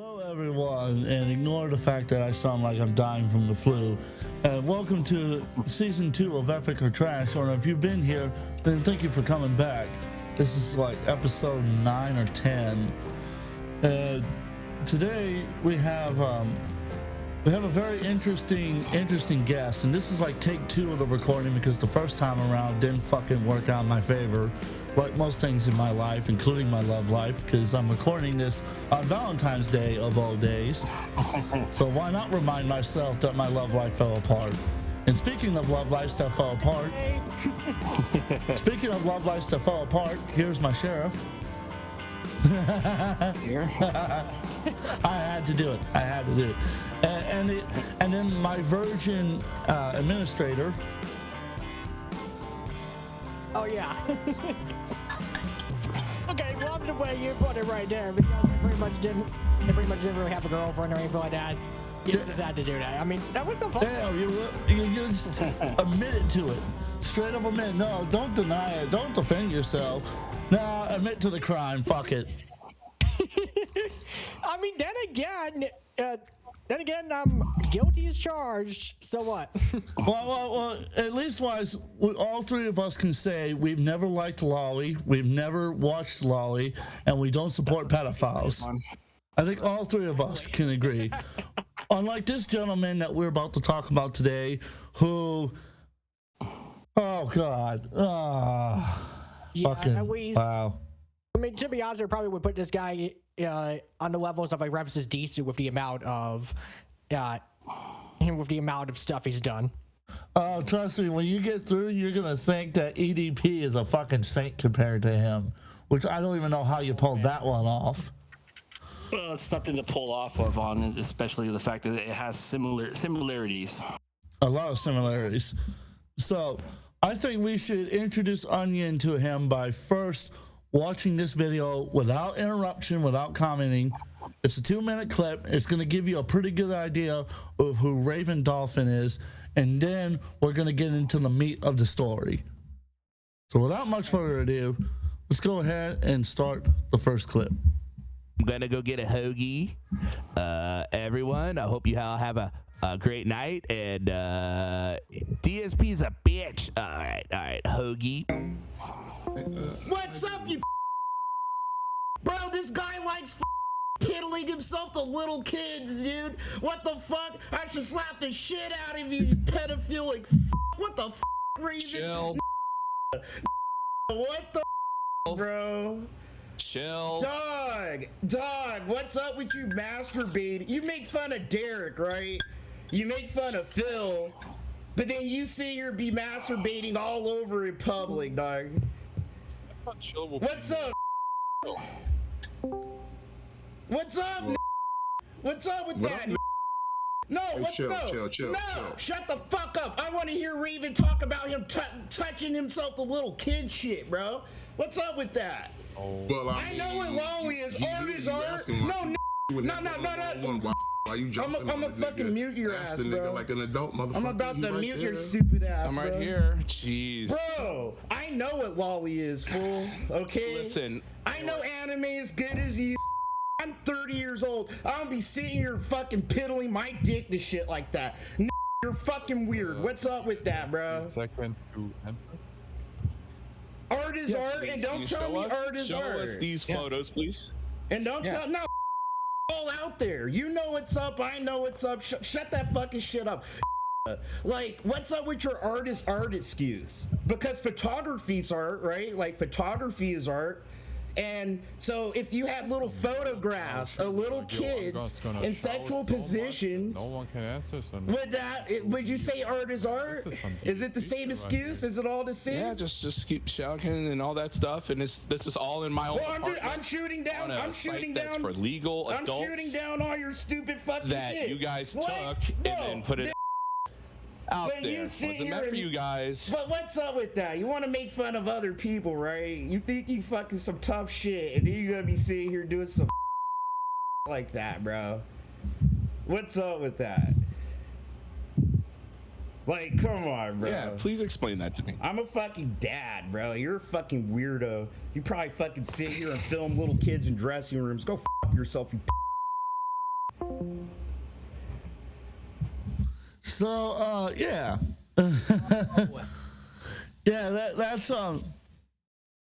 Hello everyone, and ignore the fact that I sound like I'm dying from the flu. Welcome to season 2 of Epic or Trash, or if you've been here, then thank you for coming back. This is like episode 9 or 10. Today we have a very interesting guest, and this is like take 2 of the recording because the first time around didn't fucking work out in my favor. Like most things in my life, including my love life, because I'm recording this on Valentine's Day of all days. So why not remind myself that my love life fell apart? And speaking of love lives that fell apart, here's my sheriff. Here. I had to do it. And then my virgin administrator. Oh yeah. Okay, well, the way you put it right there, because I pretty much didn't really have a girlfriend or anything like that. You just had to do that. I mean, that was so fun. Damn, you just admitted to it. Straight up admit. No, don't deny it. Don't defend yourself. No, admit to the crime. Fuck it. I mean, then again, I'm guilty as charged. So what? Well, at least all 3 of us can say we've never liked Lolly, we've never watched Lolly, and we don't support pedophiles. I think all 3 of us can agree. Unlike this gentleman that we're about to talk about today, who, oh God, Yeah, fucking, at least, wow. I mean, to be honest, I probably would put this guy on the levels of like Revis's decent with the amount of stuff he's done. Oh, trust me, when you get through, you're gonna think that EDP is a fucking saint compared to him, which I don't even know how you pulled that one off. Well, it's nothing to pull off of on it, especially the fact that it has similarities. A lot of similarities. So I think we should introduce Onion to him by first watching this video without interruption, without commenting. It's a 2-minute clip. It's going to give you a pretty good idea of who Ravensdolphin is, and then we're going to get into the meat of the story. So without much further ado, let's go ahead and start the first clip. I'm gonna go get a hoagie. Everyone, I hope you all have a great night. And DSP's a bitch. All right, hoagie. What's up, you bro? This guy likes piddling himself to little kids, dude. What the fuck? I should slap the shit out of you, you pedophilic. What the Raven? Chill. What the bro? Chill. Dog, what's up with you masturbating? You make fun of Derek, right? You make fun of Phil, but then you sit here be masturbating all over in public, dog. What's up? What's up? What's up with that? No, what's chill, no? chill. Shut the fuck up. I want to hear Raven talk about him touching himself to little kid shit, bro. What's up with that? Well, I know what Lolly is. Art is art. No. Why you jumping? I'm gonna fucking mute your ass, the nigga bro. like an adult motherfucker. I'm about to right mute there. your stupid ass, I'm right bro. here. Jeez. Bro, I know what Lolly is, fool. Okay? Listen. I know anime as good as you. I'm 30 years old. I don't be sitting here fucking piddling my dick to shit like that. You're fucking weird. What's up with that, bro? Second to enter. Art is art, and don't tell me art is art. Show us these photos, please. And don't tell no all out there. You know what's up. I know what's up. Shut that fucking shit up. Like, what's up with your art is art excuse? Because photography's art, right? Like, photography is art. And so if you had little photographs of little kids in sexual positions, no one can answer. So would you say art is art? Is it the same excuse? Is it all the same? Yeah, just keep shouting and all that stuff, and this is all in my own apartment. I'm shooting down. I'm shooting down for legal adults. I'm shooting down all your stupid fucking that shit. You guys took and then put it out there. Wasn't meant for you guys. But what's up with that? You want to make fun of other people, right? You think you fucking some tough shit, and then you're gonna be sitting here doing some like that, bro. What's up with that? Like, come on, bro. Yeah, please explain that to me. I'm a fucking dad, bro. You're a fucking weirdo. You probably fucking sit here and film little kids in dressing rooms. Go fuck yourself, you So yeah. Yeah, that's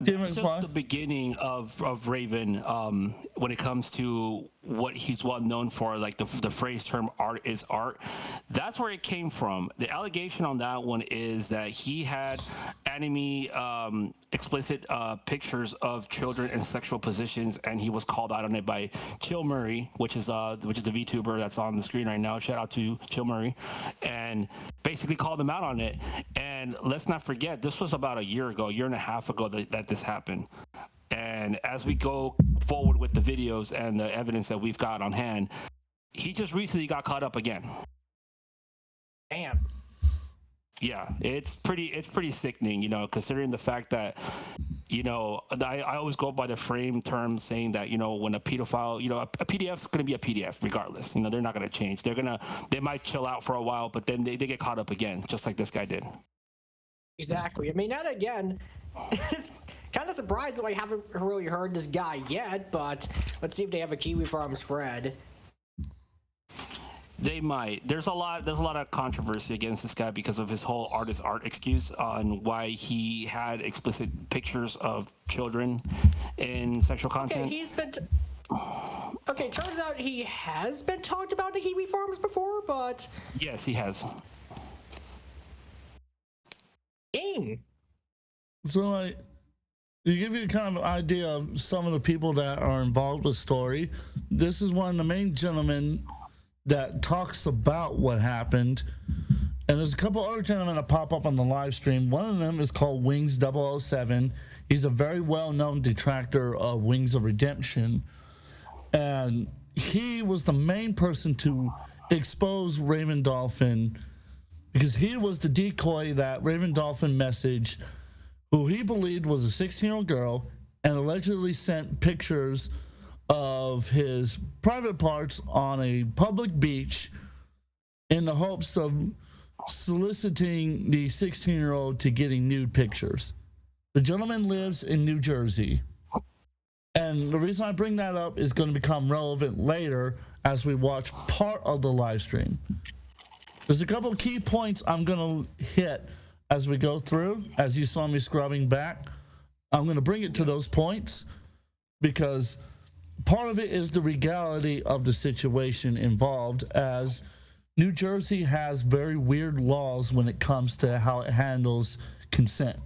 It's just the beginning of Raven when it comes to what he's well known for, like the phrase term art is art. That's where it came from. The allegation on that one is that he had explicit pictures of children in sexual positions, and he was called out on it by Chill Murray, which is the VTuber that's on the screen right now. Shout out to Chill Murray, and basically called him out on it. And let's not forget, this was about a year and a half ago that this happened. And as we go forward with the videos and the evidence that we've got on hand, he just recently got caught up again. Damn. Yeah, it's pretty sickening, you know, considering the fact that, you know, I always go by the frame term saying that, you know, when a pedophile, you know, a PDF's going to be a PDF regardless. You know, they're not going to change. They might chill out for a while, but then they get caught up again, just like this guy did. Exactly. I mean, not again. It's kind of surprised that I haven't really heard this guy yet, but let's see if they have a Kiwi Farms thread. They might. There's a lot of controversy against this guy because of his whole art is art excuse on why he had explicit pictures of children in sexual content. Okay, okay, turns out he has been talked about at Kiwi Farms before, but yes, he has. Dang. So, like, to give you kind of an idea of some of the people that are involved with the story, this is one of the main gentlemen that talks about what happened. And there's a couple other gentlemen that pop up on the live stream. One of them is called Wings 007. He's a very well-known detractor of Wings of Redemption. And he was the main person to expose Ravensdolphin because he was the decoy that Ravensdolphin messaged, who he believed was a 16-year-old girl, and allegedly sent pictures of his private parts on a public beach in the hopes of soliciting the 16-year-old to getting nude pictures. The gentleman lives in New Jersey. And the reason I bring that up is going to become relevant later as we watch part of the live stream. There's a couple of key points I'm going to hit as we go through. As you saw me scrubbing back, I'm going to bring it to those points because part of it is the legality of the situation involved, as New Jersey has very weird laws when it comes to how it handles consent,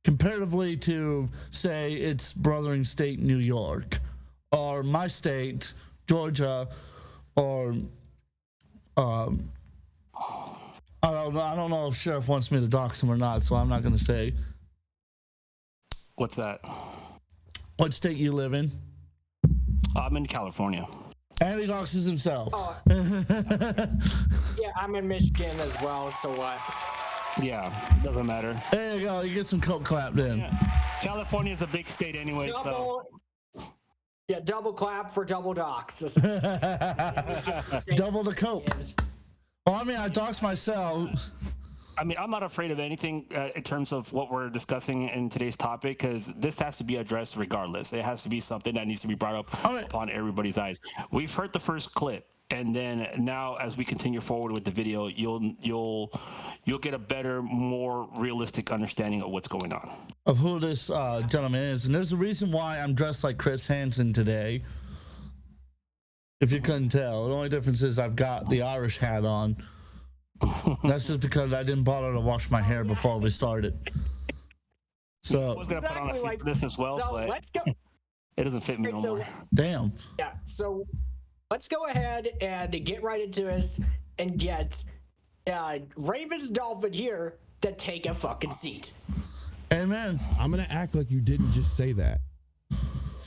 comparatively to, say, its brothering state, New York, or my state, Georgia, or I don't know if Sheriff wants me to dox him or not, so I'm not going to say. What's that? What state you live in? I'm in California. And he doxes himself. Oh. Yeah, I'm in Michigan as well, so what? Yeah, doesn't matter. There you go. You get some coke clapped in. Yeah. California is a big state anyway, so. Yeah, double clap for double dox. Double the coke. Well, I mean, I dox myself. I mean, I'm not afraid of anything in terms of what we're discussing in today's topic, because this has to be addressed regardless. It has to be something that needs to be brought up upon everybody's eyes. We've heard the first clip, and then now as we continue forward with the video, you'll get a better, more realistic understanding of what's going on. Of who this gentleman is. And there's a reason why I'm dressed like Chris Hansen today. If you couldn't tell, the only difference is I've got the Irish hat on. That's just because I didn't bother to wash my hair before we started. So I was gonna put on a suit for this as well, so but let's go. it doesn't fit me no more. damn. Yeah, so let's go ahead and get right into this and get Ravensdolphin here to take a fucking seat. Amen. I'm gonna act like you didn't just say that.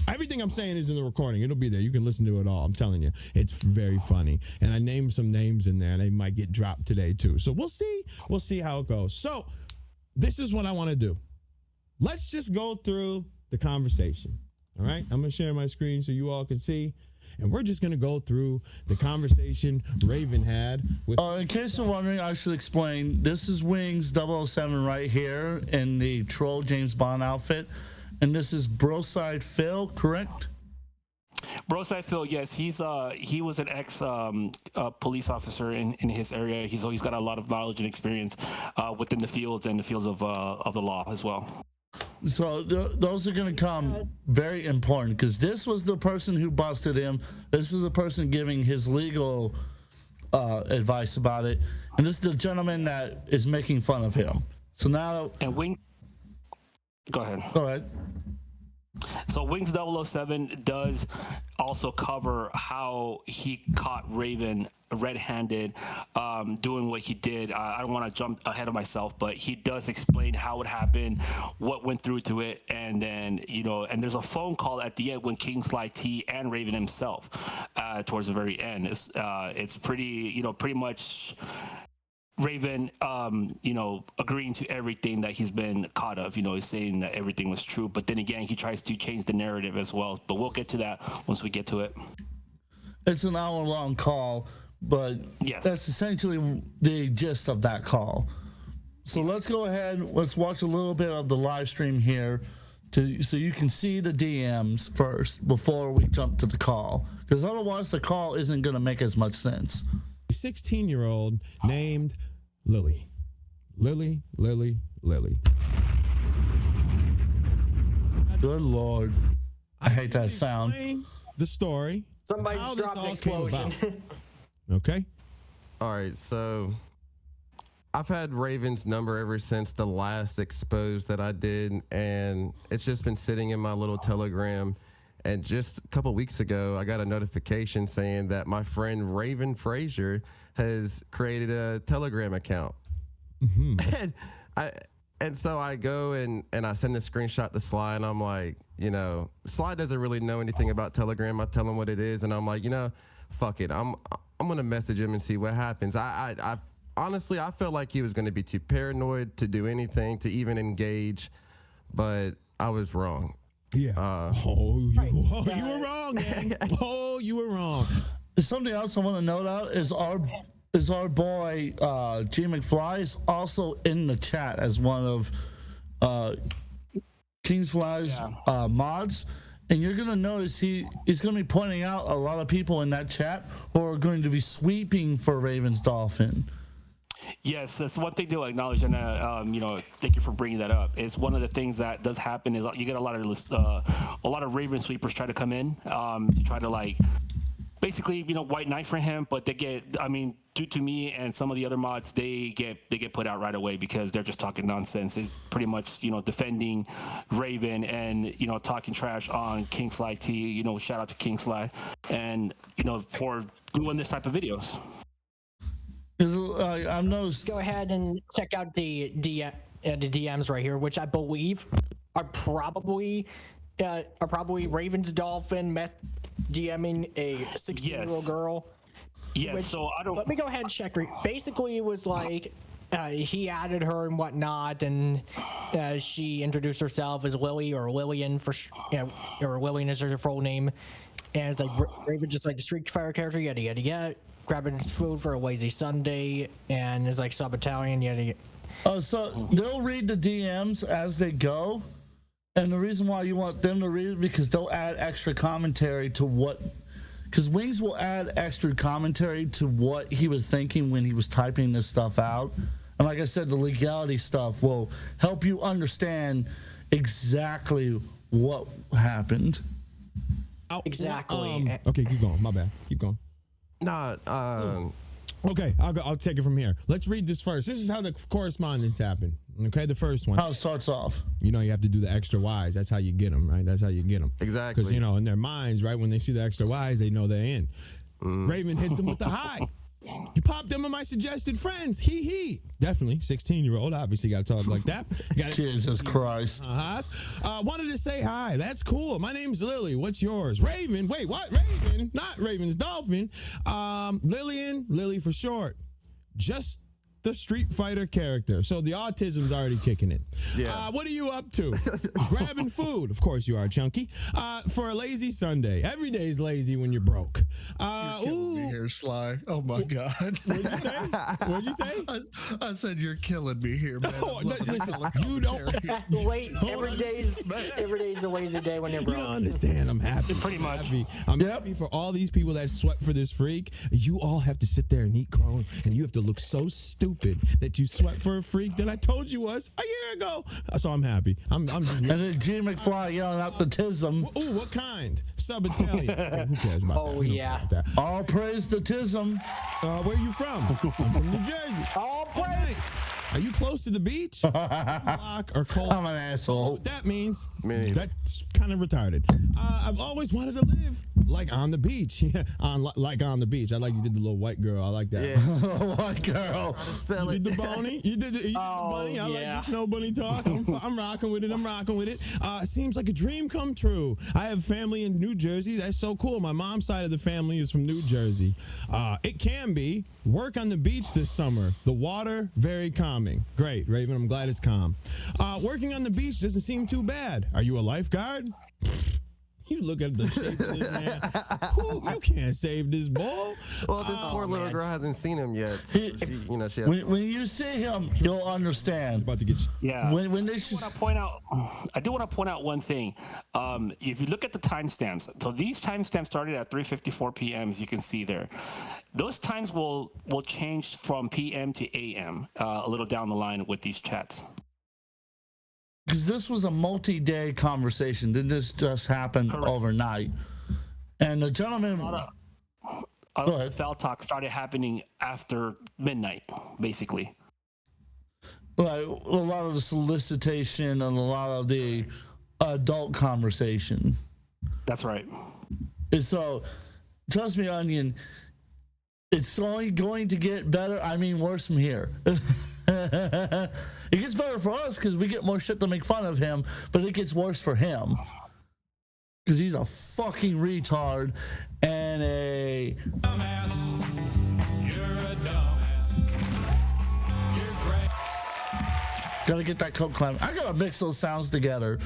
Everything I'm saying is in the recording. It'll be there. You can listen to it all. I'm telling you, it's very funny. And I named some names in there, and they might get dropped today too. So we'll see. We'll see how it goes. So this is what I want to do. Let's just go through the conversation. All right. I'm gonna share my screen so you all can see, and we're just gonna go through the conversation Raven had with. In case you're wondering, I should explain. This is Wings 007 right here in the troll James Bond outfit. And this is Broside Phil, correct? Bro Phil, yes, he was an ex police officer in his area. He's got a lot of knowledge and experience within the fields and the fields of the law as well. So those are going to come very important because this was the person who busted him. This is the person giving his legal advice about it, and this is the gentleman that is making fun of him. So now, and Wings, go ahead. Go ahead. So Wings 007 does also cover how he caught Raven red-handed doing what he did. I don't want to jump ahead of myself, but he does explain how it happened, what went through to it, and then and there's a phone call at the end when Kingsley T and Raven himself towards the very end. It's pretty pretty much Raven, agreeing to everything that he's been caught of. He's saying that everything was true, but then again, he tries to change the narrative as well. But we'll get to that once we get to it. It's an hour-long call, but yes, that's essentially the gist of that call. So let's go ahead. Let's watch a little bit of the live stream here, so you can see the DMs first before we jump to the call, because otherwise the call isn't going to make as much sense. 16-year-old named Lily. Lily. Good Lord. I hate that sound. The story. Somebody how just this dropped an all came explosion. about. Okay. All right, so I've had Raven's number ever since the last expose that I did, and it's just been sitting in my little Telegram. And just a couple weeks ago, I got a notification saying that my friend Raven Frazier has created a Telegram account. Mm-hmm. And so I go and I send a screenshot to Sly, and I'm like, Sly doesn't really know anything about Telegram. I tell him what it is, and I'm like, fuck it. I'm gonna message him and see what happens. I honestly, I felt like he was gonna be too paranoid to do anything, to even engage, but I was wrong. Yeah. You were wrong, man. You were wrong. Something else I want to note out is our boy G McFly is also in the chat as one of Kingsfly's mods, and you're gonna notice he's gonna be pointing out a lot of people in that chat who are going to be sweeping for Ravensdolphin. Yes, that's one thing to acknowledge, and thank you for bringing that up. It's one of the things that does happen is you get a lot of Raven sweepers try to come in to try to basically white knight for him, but they get due to me and some of the other mods, they get put out right away because they're just talking nonsense. It's pretty much defending Raven and talking trash on Kingsley T. Shout out to Kingsley and for doing this type of videos. I've noticed. Go ahead and check out the DMs right here, which I believe are probably Ravensdolphin DMing a 16-year-old girl. Yes. So I don't. Let me go ahead and check. Basically, it was like he added her and whatnot, and she introduced herself as Lily or Lillian or Lillian is her full name, and it's like Raven just like the Street Fighter character, yada yada yada. Grabbing food for a lazy Sunday, and is like sub-Italian, yada. So they'll read the DMs as they go, and the reason why you want them to read it because they'll add extra commentary to because Wings will add extra commentary to what he was thinking when he was typing this stuff out, and like I said, the legality stuff will help you understand exactly what happened. Exactly. Okay, keep going. My bad. Keep going. Okay, I'll take it from here. Let's read this first. This is how the correspondence happened. Okay, the first one. How it starts off. You have to do the extra Y's. That's how you get them, right? That's how you get them. Exactly. Because, in their minds, right, when they see the extra Y's, they know they're in. Raven hits him with the hi. He popped them in my suggested friends. He. Definitely. 16-year-old. Obviously got to talk like that. Jesus Christ. Wanted to say hi. That's cool. My name's Lily. What's yours? Raven. Wait, what? Raven? Not Ravensdolphin. Lillian. Lily for short. Just the Street Fighter character. So the autism's already kicking in. Yeah. What are you up to? Grabbing food. Of course you are, Chunky. For a lazy Sunday. Every day's lazy when you're broke. there, Sly. Oh my God. What'd you say? What'd you say? I said you're killing me here, man. Oh, I'm loving listen, the you don't. Wait, every day's a lazy day when they're You broke. don't understand. I'm happy. Pretty much. I'm happy for all these people that sweat for this freak. You all have to sit there and eat crow, and you have to look so stupid that you sweat for a freak that I told you was a year ago. So I'm happy. I'm just. And then G McFly yelling out the tism. Ooh, what kind? Sub Italian. Who cares about that? Oh, We don't yeah. care about that. All praise the tism. Where are you from? I'm from New Jersey. All praise. Nice. Are you close to the beach? Block or cold? I'm an asshole. What that means, Me neither. that's kind of retarded. I've always wanted to live like on the beach. Yeah, like on the beach. I like you did the little white girl. I like that. Yeah. White girl. Sell You it. did the bunny. You did the Oh, bunny. I like yeah. the snow bunny talk. I'm rocking with it. I'm rocking with it. Seems like a dream come true. I have family in New Jersey. That's so cool. My mom's side of the family is from New Jersey. It can be. Work on the beach this summer. The water, very calming. Great, Raven. I'm glad it's calm. Working on the beach doesn't seem too bad. Are you a lifeguard? You look at the shape of this man. You can't save this ball. Well, this poor little girl hasn't seen him yet. He- She has When you see him, you'll understand. About to get. Yeah. When they I do want to point out one thing. If you look at the timestamps, so these timestamps started at 3:54 p.m. As you can see there, those times will change from p.m. to a.m. A little down the line with these chats. because this was a multi-day conversation. Didn't this just happen Correct. overnight? And the gentleman, Go ahead. Foul talk started happening after midnight, basically. like a lot of the solicitation and a lot of the adult conversation. That's right. And so, trust me, Onion, it's only going to get better. I mean, worse from here. It gets better for us because we get more shit to make fun of him, but it gets worse for him because he's a fucking retard and a dumbass. You're a dumbass. You're great. Gotta get that coke climb. I gotta mix those sounds together.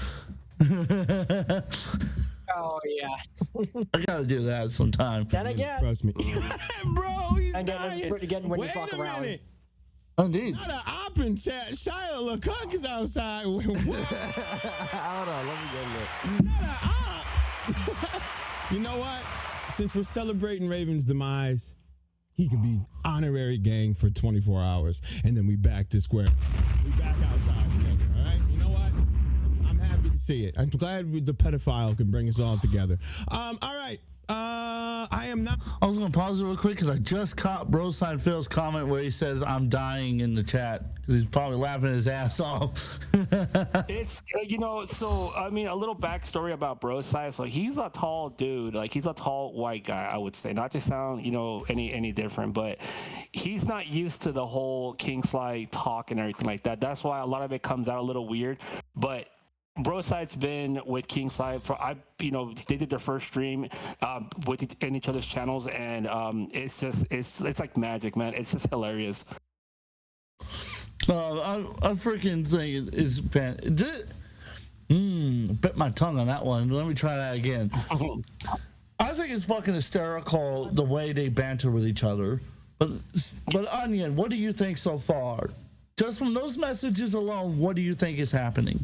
Oh yeah. I gotta do that sometime. Then again, Trust me. Bro, he's and then dying. it's pretty good when you Wait fuck a around. minute. Indeed. Not an op in chat. Shia LaCook is outside. What? Hold on, let me get in there. Not an op. You know what? Since we're celebrating Raven's demise, he can be honorary gang for 24 hours, and then we back to square. We back outside together, all right? You know what? I'm happy to see it. I'm glad the pedophile can bring us all together. All right. I am not. I was gonna pause it real quick because I just caught Broside Phil's comment where he says I'm dying in the chat because he's probably laughing his ass off. It's so I mean, a little backstory about Broside. So he's a tall dude, like he's a tall white guy, I would say. Not to sound any different, but he's not used to the whole King Sly talk and everything like that. That's why a lot of it comes out a little weird. But Broside's been with King Sly for they did their first stream in each other's channels, and it's like magic, man. It's just hilarious. I freaking think it's bit my tongue on that one. Let me try that again. I think it's fucking hysterical the way they banter with each other. But Onion, what do you think so far? Just from those messages alone, what do you think is happening?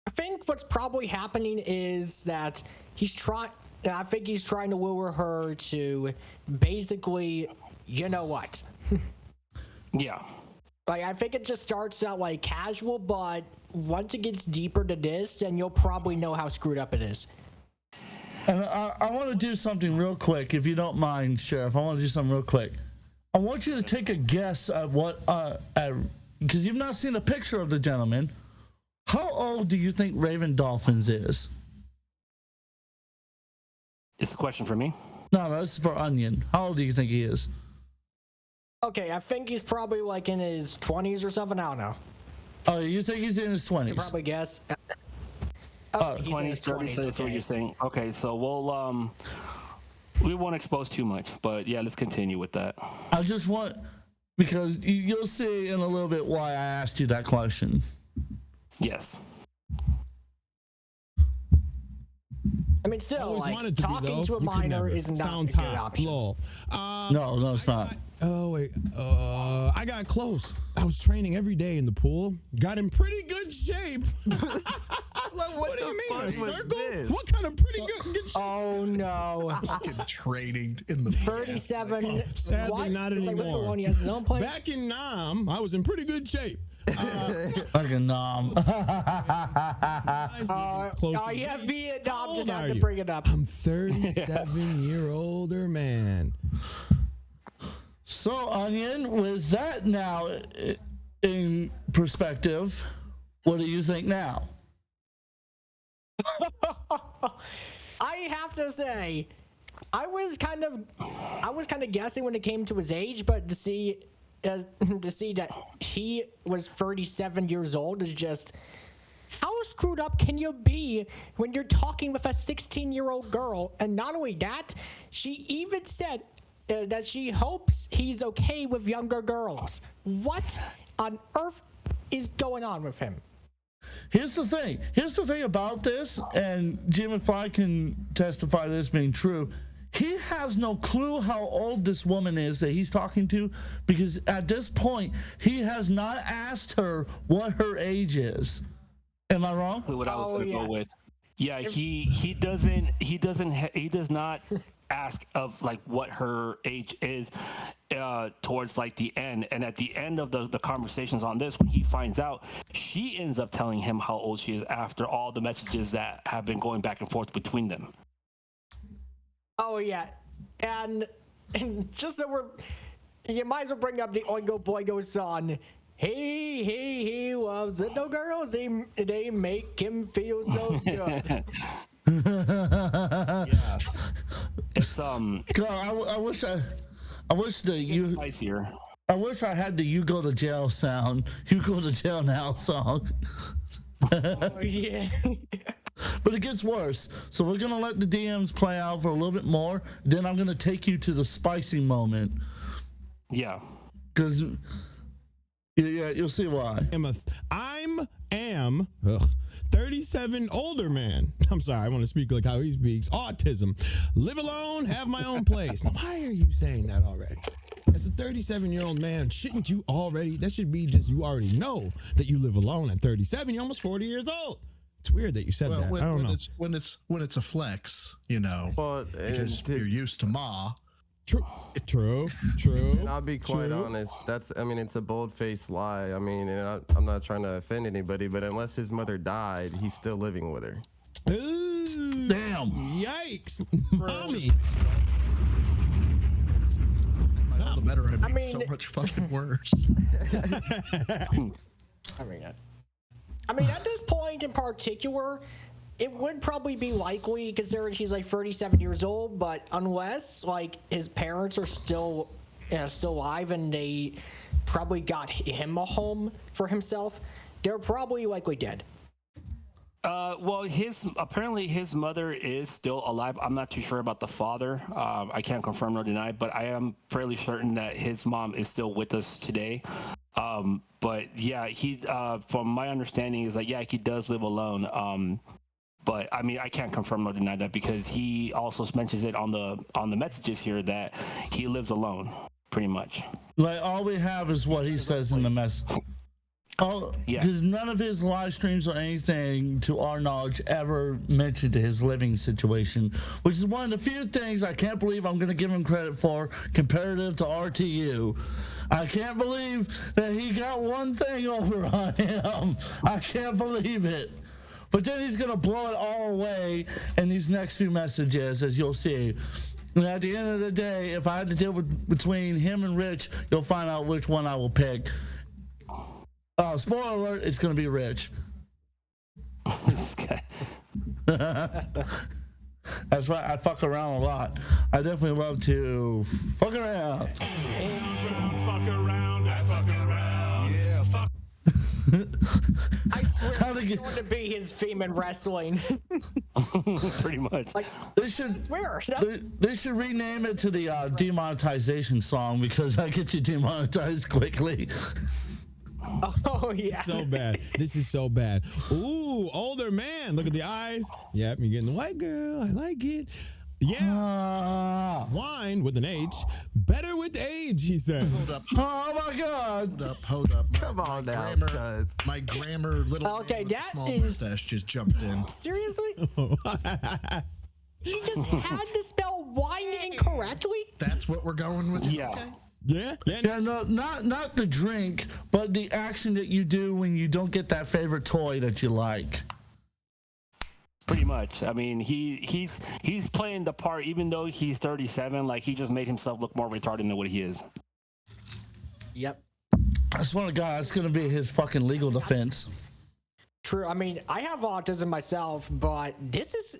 I think what's probably happening is that I think he's trying to lure her to basically, you know what? Yeah. Like, I think it just starts out like casual, but once it gets deeper to this, then you'll probably know how screwed up it is. And I want to do something real quick, if you don't mind, Sheriff. I want to do something real quick. I want you to take a guess at what, because you've not seen a picture of the gentleman. How old do you think Ravensdolphin is? It's a question for me. No, that's for Onion. How old do you think he is? Okay, I think he's probably like in his 20s or something. I don't know. Oh, you think he's in his 20s? You probably guess. He's in 20s, his 30s, so that's what okay. you're saying. Okay, so we won't expose too much, but yeah, let's continue with that. I just want, because you'll see in a little bit why I asked you that question. Yes. I mean, still, Always like, wanted to be, talking though. to a You could minor never. is not Sounds a good hot. option. Lol. No, it's not. Oh wait, I got close. I was training every day in the pool. Got in pretty good shape. What do you mean? A circle? What kind of pretty good shape? Oh no. Fucking training in the 37. Sadly, what? not It's like anymore. Little one, he has his own place. Back in Nam, I was in pretty good shape. Fucking nom. Yeah, Vietnam How just old had are to you? bring it up. I'm 37-year-older man. So, Onion, with that now in perspective, what do you think now? I have to say, I was kind of guessing when it came to his age, but to see that he was 37 years old is just, how screwed up can you be when you're talking with a 16-year-old girl? And not only that, she even said that she hopes he's okay with younger girls. What on earth is going on with him? Here's the thing about this, and Jim McFly can testify to this being true. He has no clue how old this woman is that he's talking to, because at this point, he has not asked her what her age is. Am I wrong? What I was Oh, gonna yeah. go with. Yeah, he does not ask of like what her age is towards like the end, and at the end of the conversations on this, when he finds out, she ends up telling him how old she is after all the messages that have been going back and forth between them. Oh yeah, and just so you might as well bring up the Oingo Boingo song. He loves little girls. They make him feel so good. Yeah, it's God, I wish that you. spicier. I wish I had the "You Go to Jail" sound. "You Go to Jail Now" song. Oh yeah. But it gets worse. So we're gonna let the DMs play out for a little bit more. Then I'm gonna take you to the spicy moment. Yeah. Because yeah, you'll see why. I'm 37 older man. I'm sorry, I want to speak like how he speaks. Autism. Live alone, have my own place. Now, why are you saying that already? As a 37-year-old man, shouldn't you already? That should be just you already know that you live alone at 37. You're almost 40 years old. It's weird that you said that. I don't know. When it's a flex, you know, Well, because you're used to Ma. True. And I'll be quite honest. It's a bold-faced lie. I mean, and I'm not trying to offend anybody, but unless his mother died, he's still living with her. Ooh, Damn. Yikes, mommy. All the better. I mean, so mean- much fucking worse. I mean, at this point in particular, it would probably be likely, considering she's like 37 years old, but unless like his parents are still alive and they probably got him a home for himself, they're probably likely dead. Well, apparently his mother is still alive. I'm not too sure about the father. I can't confirm nor deny, but I am fairly certain that his mom is still with us today. But yeah, he, from my understanding, is like, yeah, he does live alone. But I mean, I can't confirm nor deny that, because he also mentions it on the messages here that he lives alone, pretty much. Like, all we have is what he says in the message. Oh, Yeah. because none of his live streams or anything, to our knowledge, ever mentioned his living situation, which is one of the few things I can't believe I'm going to give him credit for comparative to RTU. I can't believe that he got one thing over on him. I can't believe it. But then he's going to blow it all away in these next few messages, as you'll see. And at the end of the day, if I had to deal between him and Rich, you'll find out which one I will pick. Spoiler alert, it's going to be Rich. This guy. That's right, I fuck around a lot. I definitely love to fuck around. I swear How to it's get- going to be his theme in wrestling. Pretty much. Like, They I should swear. they should rename it to the demonetization song, because I get you demonetized quickly. Oh yeah. So bad. This is so bad. Ooh, older man. Look at the eyes. Yep, you're getting the white girl. I like it. Yeah. Wine with an H. Better with age, he said. Hold up. Oh my God. Hold up. Come on now, cuz. My grammar little Okay, man with the that small is- mustache just jumped in. Seriously? He just had to spell wine incorrectly? That's what we're going with? Yeah. Okay. Yeah. Yeah, no, not the drink, but the action that you do when you don't get that favorite toy that you like. Pretty much. I mean, he's playing the part, even though he's 37. Like, he just made himself look more retarded than what he is. Yep. I swear to God, it's gonna be his fucking legal defense. True. I mean, I have autism myself, but this is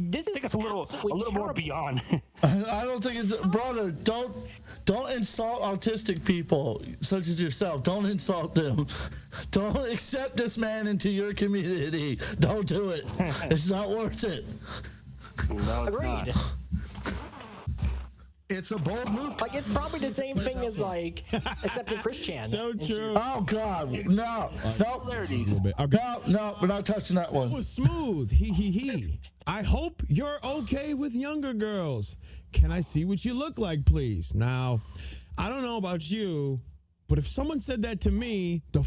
I think it's a little more beyond. I don't think it's brother. Don't insult autistic people such as yourself. Don't insult them. Don't accept this man into your community. Don't do it. It's not worth it. No, it's Agreed. not. It's a bold move. Like, it's probably the same thing as like accepting Christian. So true. Oh God, no, Similarities. A little bit. Okay. no, we're not touching that That one. was smooth. He. I hope you're okay with younger girls. Can I see what you look like, please? Now, I don't know about you, but if someone said that to me, the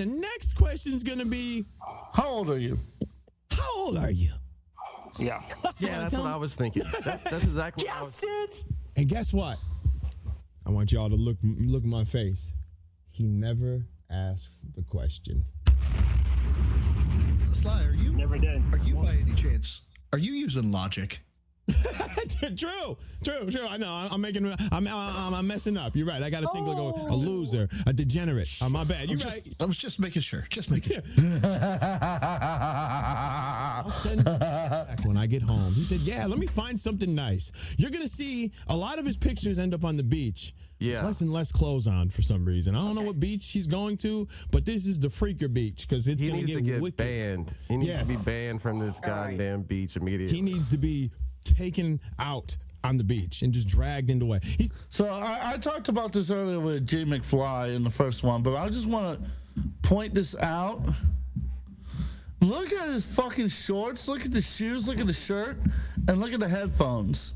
next question's gonna be, How old are you? how old are you? Yeah. Yeah, that's what I was thinking. That's exactly what I was Just it. And guess what? I want y'all to look at my face. He never asks the question. Sly, are you Never did. by any chance? Are you using logic? True. I know. I'm messing up. You're right. I got to think like a loser, a degenerate. My bad. You're right. I was just making sure. Just making sure. I'll send it back when I get home. He said, yeah, let me find something nice. You're going to see a lot of his pictures end up on the beach. Yeah. Less and less clothes on for some reason. I don't know what beach he's going to, but this is the freaker beach because it's He going needs to get get wicked. banned. He needs Yes. to be banned from this goddamn beach immediately. He needs to be taken out on the beach and just dragged into away. He's So I talked about this earlier with J McFly in the first one, but I just want to point this out. Look at his fucking shorts. Look at the shoes. Look at the shirt, and look at the headphones.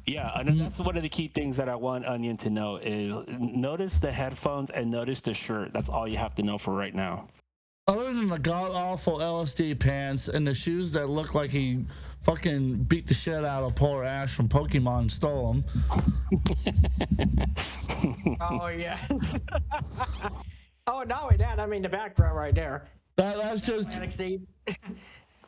Yeah, and that's one of the key things that I want Onion to know is notice the headphones and notice the shirt. That's all you have to know for right now. Other than the god awful LSD pants and the shoes that look like he fucking beat the shit out of poor Ash from Pokemon and stole them. Oh yeah. Oh no, Dad. I mean the background right there. That's just Atlantic City.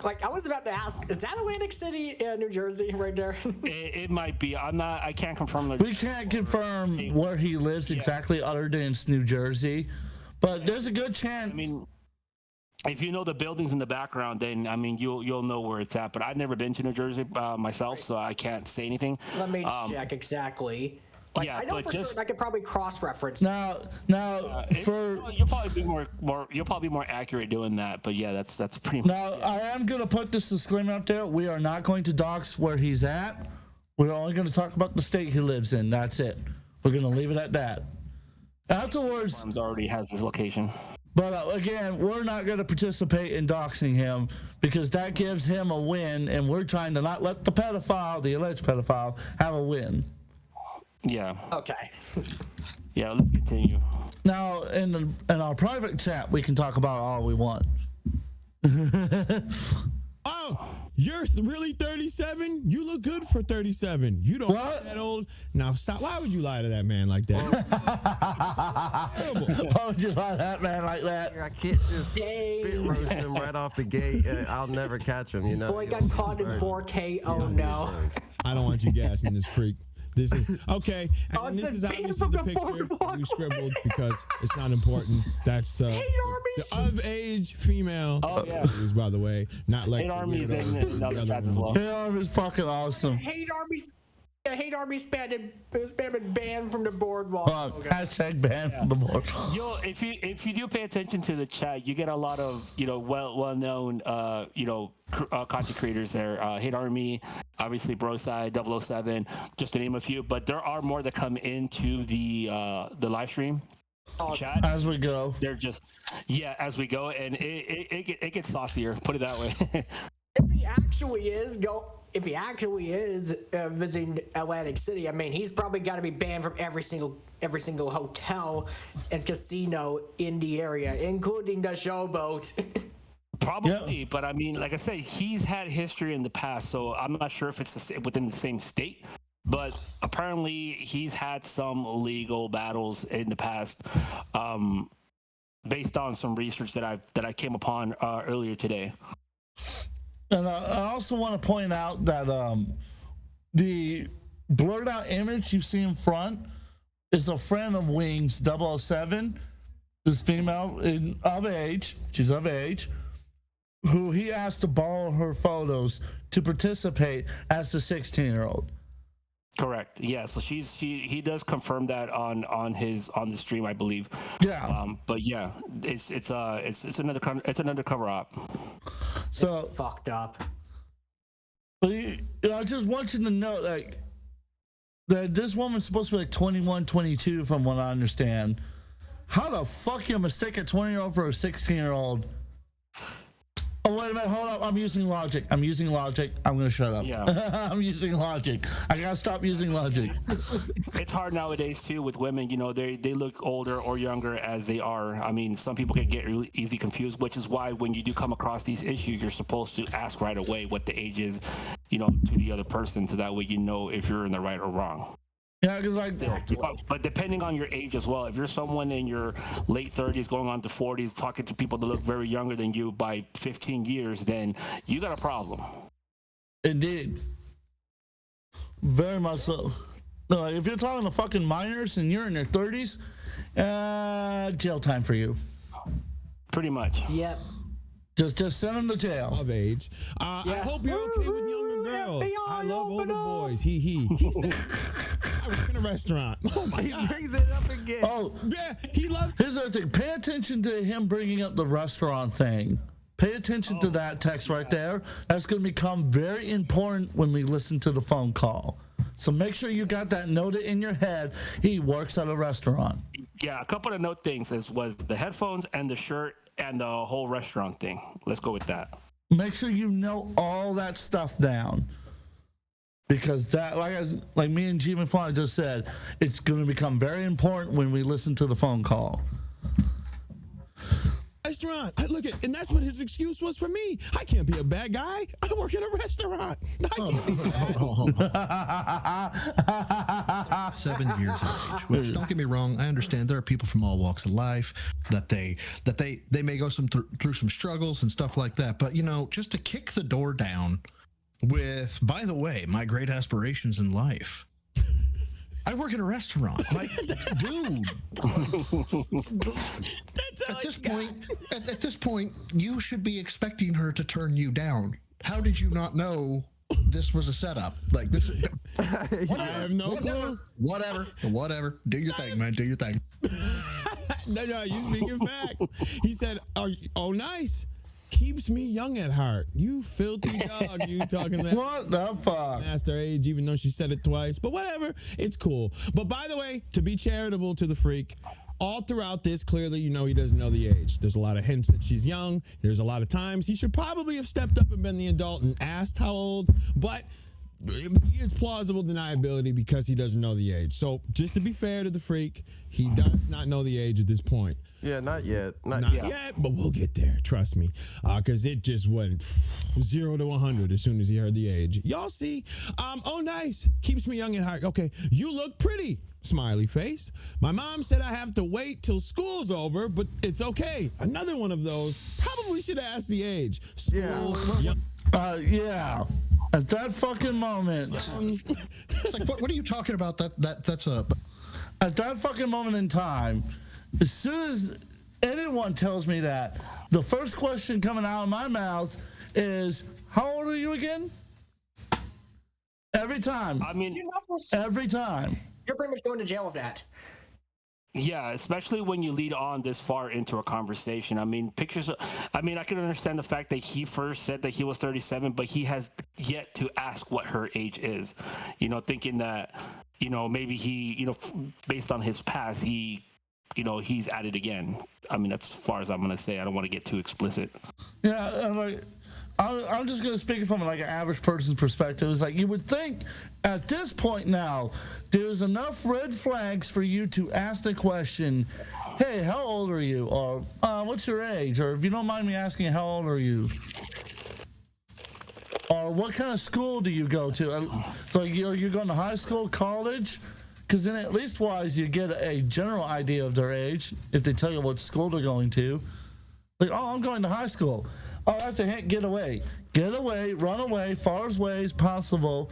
Like I was about to ask, is that Atlantic City, New Jersey, right there? It might be. I can't confirm. we can't confirm where he lives exactly, other than it's New Jersey, but there's a good chance. I mean, if you know the buildings in the background, then I mean you'll know where it's at. But I've never been to New Jersey myself, so I can't say anything. Let me check exactly. Like, yeah, I know but for just certain I could probably cross-reference. Now, you'll probably be more you'll probably be more accurate doing that. But yeah, that's pretty much. Now, I am going to put this disclaimer up there. We are not going to dox where he's at. We're only going to talk about the state he lives in. That's it. We're going to leave it at that. Afterwards, Timbs already has his location. but again, we're not going to participate in doxing him because that gives him a win, and we're trying to not let the pedophile, the alleged pedophile, have a win. Yeah. Okay. Yeah. Let's continue. Now, in our private chat, we can talk about all we want. oh, you're really 37? You look good for 37. You don't look that old. Now stop. Why would you lie to that man like that? Why would you lie to that man like that? I can't just spit roast him right off the gate. I'll never catch him, you know. Boy got caught in 4K. Oh no. I don't want you gassing this freak. This is okay, and Oh, then it's this is a band obviously from the the picture boardwalk. we scribbled because it's not important. That's the of-age female. Oh, yeah. Is, by the way, not like Hate the Army is weirdos in the other other chats as well. Yeah, it's fucking awesome. Hate Army spamming banned from the boardwalk. Hashtag ban from the board. If you do pay attention to the chat, you get a lot of well known content creators there. Hate Army, obviously Broside, 007, just to name a few. But there are more that come into the live stream. chat. As we go. They're just, yeah, as we go, and it gets saucier. Put it that way. If he actually is visiting Atlantic City, I mean, he's probably got to be banned from every single hotel and casino in the area, including the Showboat. Probably, but I mean, like I said, he's had history in the past, so I'm not sure if it's within the same state. But apparently, he's had some legal battles in the past, based on some research that I came upon earlier today. And I also want to point out that the blurred out image you see in front is a friend of Wings 007, this female of age. She's of age, who he asked to borrow her photos to participate as the 16-year-old. Correct. Yeah. So he does confirm that on the stream, I believe. Yeah. But yeah, it's another cover up. So It's fucked up. but I just want you to know that this woman's supposed to be like 21, 22 from what I understand. How the fuck you mistake a 20-year-old for a 16-year-old? Oh, wait a minute, hold up. I'm using logic. I'm gonna shut up. Yeah. I'm using logic. I gotta stop using logic. It's hard nowadays too with women. You know, they look older or younger as they are. I mean, some people can get really easy confused, which is why when you do come across these issues, you're supposed to ask right away what the age is, you know, to the other person, so that way you know if you're in the right or wrong. Yeah, because But depending on your age as well, if you're someone in your late 30s going on to 40s talking to people that look very younger than you by 15 years, then you got a problem. Indeed. Very much so. No, like, if you're talking to fucking minors and you're in your 30s, jail time for you. Pretty much. Yep. Just send them to jail. Of age. I hope you're okay with younger girls. I love older boys. He said, I work in a restaurant. Oh my God. He brings it up again. Oh, Yeah, he loves. here's the other thing. Pay attention to him bringing up the restaurant thing. Pay attention to that text right there. That's going to become very important when we listen to the phone call. So make sure you got that noted in your head. He works at a restaurant. Yeah, a couple of note things was the headphones and the shirt and the whole restaurant thing. Let's go with that. Make sure you know all that stuff down. Because that, like me and G McFly just said, it's going to become very important when we listen to the phone call. Restaurant. Look at, and that's what his excuse was for me. I can't be a bad guy. I work in a restaurant. I can't be bad. 7 years of age. Which, don't get me wrong, I understand there are people from all walks of life that they may go through some struggles and stuff like that. But you know, just to kick the door down with, by the way, my great aspirations in life. I work in a restaurant. Like, dude. At this point, you should be expecting her to turn you down. How did you not know this was a setup? Like this. I have no clue. Whatever. Do your thing, man. Do your thing. No, you speaking fact. He said, "Oh, nice. Keeps me young at heart. You filthy dog. You talking that? What the fuck? Master age, even though she said it twice. But whatever. It's cool. But by the way, to be charitable to the freak, all throughout this, clearly, you know, he doesn't know the age. There's a lot of hints that she's young. There's a lot of times he should probably have stepped up and been the adult and asked how old. But it's plausible deniability because he doesn't know the age. So just to be fair to the freak, he does not know the age at this point. Yeah, not yet. Not yet, but we'll get there. Trust me. Because it just went 0 to 100 as soon as he heard the age. Y'all see? Oh, nice. Keeps me young at heart. Okay, you look pretty. Smiley face. My mom said I have to wait till school's over, but it's okay. Another one of those. Probably should ask the age. School. Yeah. At that fucking moment. It's like, what are you talking about? That's a. At that fucking moment in time, as soon as anyone tells me that, the first question coming out of my mouth is, how old are you again? Every time. I mean, every time. You're pretty much going to jail with that. yeah, especially when you lead on this far into a conversation. I mean, I can understand the fact that he first said that he was 37, but he has yet to ask what her age is, you know, thinking that, you know, maybe he, you know, based on his past, he he's at it again. I mean, that's as far as I'm gonna say. I don't want to get too explicit. Yeah, like I'm just gonna speak from like an average person's perspective. It's like you would think at this point now there's enough red flags for you to ask the question, "Hey, how old are you?" or "What's your age?" or if you don't mind me asking, "How old are you?" or "What kind of school do you go to?" Like you're going to high school, college? Because then at least wise you get a general idea of their age if they tell you what school they're going to. Like, "Oh, I'm going to high school." Oh, that's a hint. Get away, run away, far away as possible.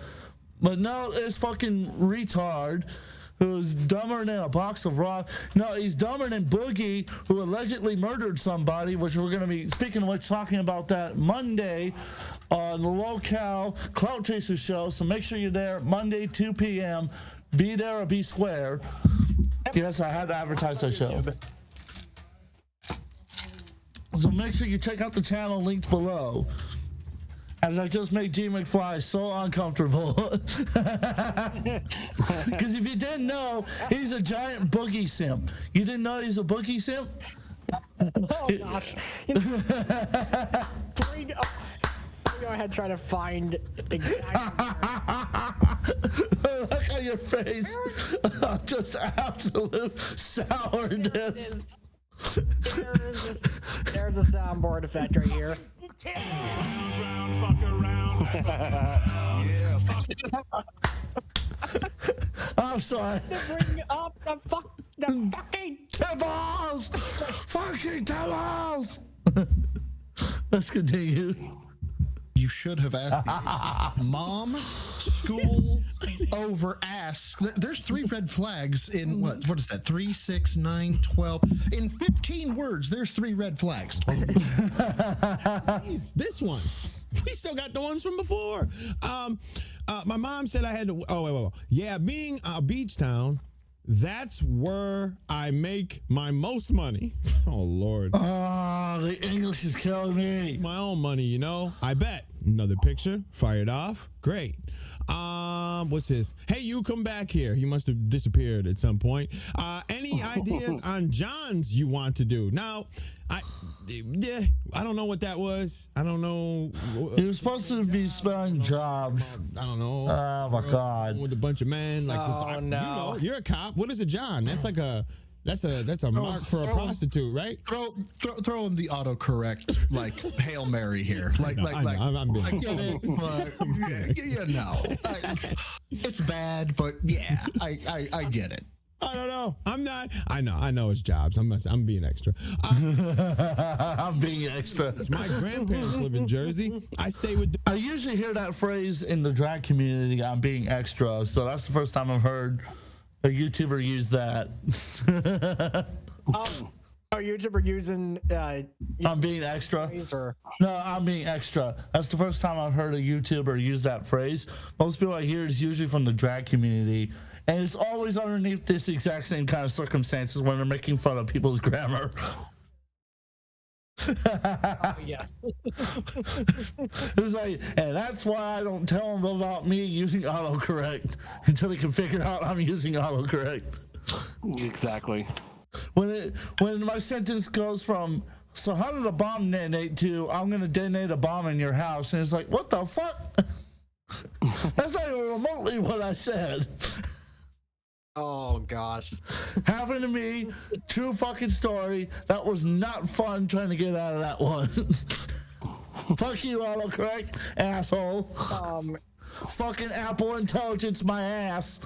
But no, it's fucking retard who's dumber than a box of rocks. No, he's dumber than Boogie, who allegedly murdered somebody, which we're going to be, speaking of which, talking about that Monday on the Local Clout Chaser show. So make sure you're there Monday, 2 p.m. Be there or be square. Yes, I had to advertise that show. So make sure you check out the channel linked below. As I just made G McFly so uncomfortable. Because if you didn't know, he's a giant Boogie simp. You didn't know he's a Boogie simp? Oh gosh. Go ahead, try to find exactly. Look at your face. Just absolute sourness. There's a soundboard effect right here. I'm sorry. To bring up the fucking Timbs! Fucking Timbs! Let's continue. You should have asked the age. Mom, school, over, ask. There's 3 red flags in what is that? 3, 6, 9, 12. In 15 words, there's 3 red flags. This one. We still got the ones from before. My mom said I had to. Wait. Yeah, being a beach town, that's where I make my most money. Oh Lord. Oh, the English is killing me. My own money, I bet. Another picture, fired off. Great. What's this? Hey, you come back here. He must have disappeared at some point. Any ideas on Johns you want to do? Now, I don't know what that was. I don't know. He was supposed to be spelling jobs. I don't know. Oh my God. With a bunch of men, like no. You're a cop. What is a John? That's like that's a mark for a prostitute, right? Throw him the autocorrect like Hail Mary here. I'm being. I get it, but it's bad, but yeah, I get it. I don't know. I'm not. I know it's jobs. I'm being extra. I'm being extra. My grandparents live in Jersey. I stay with. I usually hear that phrase in the drag community. I'm being extra. So that's the first time I've heard a YouTuber use that. A YouTuber using. I'm being extra. Or... No, I'm being extra. That's the first time I've heard a YouTuber use that phrase. Most people I hear is usually from the drag community. And it's always underneath this exact same kind of circumstances when they're making fun of people's grammar. Yeah. It's like, and that's why I don't tell them about me using autocorrect until they can figure out I'm using autocorrect. Exactly. When my sentence goes from, "So how did a bomb detonate?" to, "I'm gonna detonate a bomb in your house," and it's like, what the fuck? That's not even remotely what I said. Oh gosh. Happened to me. True fucking story. That was not fun trying to get out of that one. Fuck you, autocorrect, asshole. Fucking Apple Intelligence, my ass.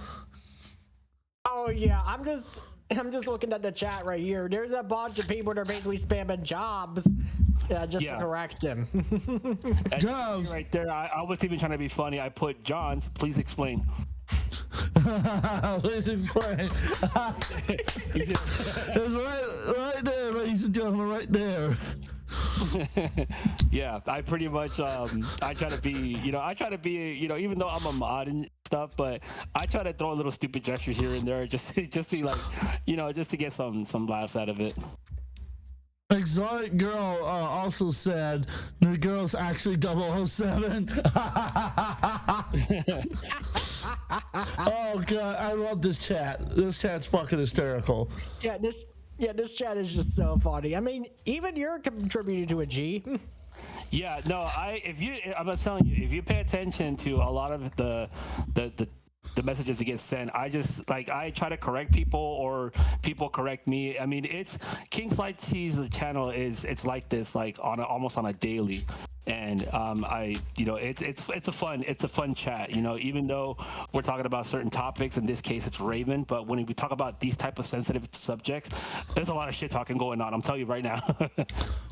Oh yeah, I'm just looking at the chat right here. There's a bunch of people that are basically spamming jobs. To correct him. Jobs. Right there. I was even trying to be funny. I put Johns. Please explain. Please explain. It's right there, ladies and gentlemen, right there. Yeah, I pretty much I try to be, even though I'm a mod and stuff, but I try to throw little stupid gestures here and there just to like, just to get some laughs out of it. Exotic Girl also said the girl's actually 007. Oh god, I love this chat. This chat's fucking hysterical. Yeah, Yeah, this chat is just so funny. I mean, even you're contributing to a G. Yeah, no, I'm telling you, if you pay attention to a lot of the messages that get sent, I try to correct people or people correct me. I mean, it's King Slide T's channel it's like this, like almost on a daily. And it's a fun chat, even though we're talking about certain topics. In this case, it's Raven. But when we talk about these type of sensitive subjects, there's a lot of shit talking going on. I'm telling you right now.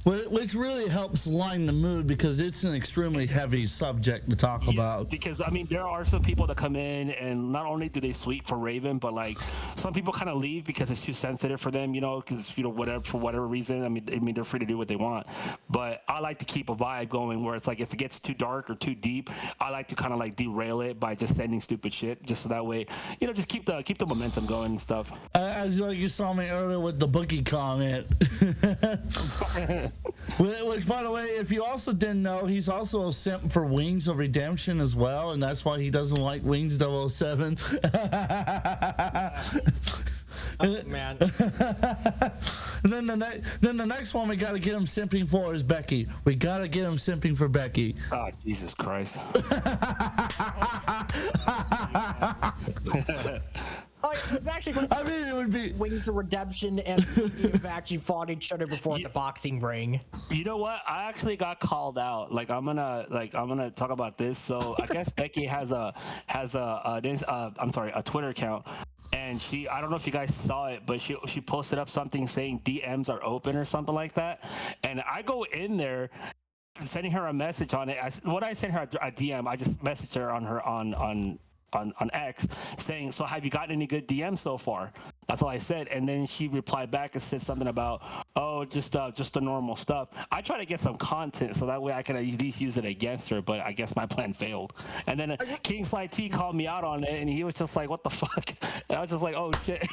Which really helps line the mood because it's an extremely heavy subject to talk about. Because I mean, there are some people that come in and not only do they sweep for Raven, but like some people kind of leave because it's too sensitive for them, because for whatever reason. I mean, they're free to do what they want. But I like to keep a vibe going where it's like if it gets too dark or too deep, I like to kind of like derail it by just sending stupid shit, just so that way, just keep the momentum going and stuff. As like you saw me earlier with the bookie comment. Which, by the way, if you also didn't know, he's also a simp for Wings of Redemption as well, and that's why he doesn't like Wings 007. Oh, man. And then the next one we got to get him simping for is Becky. We got to get him simping for Becky. Oh, Jesus Christ. It's actually. I mean, it would be Wings of Redemption and you've actually fought each other before the boxing ring. You know what? I actually got called out. I'm gonna talk about this. So I guess Becky has a Twitter account. And I don't know if you guys saw it, but she posted up something saying DMs are open or something like that. And I go in there, sending her a message on it. I sent her a DM. I just messaged her on X saying, so have you gotten any good DMs so far? That's all I said. And then she replied back and said something about, oh, just the normal stuff. I try to get some content so that way I can at least use it against her, but I guess my plan failed. And then King Slide T called me out on it, and he was just like, what the fuck? And I was just like, oh shit.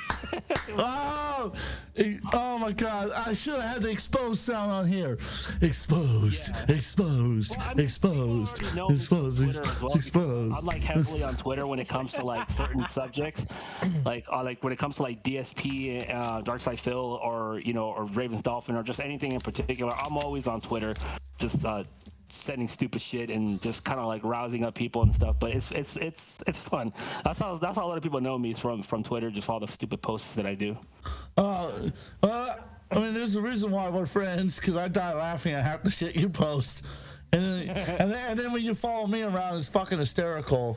Oh my God, I should have had the exposed sound on here. Exposed. Well, I mean, exposed. I'm like heavily on Twitter when it comes to like certain subjects, like when it comes to like DSP, Darkside Phil, or or Ravensdolphin, or just anything in particular. I'm always on Twitter, just sending stupid shit and just kind of like rousing up people and stuff. But it's fun. That's how a lot of people know me is from Twitter, just all the stupid posts that I do. I mean, there's a reason why we're friends, because I die laughing at half the shit you post, and then when you follow me around, it's fucking hysterical.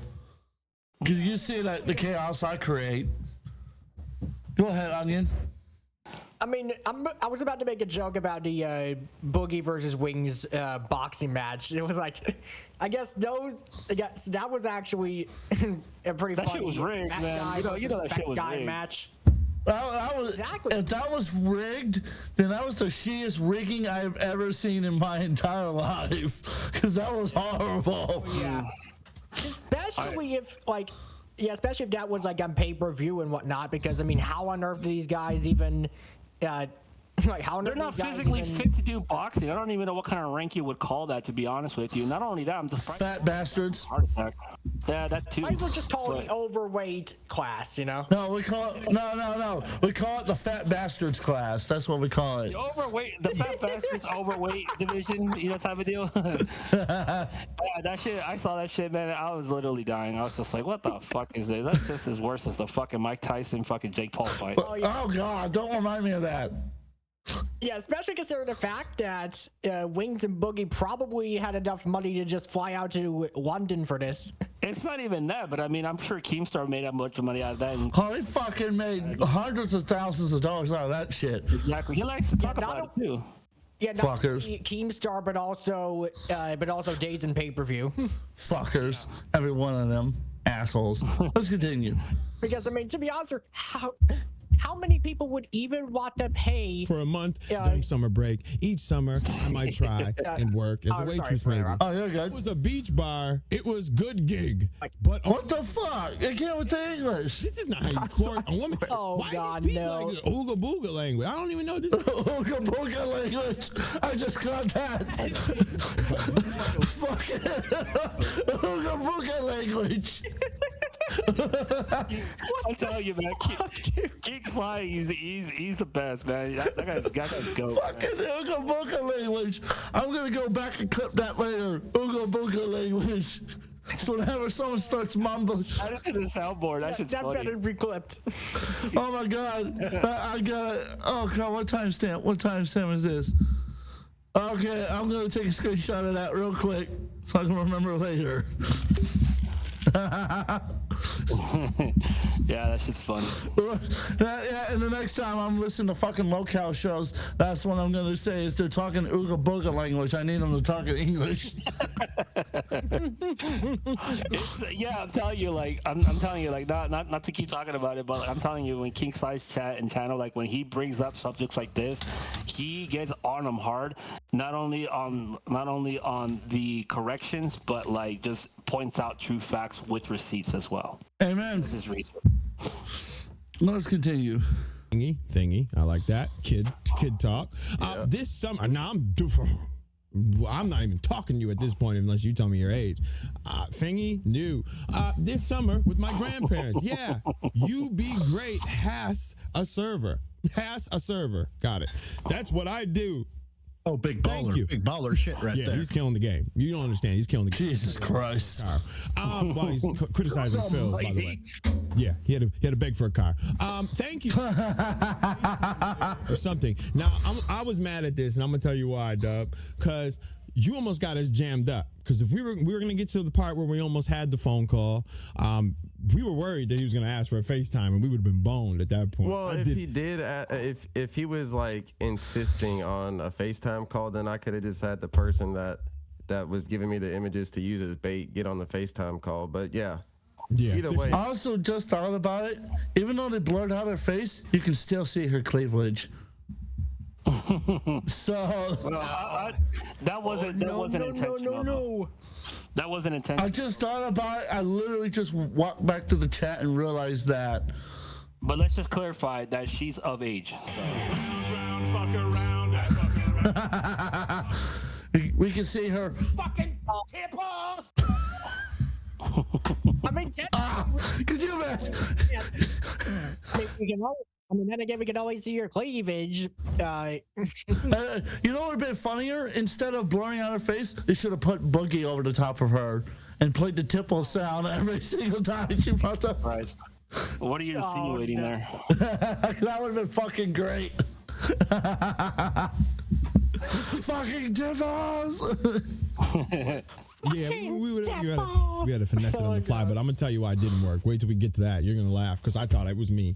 Because you see that the chaos I create. Go ahead, Onion. I mean, I was about to make a joke about the Boogie versus Wings boxing match. It was like, I guess that was actually a pretty that funny. Shit was rigged, man. You know that shit was rigged. Match. Exactly. If that was rigged, then that was the shittiest rigging I've ever seen in my entire life. Because that was horrible. Yeah. Especially if that was like on pay-per-view and whatnot, because I mean, how on earth do these guys even they're not physically fit to do boxing. I don't even know what kind of rank you would call that, to be honest with you. Not only that, I'm just fat bastards. Heart attack. Yeah, that too. Might as well just call it the overweight class, No, we call it no. We call it the fat bastards class. That's what we call it. The fat bastards overweight division, type of deal. Yeah, that shit. I saw that shit, man. I was literally dying. I was just like, what the fuck is this? That's just as worse as the fucking Mike Tyson, fucking Jake Paul fight. Oh God, don't remind me of that. Yeah, especially considering the fact that Wings and Boogie probably had enough money to just fly out to London for this. It's not even that, but I mean, I'm sure Keemstar made a bunch of money out of that. He fucking made hundreds of thousands of dollars out of that shit. Exactly. He likes to talk about it too. Yeah, not fuckers. Keemstar, but also days in pay-per-view. Fuckers, every one of them assholes. Let's continue. Because I mean, to be honest, how many people would even want to pay for a month during summer break? Each summer, I might try and work as a waitress, maybe. Oh, you're good. It was a beach bar. It was good gig. But what the fuck? I can't with the English. This is not how you court a woman. Oh, why God, is this no. like ooga booga language? I don't even know this. Ooga booga language. I just got that. Fucking ooga booga language. I'm telling you, man. King Sly, he's the best, man. That guy's goat. Fucking Ooga Booga language. I'm gonna go back and clip that later. Ooga Booga language. So whenever someone starts mumbling, add it to the soundboard. That shit's funny. That better be clipped. Oh my god, I got it. Oh god, what timestamp? What timestamp is this? Okay, I'm gonna take a screenshot of that real quick so I can remember later. Yeah, that shit's funny. Yeah, and the next time I'm listening to fucking locale shows, that's what I'm gonna say is they're talking Ooga Booga language. I need them to talk in English. Yeah, I'm telling you, like, I'm telling you, like, not to keep talking about it, but I'm telling you, when King Sly's chat and channel, like, when he brings up subjects like this, he gets on them hard. Not only on the corrections, but like just points out true facts with receipts as well. Amen. This is reason. Let's continue. Thingy. I like that. Kid talk. This summer, now I'm not even talking to you at this point unless you tell me your age. Thingy, new. This summer with my grandparents. Yeah, you be great. Has a server. Got it. That's what I do. Oh, big baller, big baller shit right there. Yeah, he's killing the game. You don't understand. He's killing the game. Jesus Christ. While he's criticizing Phil, by the way. Yeah, he had to beg for a car. Thank you. Or something. Now, I was mad at this, and I'm going to tell you why, Dub. Because you almost got us jammed up. Because if we were going to get to the part where we almost had the phone call, we were worried that he was going to ask for a FaceTime, and we would have been boned at that point. Well, he did, if he was like insisting on a FaceTime call, then I could have just had the person that was giving me the images to use as bait get on the FaceTime call. But yeah. Either way. I also just thought about it. Even though they blurred out her face, you can still see her cleavage. So that wasn't intentional. No. That wasn't intentional. I just thought about it. I literally just walked back to the chat and realized that. But let's just clarify that she's of age. So. We can see her Fucking tipples. I mean, could you imagine? Then again, we can always see your cleavage. You know what would have been funnier? Instead of blurring out her face, they should have put Boogie over the top of her and played the tipple sound every single time she popped up. Right. What are you insinuating there? That would have been fucking great. Fucking tipples! Yeah, we had to finesse it on the fly, but I'm gonna tell you why it didn't work. Wait till we get to that. You're gonna laugh because I thought it was me.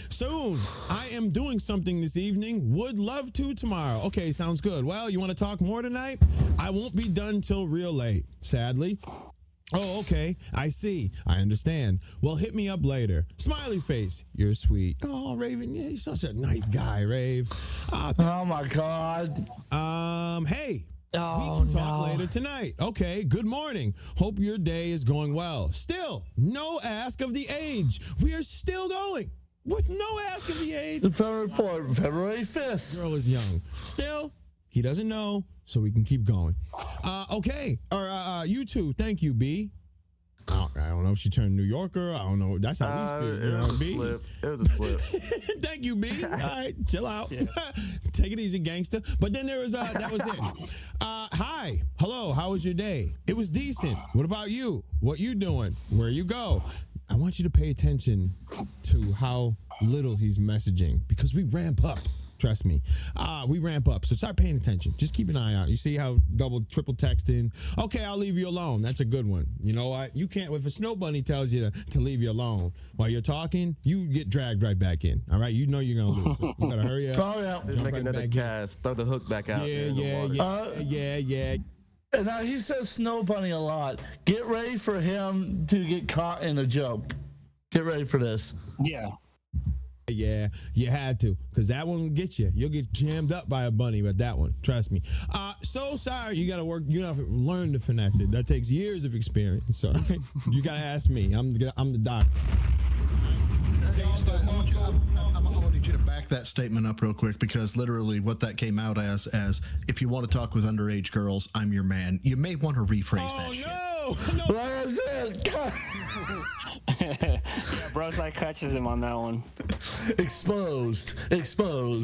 Soon, I am doing something this evening. Would love to tomorrow. Okay, sounds good. Well, you want to talk more tonight? I won't be done till real late, sadly. Oh, okay. I see. I understand. Well, hit me up later. Smiley face. You're sweet. Oh, Raven, yeah, you're such a nice guy, Rave. Oh my God. Hey. We can talk later tonight. Okay, good morning. Hope your day is going well. Still, no ask of the age. We are still going with no ask of the age. February 4th, February 5th. Girl is young. Still, he doesn't know, so we can keep going. Okay, or you two. Thank you, B. I don't know if she turned New Yorker. I don't know. That's how we speak. You know, B. It was a slip. Thank you, B. All right, chill out. Yeah. Take it easy, gangster. But then there was that was it. Hi, hello. How was your day? It was decent. What about you? What you doing? Where you go? I want you to pay attention to how little he's messaging because we ramp up. Trust me. We ramp up. So start paying attention. Just keep an eye out. You see how double, triple texting? Okay, I'll leave you alone. That's a good one. You know what? You can't, if a snow bunny tells you to leave you alone while you're talking, you get dragged right back in. All right? You know you're going to lose it. You got to hurry up. Oh, yeah. Just make another cast. Throw the hook back out. Yeah. And now he says snow bunny a lot. Get ready for him to get caught in a joke. Get ready for this. Yeah. Yeah, you had to, because that one will get you. You'll get jammed up by a bunny with that one. Trust me. So sorry. You got to work. You got to learn to finesse it. That takes years of experience. So you got to ask me. I'm the doctor. I'm going to need you to back that statement up real quick because literally what that came out as if you want to talk with underage girls, I'm your man. You may want to rephrase that shit. No. That's it. God. Yeah, bro's like catches him on that one. Exposed. As soon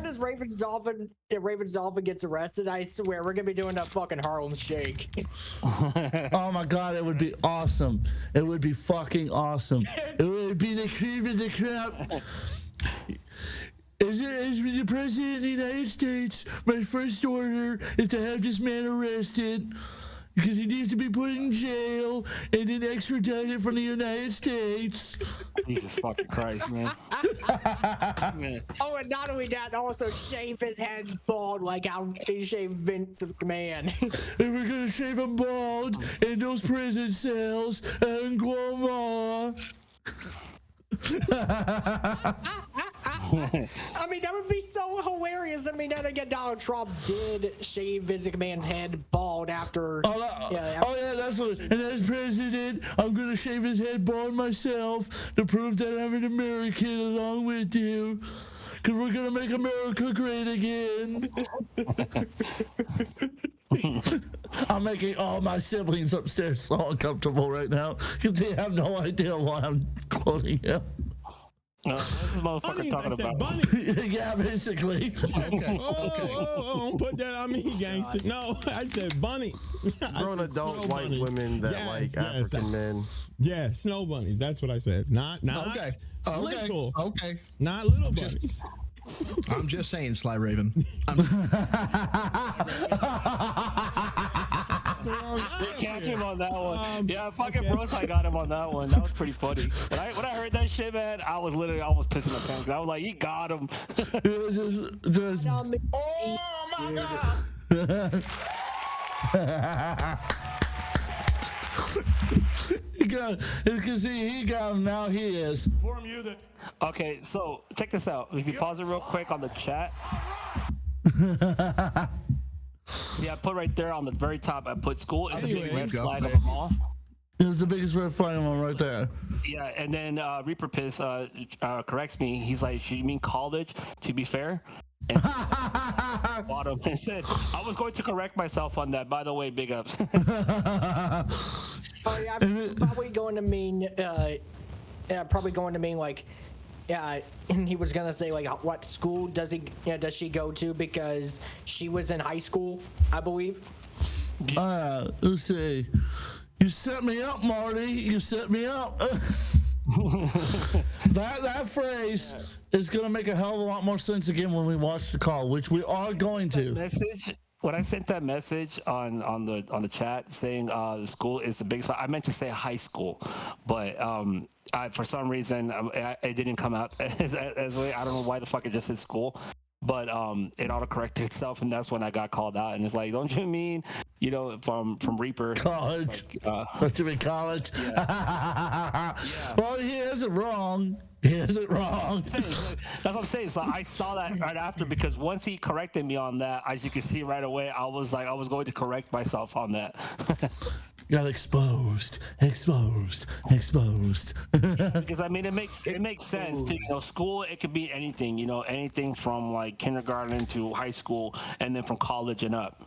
as Ravensdolphin gets arrested, I swear we're gonna be doing a fucking Harlem Shake. Oh my God, it would be awesome. It would be fucking awesome. It would be the cream of the crop. As the President of the United States, my first order is to have this man arrested because he needs to be put in jail and then extradited from the United States. Jesus fucking Christ, man. Oh, and not only that, also shave his head bald like how they shave Vince McMahon. And we're gonna shave him bald in those prison cells in Guam. I mean, that would be so hilarious. I mean, then again, Donald Trump did shave Vince McMahon's head bald after. Yeah, that's what. And as president, I'm gonna shave his head bald myself to prove that I'm an American along with you. Cause we're gonna make America great again. I'm making all my siblings upstairs so uncomfortable right now because they have no idea why I'm quoting him. What's this motherfucker talking about? Bunny. Yeah, basically. Okay. Don't put that on me, gangster. No, I said bunnies. Grown adult white women that like African men. Yeah, snow bunnies. That's what I said. Not Okay. little. Okay. Not little bunnies. I'm just saying, Sly Raven. They catch him on that one. Yeah, fucking bros, I got him on that one. That was pretty funny. When I heard that shit, man, I was literally almost pissing my pants. I was like, he got him. Just, oh my God. He got him. Now he is. Okay, so check this out. If you pause it real quick on the chat. See, I put right there on the very top, I put school is a big red flag of them all. It was the biggest red flag one right there. Yeah, and then Reaper Piss corrects me. He's like, you mean college, to be fair? And bottom and said, I was going to correct myself on that. By the way, big ups. Oh yeah, I'm probably going to mean like, yeah, and he was gonna say like, what school does she go to, because she was in high school, I believe. Let's see. You set me up, Marty. You set me up. that phrase is gonna make a hell of a lot more sense again when we watch the call, which we are going to. Message. When I sent that message on the chat saying the school is the biggest, I meant to say high school, but for some reason it didn't come out as way. I don't know why the fuck it just said school, but it autocorrected itself, and that's when I got called out. And it's like, don't you mean, from Reaper college? Like, don't you mean college? Yeah. Well, he isn't wrong. He isn't wrong. That's what I'm saying. So I saw that right after, because once he corrected me on that, as you can see right away, I was like, I was going to correct myself on that. Got exposed. Because I mean, it makes sense to, school. It could be anything, anything from like kindergarten to high school, and then from college and up.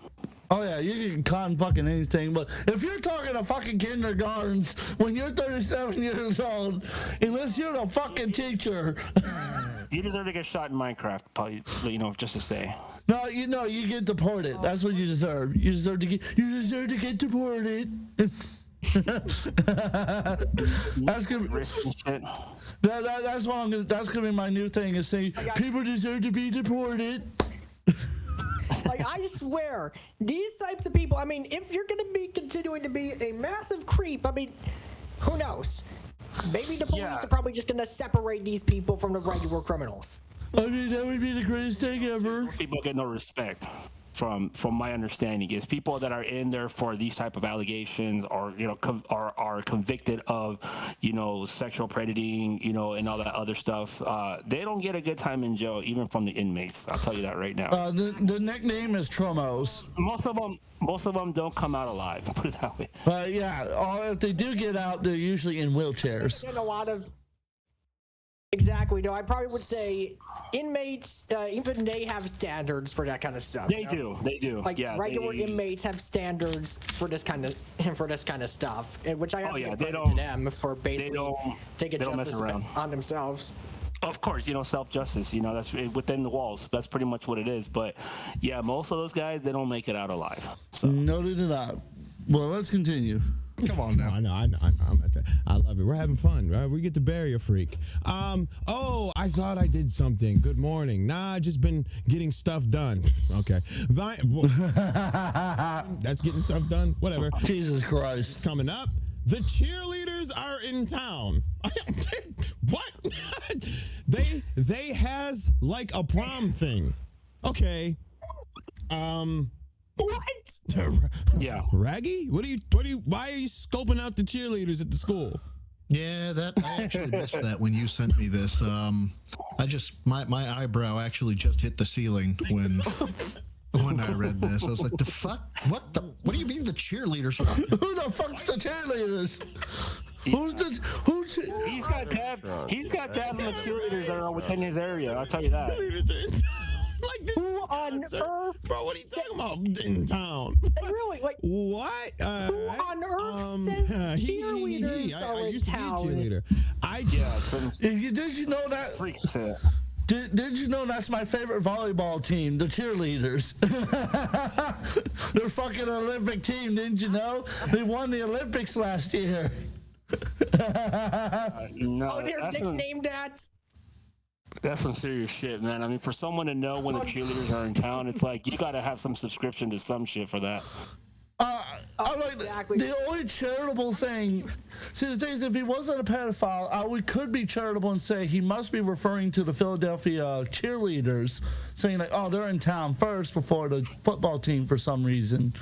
Oh yeah, you can con fucking anything, but if you're talking to fucking kindergartens when you're 37 years old, unless you're a fucking teacher, you deserve to get shot in Minecraft, probably, just to say. No, you get deported. That's what you deserve. You deserve to get deported. That's gonna that's gonna be my new thing, is saying people deserve to be deported. Like, I swear, these types of people, I mean, if you're going to be continuing to be a massive creep, I mean, who knows? Maybe the police are probably just going to separate these people from the regular criminals. I mean, that would be the greatest thing ever. People get no respect. From my understanding, is people that are in there for these type of allegations, or are convicted of sexual predating, and all that other stuff, they don't get a good time in jail, even from the inmates. I'll tell you that right now. The nickname is Tromos. Most of them don't come out alive, put it that way. Yeah, or if they do get out, they're usually in wheelchairs. And a lot of Exactly. No, I probably would say inmates, even they have standards for that kind of stuff. They do. They do. Like yeah, regular they, inmates have standards for this kind of stuff, which I have to give they credit don't- to them for basically taking they don't mess justice around. on themselves. Of course, self-justice, that's within the walls. That's pretty much what it is. But yeah, most of those guys, they don't make it out alive. So Noted it out. Well, let's continue. Come on now. I know. I love it. We're having fun, right? We get to bury a freak. Oh, I thought I did something. Good morning. Nah, I just been getting stuff done. Okay. That's getting stuff done. Whatever. Jesus Christ. Coming up, the cheerleaders are in town. What? They has like a prom thing. Okay. What? yeah. Raggy? Why are you scoping out the cheerleaders at the school? Yeah, I actually missed that when you sent me this. My eyebrow actually just hit the ceiling when I read this. I was like, the fuck? What do you mean the cheerleaders are? Who the fuck's the cheerleaders? Who's He's got dabs in the cheerleaders that are within his area. I'll tell you that. Like this. Who on earth? Bro, what are you talking about in town? Really? Like, What? who on earth says cheerleaders I are in used to be a town? cheerleader. Did you know that? Freaks said. Did you know that's my favorite volleyball team, the cheerleaders? They're fucking Olympic team, didn't you know? They won the Olympics last year. No, Oh, they're nicknamed that. that's some serious shit, man. I mean, for someone to know when the cheerleaders are in town, it's like you got to have some subscription to some shit for that. I like exactly. the only charitable thing. See, the thing is, if he wasn't a pedophile, we could be charitable and say he must be referring to the Philadelphia cheerleaders, saying like, "Oh, they're in town first before the football team for some reason."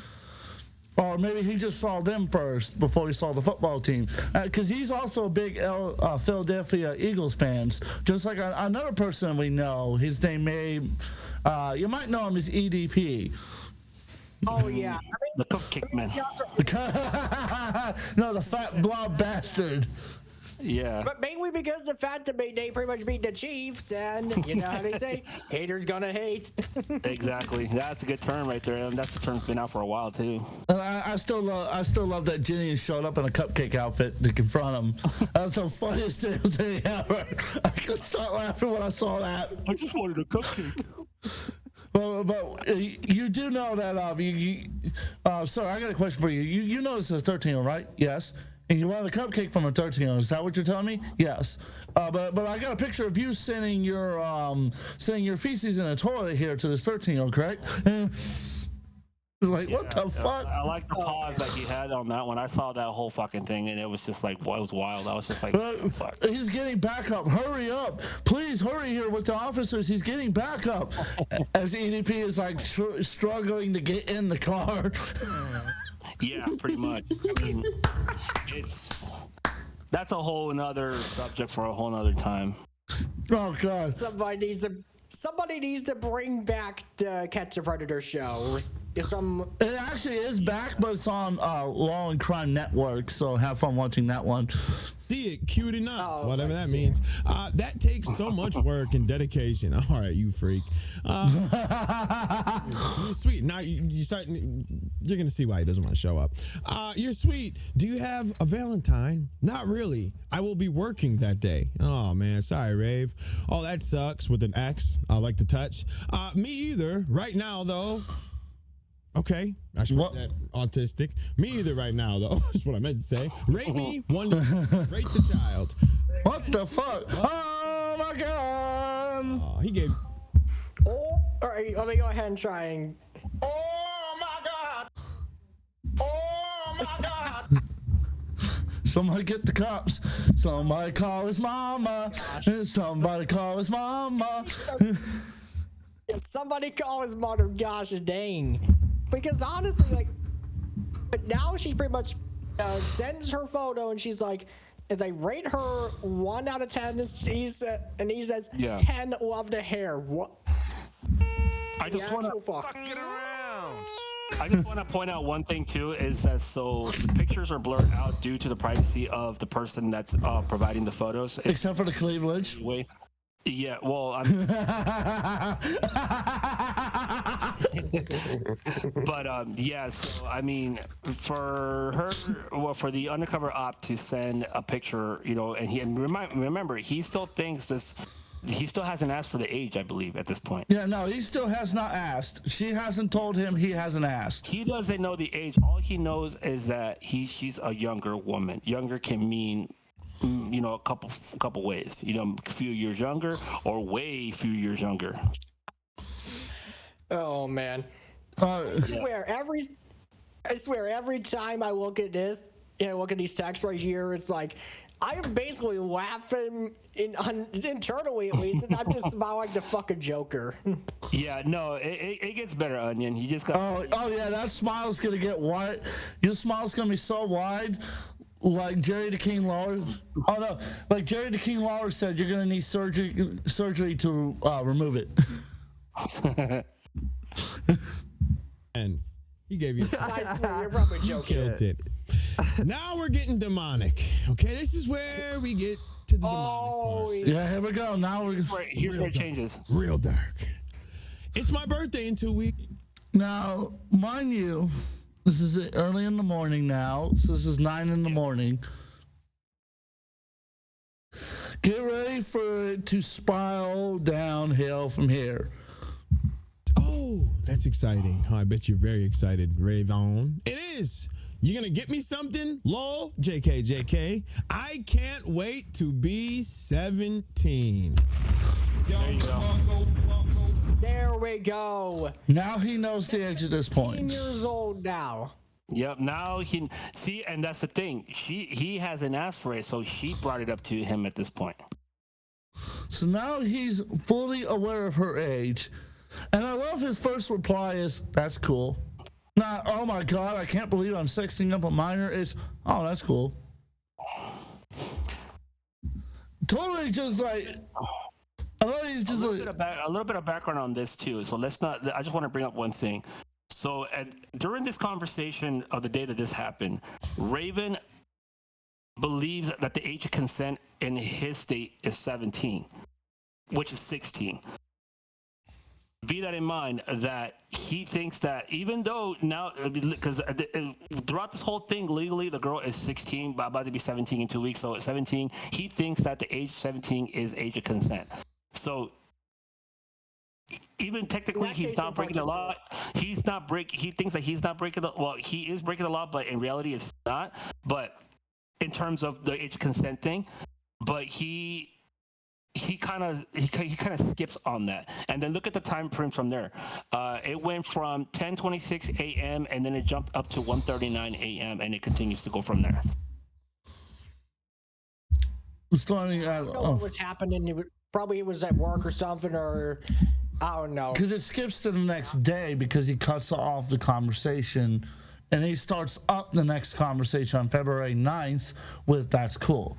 Or maybe he just saw them first before he saw the football team. Because he's also a big Philadelphia Eagles fans. Just like another person we know. His name you might know him as EDP. Oh yeah. I mean, The cupcake man. No, the fat blob bastard. Yeah. But mainly because the fact that they pretty much beat the Chiefs, and you know how they say, haters gonna hate. Exactly. That's a good term right there. And that's the term's been out for a while too. I still love that Jenny showed up in a cupcake outfit to confront him. That's the funniest thing ever. I couldn't stop laughing when I saw that. I just wanted a cupcake. Well, but you do know that sorry, I got a question for you. You know this is a 13-year-old, right? Yes. And you want a cupcake from a 13-year-old. Is that what you're telling me? Yes. But I got a picture of you sending your feces in a toilet here to this 13-year-old, correct? Like, what the fuck? I like the pause that he had on that one. I saw that whole fucking thing, and it was just like, it was wild. I was just like, fuck. He's getting back up. Hurry up. Please hurry here with the officers. He's getting back up. As EDP is like struggling to get in the car. Yeah, pretty much. I mean, that's a whole another subject for a whole nother time. Oh, God. Somebody needs to bring back the Catch the Predator show. It actually is back, but it's on Law and Crime Network, so have fun watching that one. See it, cute enough, whatever that means. That takes so much work and dedication. All right, you freak. You're sweet. Now you're gonna see why he doesn't want to show up. You're sweet. Do you have a Valentine? Not really. I will be working that day. Oh man, sorry, Rave. Oh, that sucks. With an X. I like to touch. Me either. Right now, though. Okay, I should write that autistic. Me either right now, though, is what I meant to say. Rate me, rate the child. What the fuck? Oh my God! He gave. All right, let me go ahead and try and. Oh my God! Oh my God! Somebody get the cops. Somebody call his mama. Somebody call his mama. Somebody call his mother. Gosh dang. Because honestly, like, but now she pretty much sends her photo and she's like, as I rate her 1 out of 10, and he says 10, love the hair. What? I just want to Fuck it around. I just want to point out one thing too is that so the pictures are blurred out due to the privacy of the person that's providing the photos. Except for the cleavage. Way. Yeah, well, but yeah. So I mean, for her, well, for the undercover op to send a picture, you know, and remember, he still thinks this. He still hasn't asked for the age, I believe, at this point. Yeah, no, he still has not asked. She hasn't told him. He hasn't asked. He doesn't know the age. All he knows is that she's a younger woman. Younger can mean, you know, a couple ways. You know, a few years younger or way few years younger. Oh man. I swear every time I look at this, you know, look at these texts right here, it's like I am basically laughing internally at least, and I'm just smiling like the fucking Joker. Yeah, no, it gets better, Onion. You just got. Oh yeah, that smile's gonna get wide. Your smile's gonna be so wide, like Jerry the King Lawler. Oh no, like Jerry the King Lawler said, you're gonna need surgery to remove it. And he gave you. I swear, you're probably joking. Killed it. Now we're getting demonic. Okay, this is where we get to the demonic part. Yeah, here we go. Now we're here's where it changes. Real dark. It's my birthday in 2 weeks. Now, mind you, this is early in the morning now. So this is 9 in the morning. Get ready for it to spiral downhill from here. Oh, that's exciting. Oh, I bet you're very excited, Raven. It is. You're going to get me something? Lol, JK. I can't wait to be 17. There you go. There we go. Now he knows the age at this 18 point. years old now. Yep. Now he see, and that's the thing. He hasn't asked for it, so she brought it up to him at this point. So now he's fully aware of her age. And I love his first reply is, that's cool. Not, oh my God, I can't believe I'm sexting up a minor. It's, oh, that's cool. Totally just like, I love he's just a little bit of background on this too. So let's not, I just want to bring up one thing. So during this conversation of the day that this happened, Raven believes that the age of consent in his state is 17, which is 16. Be that in mind that he thinks that even though now, because throughout this whole thing, legally, the girl is 16, but about to be 17 in 2 weeks. So at 17, he thinks that the age 17 is age of consent. So even technically, he's not breaking the law. He thinks that he's not breaking the, well, he is breaking the law, but in reality, it's not. But in terms of the age of consent thing, but he kind of skips on that, and then look at the time frame from there. It went from 10:26 a.m. and then it jumped up to 1:39 a.m. and it continues to go from there. Starting at, what was happening? He was at work or something, or I don't know. Because it skips to the next day because he cuts off the conversation, and he starts up the next conversation on February 9th with "that's cool."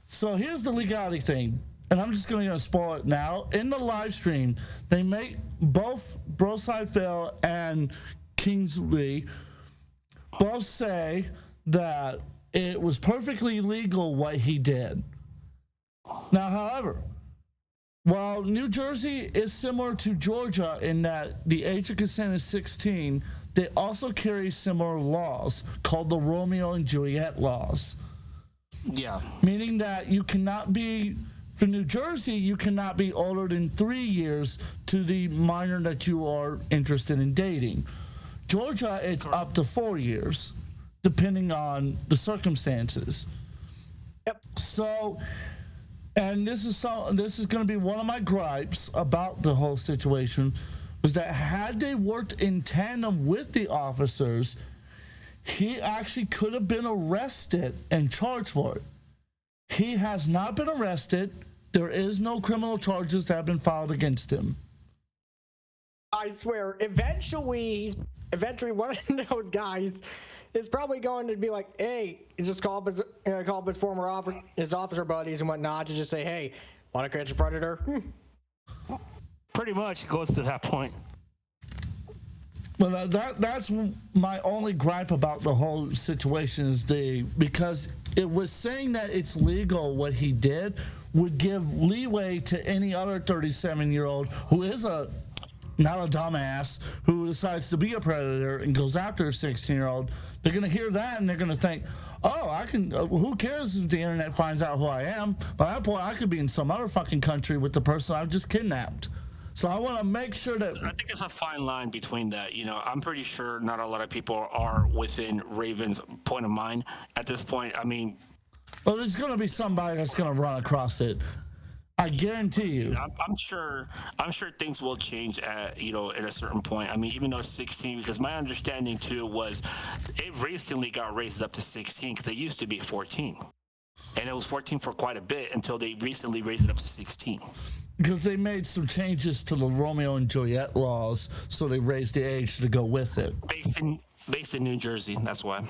So here's the legality thing. And I'm just going to spoil it now. In the live stream, they make both Broside Phil and Kingsley both say that it was perfectly legal what he did. Now, however, while New Jersey is similar to Georgia in that the age of consent is 16, they also carry similar laws called the Romeo and Juliet laws. Yeah. Meaning that you cannot be... For New Jersey, you cannot be older than 3 years to the minor that you are interested in dating. Georgia, it's up to 4 years, depending on the circumstances. Yep. So, and this is going to be one of my gripes about the whole situation, was that had they worked in tandem with the officers, he actually could have been arrested and charged for it. He has not been arrested. There is no criminal charges that have been filed against him. I swear, eventually one of those guys is probably going to be like, hey, just call up his former officer buddies and whatnot to just say, hey, want to catch a predator? Pretty much goes to that point. But that's my only gripe about the whole situation is because it was saying that it's legal what he did would give leeway to any other 37-year-old who is not a dumbass who decides to be a predator and goes after a 16-year-old. They're gonna hear that and they're gonna think, oh, I can. Who cares if the internet finds out who I am? By that point, I could be in some other fucking country with the person I've just kidnapped. So I want to make sure that. I think it's a fine line between that. You know, I'm pretty sure not a lot of people are within Raven's point of mind at this point. I mean, well, there's going to be somebody that's going to run across it. I guarantee you. I'm sure things will change at, you know, at a certain point. I mean, even though it's 16, because my understanding too was it recently got raised up to 16 because it used to be 14. And it was 14 for quite a bit until they recently raised it up to 16. Because they made some changes to the Romeo and Juliet laws, so they raised the age to go with it. Based in New Jersey, that's why.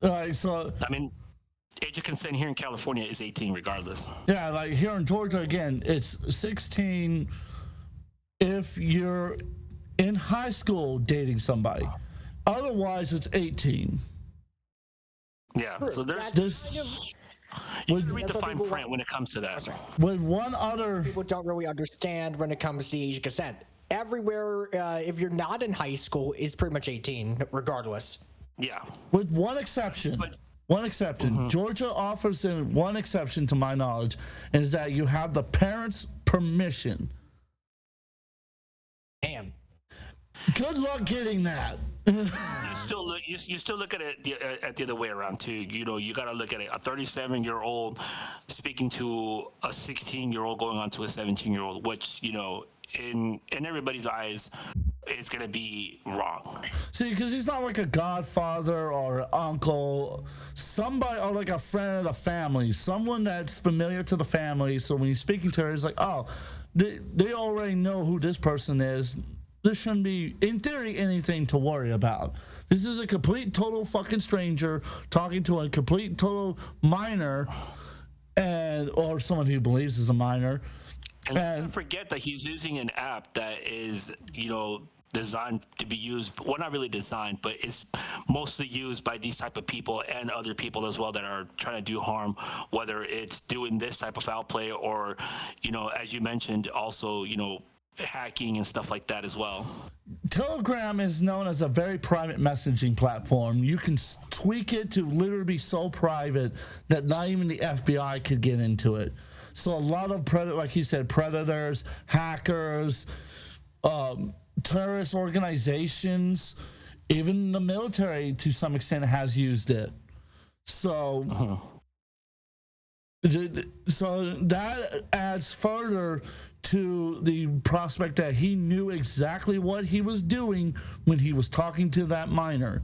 All right, so I mean, age of consent here in California is 18 regardless. Yeah, like here in Georgia, again, it's 16 if you're in high school dating somebody. Otherwise, it's 18. Yeah, so you can read the fine print when it comes to that. With one other... People don't really understand when it comes to age of consent. Everywhere, if you're not in high school, is pretty much 18, regardless. Yeah. With one exception. Georgia offers in one exception to my knowledge, is that you have the parents' permission. Damn. Good luck getting that. You still look at it the other way around too. You know, you got to look at it. A 37-year-old speaking to a 16-year-old going on to a 17-year-old, which, you know, in everybody's eyes, it's gonna be wrong. See, because he's not like a godfather or an uncle, somebody, or like a friend of the family, someone that's familiar to the family. So when he's speaking to her, he's like, oh, they already know who this person is. There shouldn't be, in theory, anything to worry about. This is a complete, total fucking stranger talking to a complete, total minor, or someone who believes is a minor. And don't forget that he's using an app that is, you know, designed to be used, well, not really designed, but it's mostly used by these type of people and other people as well that are trying to do harm, whether it's doing this type of foul play or, you know, as you mentioned, also, you know, hacking and stuff like that as well. Telegram is known as a very private messaging platform. You can tweak it to literally be so private that not even the FBI could get into it. So a lot of like you said, predators, hackers, terrorist organizations, even the military to some extent has used it. So, so that adds further to the prospect that he knew exactly what he was doing when he was talking to that minor.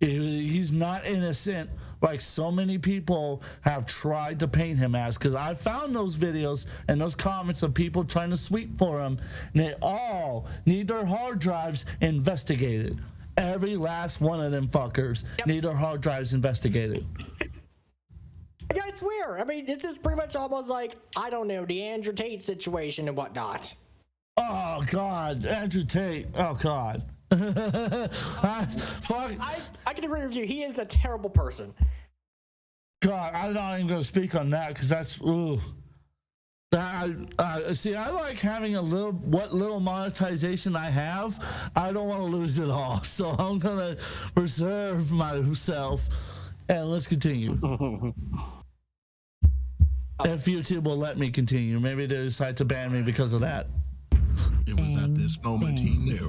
He's not innocent like so many people have tried to paint him as, because I found those videos and those comments of people trying to sweep for him, and they all need their hard drives investigated. Every last one of them fuckers need their hard drives investigated. I swear, I mean, this is pretty much almost like, I don't know, the Andrew Tate situation and whatnot. Oh God, Andrew Tate, oh God. Fuck. I can agree with you. He is a terrible person. God, I'm not even going to speak on that because that's see, I like having what little monetization I have. I don't want to lose it all, so I'm going to reserve myself. And let's continue. If YouTube will let me continue, maybe they decide to ban me because of that. It was at this moment he knew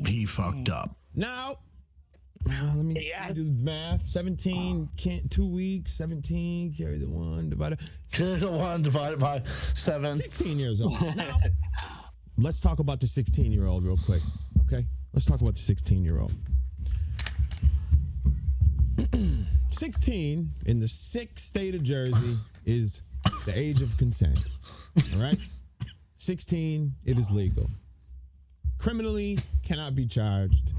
he fucked up. Now, let me do the math. 17, 2 weeks, 17, carry the 1, divided. Carry the 1 divided by 7. 16 years old. Now, let's talk about the 16-year-old real quick, okay? Let's talk about the 16-year-old. 16 in the 6th state of Jersey is the age of consent, all right? 16, it is legal. Criminally cannot be charged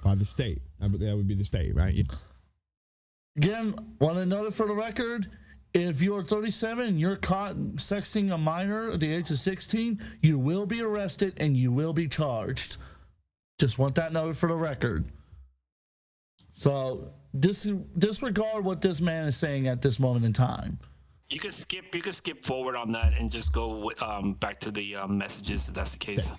by the state. That would be the state, right? Again, want to note it for the record, if you're 37 and you're caught sexting a minor at the age of 16, you will be arrested and you will be charged. Just want that noted for the record. So disregard what this man is saying at this moment in time. You could skip forward on that and just go back to the messages if that's the case.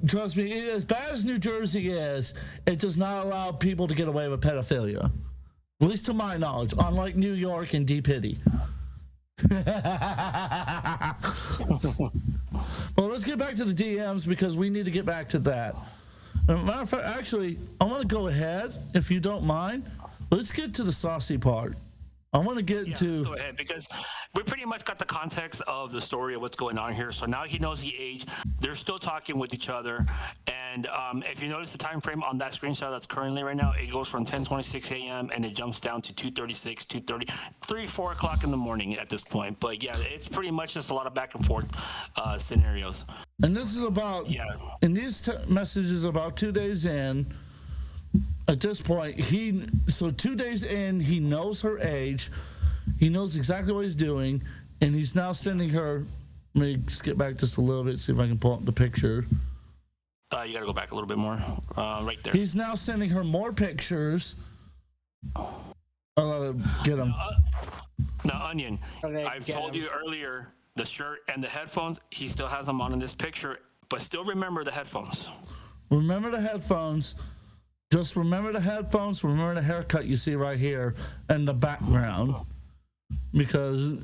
Trust me, as bad as New Jersey is, it does not allow people to get away with pedophilia. At least to my knowledge, unlike New York and D. Pity. Well, let's get back to the DMs because we need to get back to that. Matter of fact, actually, I want to go ahead, if you don't mind. Let's get to the saucy part. I want to get to. Let's go ahead because we pretty much got the context of the story of what's going on here. So now he knows the age. They're still talking with each other, and if you notice the time frame on that screenshot that's currently right now, it goes from 10:26 a.m. and it jumps down to 2:36, 2:30, 3, 4 o'clock in the morning at this point. But yeah, it's pretty much just a lot of back and forth scenarios. And this is about and these messages about 2 days in. At this point, 2 days in, he knows her age, he knows exactly what he's doing, and he's now sending her. Let me skip back just a little bit, see if I can pull up the picture. You gotta go back a little bit more, right there. He's now sending her more pictures. Get him. Now, Onion, I've told you earlier, the shirt and the headphones, he still has them on in this picture, but still remember the headphones. Remember the headphones. Just remember the headphones, remember the haircut you see right here and the background, because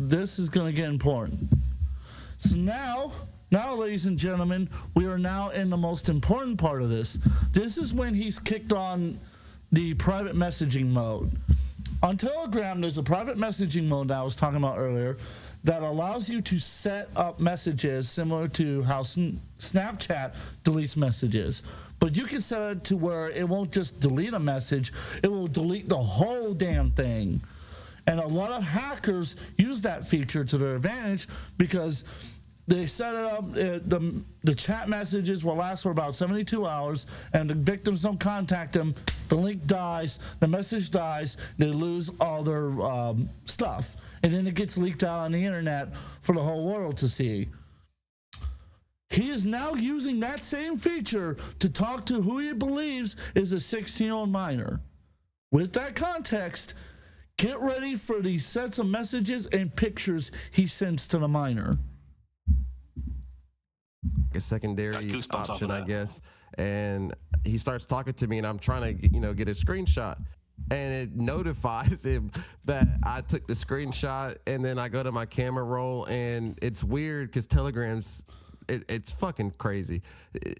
this is going to get important. So now, ladies and gentlemen, we are now in the most important part of this. This is when he's kicked on the private messaging mode. On Telegram, there's a private messaging mode that I was talking about earlier that allows you to set up messages similar to how Snapchat deletes messages. But you can set it to where it won't just delete a message, it will delete the whole damn thing. And a lot of hackers use that feature to their advantage because they set it up, the chat messages will last for about 72 hours, and the victims don't contact them, the link dies, the message dies, they lose all their stuff. And then it gets leaked out on the internet for the whole world to see. He is now using that same feature to talk to who he believes is a 16-year-old minor. With that context, get ready for these sets of messages and pictures he sends to the minor. A secondary option, I guess. And he starts talking to me, and I'm trying to, get a screenshot. And it notifies him that I took the screenshot, and then I go to my camera roll, and it's weird because Telegram's. It's fucking crazy.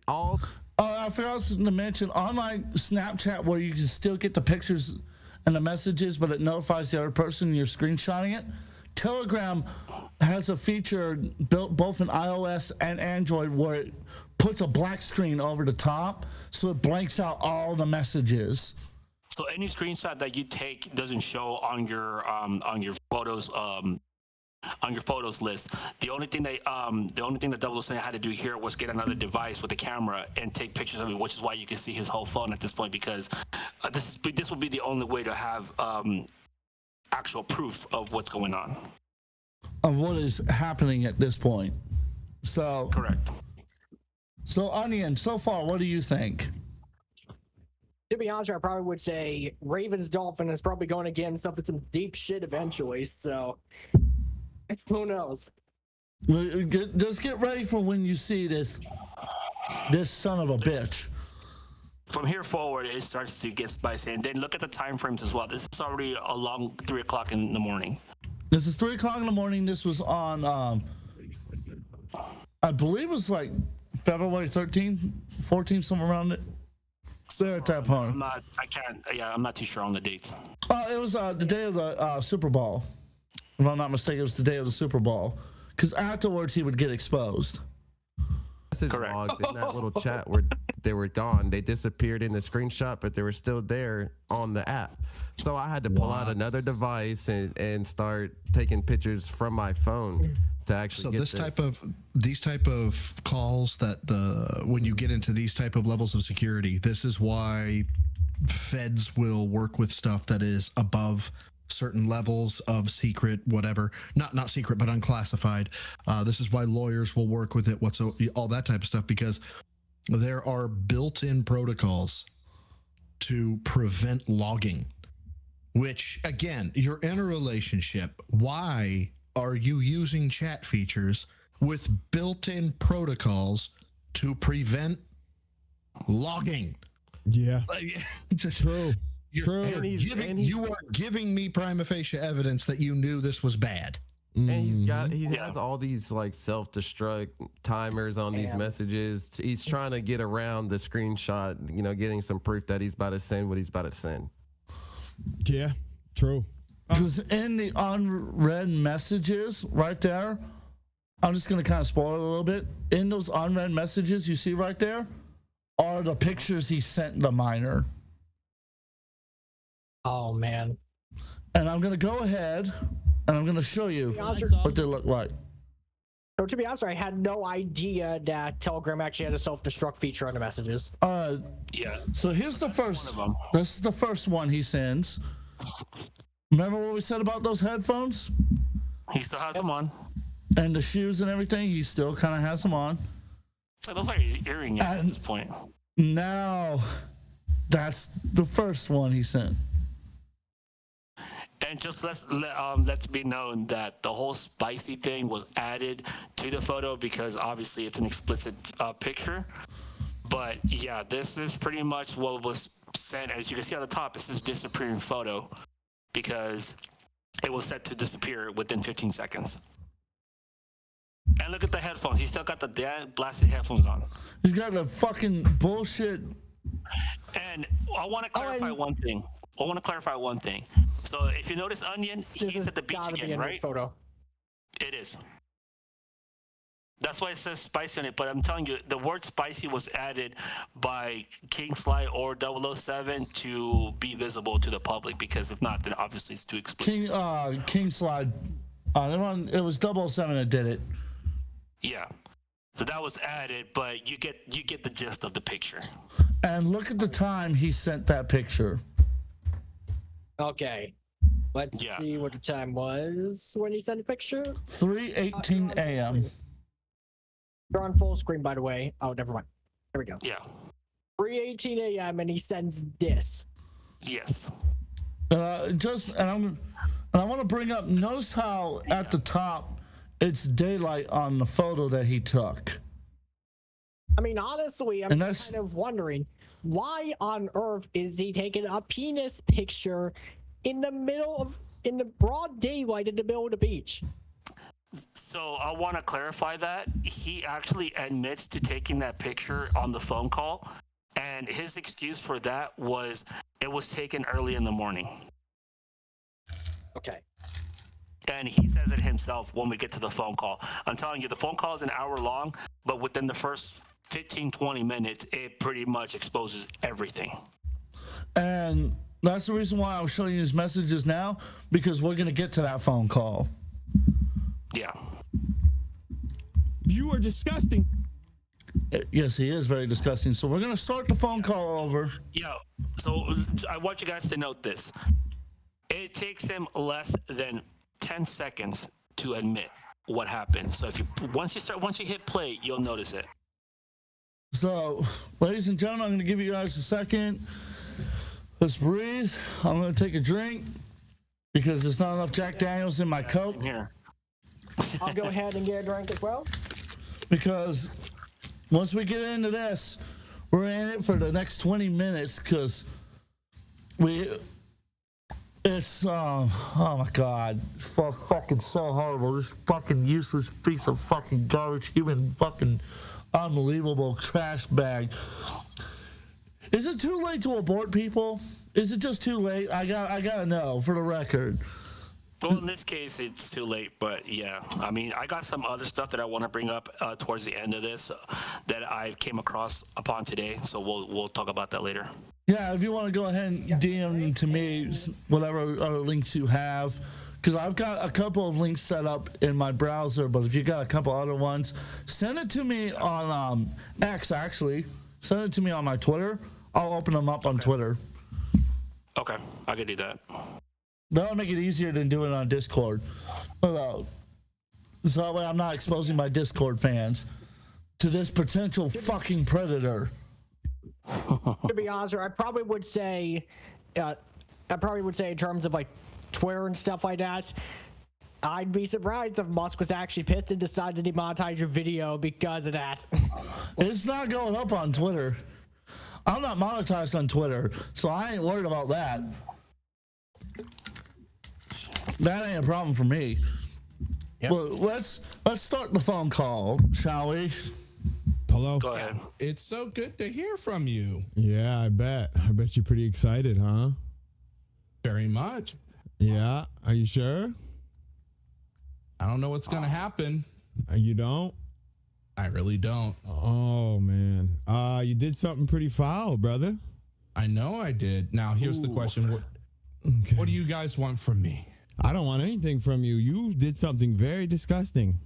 I forgot to mention, unlike Snapchat where you can still get the pictures and the messages, but it notifies the other person you're screenshotting it, Telegram has a feature built both in iOS and Android where it puts a black screen over the top so it blanks out all the messages. So any screenshot that you take doesn't show on your photos on your photos list. The only thing that Double Saying had to do here was get another device with a camera and take pictures of it, which is why you can see his whole phone at this point, because this will be the only way to have actual proof of what's going on, of what is happening at this point. So correct. So Onion, so far, what do you think? To be honest, I probably would say Ravensdolphin is probably going to get himself in some deep shit eventually. So who knows? Just get ready for when you see this son of a bitch. From here forward, it starts to get spicy. And then look at the time frames as well. This is already along 3 o'clock in the morning. This is 3 o'clock in the morning. This was on, I believe it was like February 13th, 14th, somewhere around it. There at that point. I'm not too sure on the dates. It was the day of the Super Bowl. If I'm not mistaken, it was the day of the Super Bowl. Because afterwards, he would get exposed. Correct. Logs in that little chat where they were gone. They disappeared in the screenshot, but they were still there on the app. So I had to pull out another device and start taking pictures from my phone to actually get these type of calls that when you get into these type of levels of security, this is why feds will work with stuff that is above certain levels of secret, whatever, not secret, but unclassified. This is why lawyers will work with it, all that type of stuff, because there are built-in protocols to prevent logging, which, again, you're in a relationship. Why are you using chat features with built-in protocols to prevent logging? Yeah. Just True. True. You are giving me prima facie evidence that you knew this was bad. And he has all these like self-destruct timers on these messages. He's trying to get around the screenshot, getting some proof that he's about to send what he's about to send. Yeah, true. Because in the unread messages right there, I'm just going to kind of spoil it a little bit. In those unread messages you see right there are the pictures he sent the minor. Oh, man. And I'm going to go ahead and I'm going to show you what they look like. So to be honest, I had no idea that Telegram actually had a self-destruct feature on the messages. Yeah. So here's the first. This is the first one he sends. Remember what we said about those headphones? He still has them on. And the shoes and everything, he still kind of has them on. So those are his earring at this point. Now, that's the first one he sent. And just let's be known that the whole spicy thing was added to the photo because obviously it's an explicit picture. But yeah, this is pretty much what was sent. As you can see on the top, it says disappearing photo because it was set to disappear within 15 seconds. And look at the headphones. He's still got the damn blasted headphones on. He's got the fucking bullshit. And I want to clarify one thing. So if you notice Onion, he's at the beach again, right? Photo. It is. That's why it says spicy on it. But I'm telling you, the word spicy was added by Kingsley or 007 to be visible to the public because if not, then obviously it's too explicit. Kingsley, it was 007 that did it. Yeah. So that was added, but you get the gist of the picture. And look at the time he sent that picture. Okay. Let's see what the time was when he sent the picture. 3:18 a.m. You're on full screen, by the way. Oh, never mind. There we go. Yeah. 3:18 a.m. and he sends this. Yes. And I want to bring up. Notice how at the top it's daylight on the photo that he took. I mean, honestly, I'm kind of wondering why on earth is he taking a penis picture in the broad daylight in the middle of the beach? So I want to clarify that he actually admits to taking that picture on the phone call, and his excuse for that was it was taken early in the morning. Okay. And he says it himself when we get to the phone call. I'm telling you, the phone call is an hour long, but within the first 15-20 minutes, it pretty much exposes everything. And that's the reason why I was showing you his messages now, because we're going to get to that phone call. Yeah. You are disgusting. Yes, he is very disgusting. So we're going to start the phone call over. Yeah. So I want you guys to note this. It takes him less than 10 seconds to admit what happened. So if once you hit play, you'll notice it. So, ladies and gentlemen, I'm going to give you guys a second. Let's breathe. I'm going to take a drink because there's not enough Jack Daniels in my Coke. Here. I'll go ahead and get a drink as well. Because once we get into this, we're in it for the next 20 minutes because it's oh my god, it's fucking so horrible. This fucking useless piece of fucking garbage, human fucking unbelievable trash bag. Is it too late to abort people? Is it just too late? I gotta know for the record. Well, in this case, it's too late, but yeah. I mean, I got some other stuff that I want to bring up towards the end of this that I came across upon today, so we'll talk about that later. Yeah, if you want to go ahead and DM to me whatever other links you have, because I've got a couple of links set up in my browser, but if you got a couple other ones, send it to me on X, actually. Send it to me on my Twitter. I'll open them up on Twitter. Okay, I can do that. That'll make it easier than doing it on Discord. So that way I'm not exposing my Discord fans to this potential fucking predator. To be honest, I probably would say in terms of like Twitter and stuff like that, I'd be surprised if Musk was actually pissed and decided to demonetize your video because of that. It's not going up on Twitter. I'm not monetized on Twitter, so I ain't worried about that. That ain't a problem for me. Yep. Well, let's start the phone call, shall we? Hello? Go ahead. It's so good to hear from you. Yeah, I bet you're pretty excited, huh? Very much. Yeah, are you sure? I don't know what's going to happen. You don't? I really don't. Oh, man. You did something pretty foul, brother. I know I did. Now, here's the question. What do you guys want from me? I don't want anything from you. You did something very disgusting.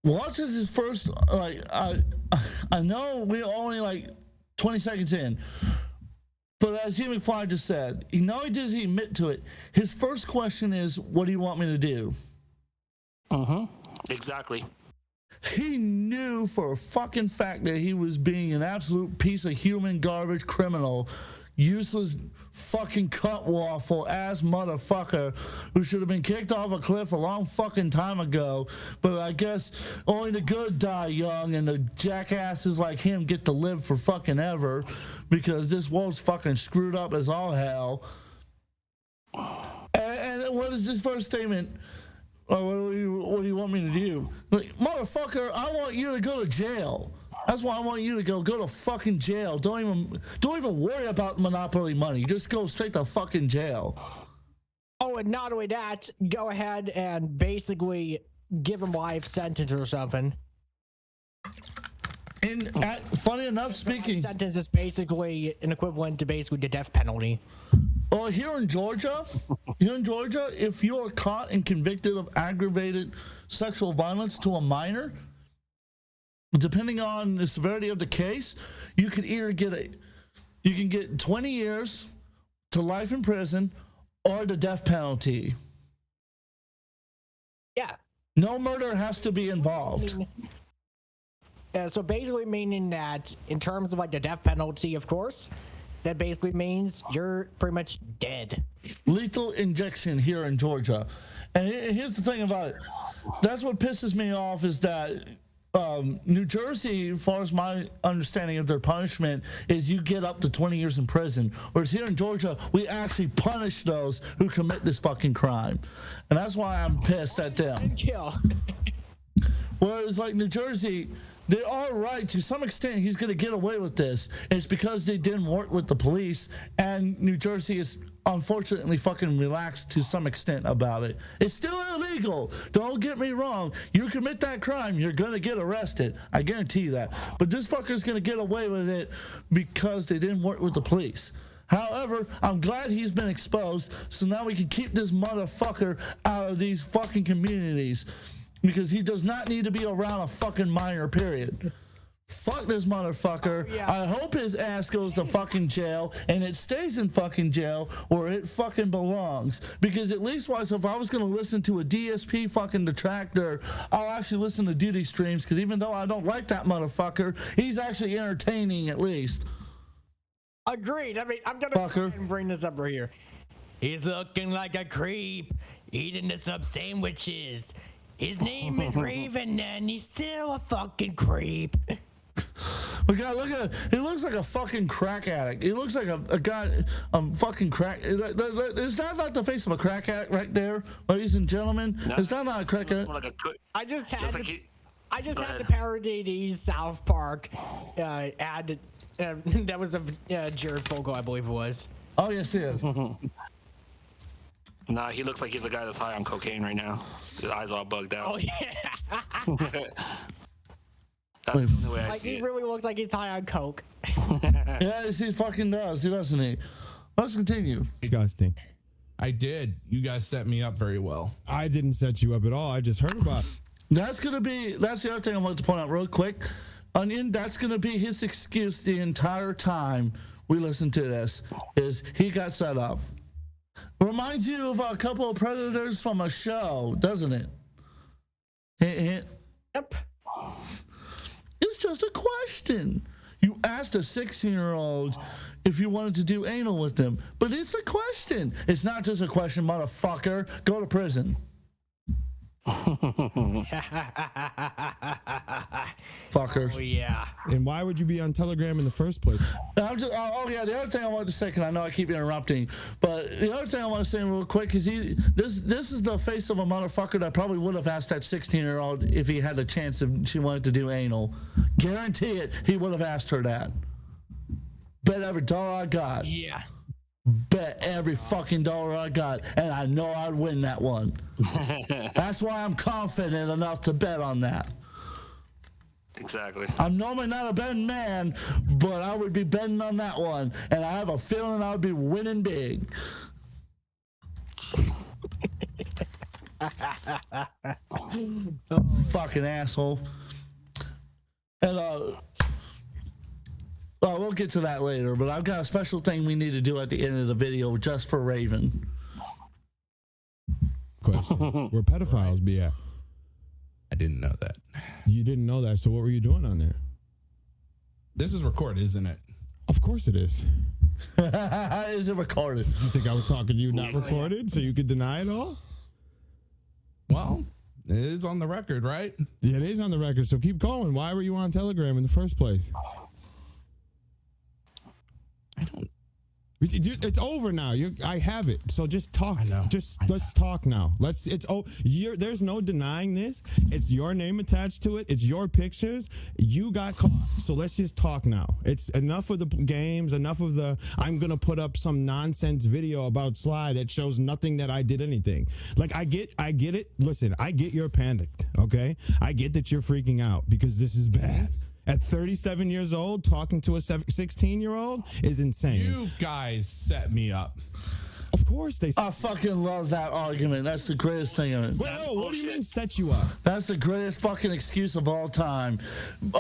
Watch this is first, like, I know we're only like 20 seconds in, but as Jimmy McFly just said, he doesn't admit to it. His first question is, what do you want me to do? Exactly. He knew for a fucking fact that he was being an absolute piece of human garbage criminal, useless fucking cut waffle ass motherfucker who should have been kicked off a cliff a long fucking time ago. But I guess only the good die young, and the jackasses like him get to live for fucking ever because this world's fucking screwed up as all hell. And what is this first statement? Oh, what do you want me to do? Like, motherfucker, I want you to go to jail. That's why I want you to go to fucking jail. Don't even worry about Monopoly money. Just go straight to fucking jail. Oh, and not only that, go ahead and basically give him life sentence or something. And funny enough, speaking, sentence is basically an equivalent to basically the death penalty. Oh, here in Georgia, if you are caught and convicted of aggravated sexual violence to a minor, depending on the severity of the case, you can either get 20 years to life in prison or the death penalty. Yeah. No murder has to be involved. So basically meaning that in terms of like the death penalty, of course, that basically means you're pretty much dead. Lethal injection here in Georgia. And here's the thing about it. That's what pisses me off is that New Jersey, as far as my understanding of their punishment, is you get up to 20 years in prison. Whereas here in Georgia, we actually punish those who commit this fucking crime. And that's why I'm pissed at them. Whereas like New Jersey, they are right to some extent. He's going to get away with this. It's because they didn't work with the police, and New Jersey is unfortunately fucking relaxed to some extent about it. It's still illegal. Don't get me wrong. You commit that crime, you're going to get arrested. I guarantee you that. But this fucker's going to get away with it because they didn't work with the police. However, I'm glad he's been exposed, so now we can keep this motherfucker out of these fucking communities. Because he does not need to be around a fucking minor, period. Fuck this motherfucker. Oh, yeah. I hope his ass goes to fucking jail, and it stays in fucking jail where it fucking belongs. Because at least if I was going to listen to a DSP fucking detractor, I'll actually listen to duty streams, because even though I don't like that motherfucker, he's actually entertaining at least. Agreed. I mean, I'm going to bring this up right here. He's looking like a creep, eating the sub sandwiches. His name is Raven, and he's still a fucking creep. But God, look at him. He looks like a fucking crack addict. He looks like a guy, fucking crack. Is that not the face of a crack addict right there, ladies and gentlemen? No, is that not a crack addict? I just had to parody the South Park ad that was of Jared Fogle, I believe it was. Oh yes, he is. Nah, he looks like he's a guy that's high on cocaine right now. His eyes are all bugged out. Oh yeah. That's the only way I see he it. really looks like he's high on coke. Yes, he fucking does. He doesn't he? Let's continue. Disgusting. I did. You guys set me up very well. I didn't set you up at all. I just heard about it. That's the other thing I want to point out real quick. Onion, that's gonna be his excuse the entire time we listen to this, is he got set up. Reminds you of a couple of predators from a show, doesn't it? Hint, hint. Yep. It's just a question. You asked a 16-year-old if you wanted to do anal with them, but it's a question. It's not just a question, motherfucker. Go to prison. Fuckers. Oh yeah. And why would you be on Telegram in the first place? I'm just, yeah, the other thing I wanted to say, because I know I keep interrupting, but the other thing I want to say real quick is this is the face of a motherfucker that probably would have asked that 16-year-old if he had the chance if she wanted to do anal. Guarantee it, he would have asked her that. Bet every dollar I got. Yeah. Bet every fucking dollar I got, and I know I'd win that one. That's why I'm confident enough to bet on that. Exactly. I'm normally not a betting man, but I would be betting on that one, and I have a feeling I would be winning big. Fucking asshole. And well, we'll get to that later, but I've got a special thing we need to do at the end of the video just for Raven. Question. Where pedophiles be at? I didn't know that. You didn't know that, so what were you doing on there? This is recorded, isn't it? Of course it is. Is it recorded? Did you think I was talking to you not recorded, so you could deny it all? Well, it is on the record, right? Yeah, it is on the record, so keep going. Why were you on Telegram in the first place? I don't. It's over now. I have it. So just talk. I know. Let's talk now. There's no denying this. It's your name attached to it. It's your pictures. You got caught. So let's just talk now. It's enough of the games. Enough of the I'm gonna put up some nonsense video about Sly that shows nothing that I did anything. Like I get it. Listen, I get you're panicked. Okay, I get that you're freaking out because this is bad. At 37 years old, talking to a 16-year-old is insane. You guys set me up. Of course they. I fucking love that argument. That's the greatest thing of it. Whoa, what do you mean set you up? That's the greatest fucking excuse of all time.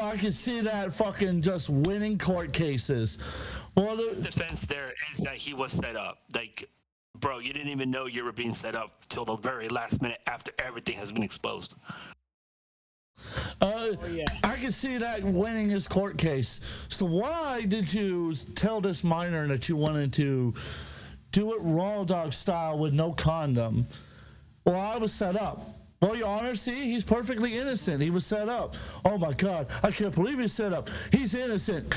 I can see that fucking just winning court cases. Well, His defense there is that he was set up. Like, bro, you didn't even know you were being set up till the very last minute after everything has been exposed. I can see that winning his court case. So why did you tell this minor that you wanted to do it raw dog style with no condom? Well, I was set up. Well, Your Honor, see, he's perfectly innocent. He was set up. Oh my God, I can't believe he's set up. He's innocent.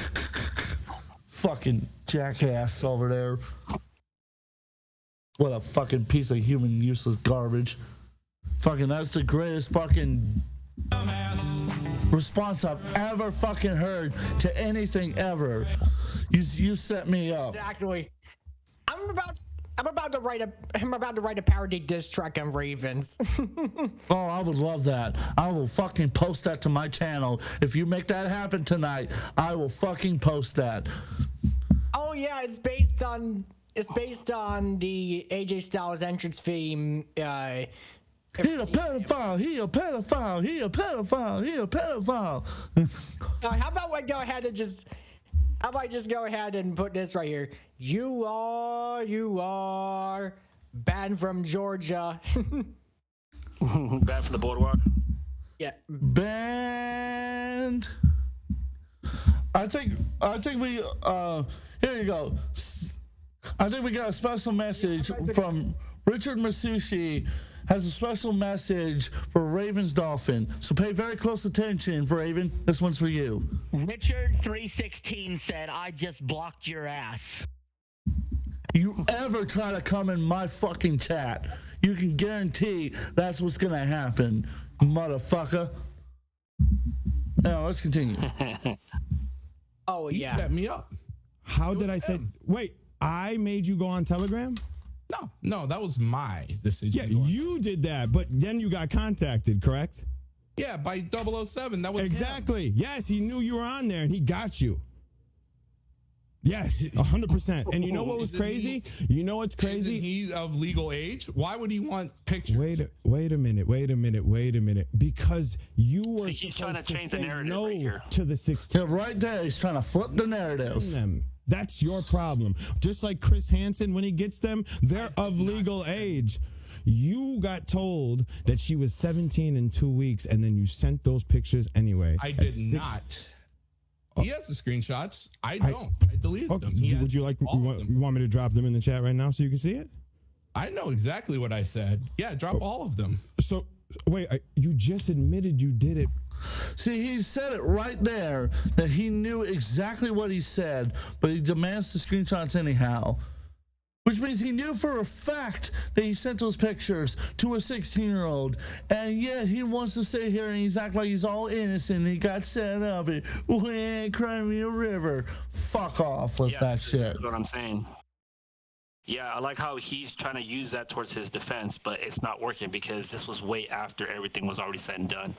Fucking jackass over there. What a fucking piece of human useless garbage. Fucking, that's the greatest fucking response I've ever fucking heard to anything ever. You set me up. Exactly. I'm about to write a parody diss track on Ravens. Oh, I would love that. I will fucking post that to my channel. If you make that happen tonight, I will fucking post that. Oh yeah, it's based on the AJ Styles entrance theme. He a pedophile. He a pedophile. He a pedophile. He a pedophile. How about I go ahead and just go ahead and put this right here. You are banned from Georgia. Banned from the boardwalk. Yeah. Banned. I think we here you go. I think we got a special message from Richard Masushi. Has a special message for Ravensdolphin. So pay very close attention, Raven. This one's for you. Richard316 said, I just blocked your ass. You ever try to come in my fucking chat, you can guarantee that's what's gonna happen, motherfucker. Now, let's continue. Oh, He yeah. set me up. How did I say? Wait, I made you go on Telegram? No, that was my decision. Yeah, you did that, but then you got contacted, correct? Yeah, by 007. That was exactly. Yes, he knew you were on there and he got you. Yes, 100%. And you know what was crazy? You know what's crazy? Isn't he of legal age? Why would he want pictures? Wait a minute. Because you were. See, he's trying to change the narrative no right here. to the 16. Yeah, right there, he's trying to flip the narrative. That's your problem. Just like Chris Hansen, when he gets them, they're of legal age. You got told that she was 17 in 2 weeks, and then you sent those pictures anyway. I did not. He has the screenshots. I don't. I deleted them. Would you like? You want me to drop them in the chat right now so you can see it? I know exactly what I said. Yeah, drop all of them. So wait, you just admitted you did it. See, he said it right there that he knew exactly what he said, but he demands the screenshots anyhow. Which means he knew for a fact that he sent those pictures to a 16-year-old, and yet he wants to sit here and he's act like he's all innocent. And he got set up and went cry me a river. Fuck off with that shit. That's what I'm saying. Yeah, I like how he's trying to use that towards his defense, but it's not working because this was way after everything was already said and done.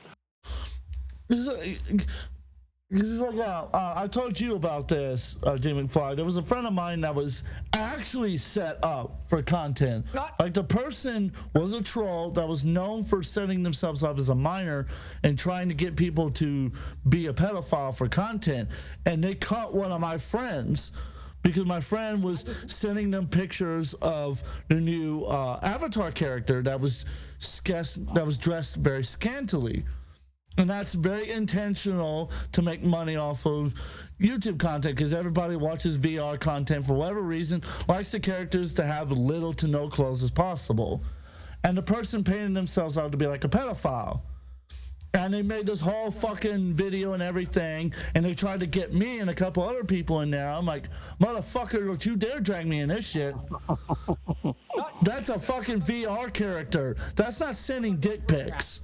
I told you about this, J. McFly. There was a friend of mine that was actually set up for content. Like, the person was a troll that was known for setting themselves up as a minor and trying to get people to be a pedophile for content. And they caught one of my friends because my friend was sending them pictures of the new Avatar character that was dressed very scantily. And that's very intentional to make money off of YouTube content, because everybody watches VR content for whatever reason, likes the characters to have little to no clothes as possible. And the person painted themselves out to be like a pedophile. And they made this whole fucking video and everything, and they tried to get me and a couple other people in there. I'm like, motherfucker, don't you dare drag me in this shit. That's a fucking VR character. That's not sending dick pics.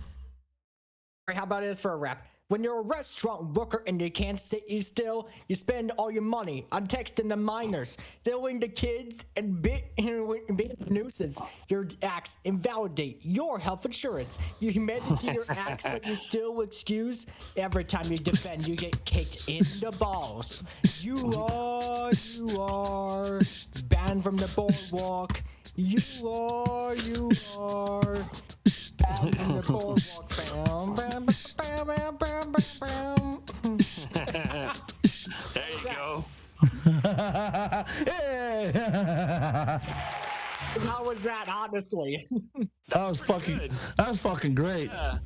How about this for a rap? When you're a restaurant worker and you can't sit still, you spend all your money on texting the minors, stealing the kids, and being a nuisance. Your acts invalidate your health insurance. You meditate your acts, but you still excuse. Every time you defend, you get kicked in the balls. You are banned from the boardwalk. You are banned from the boardwalk. There you go. How was that, honestly? That was fucking great. Yeah.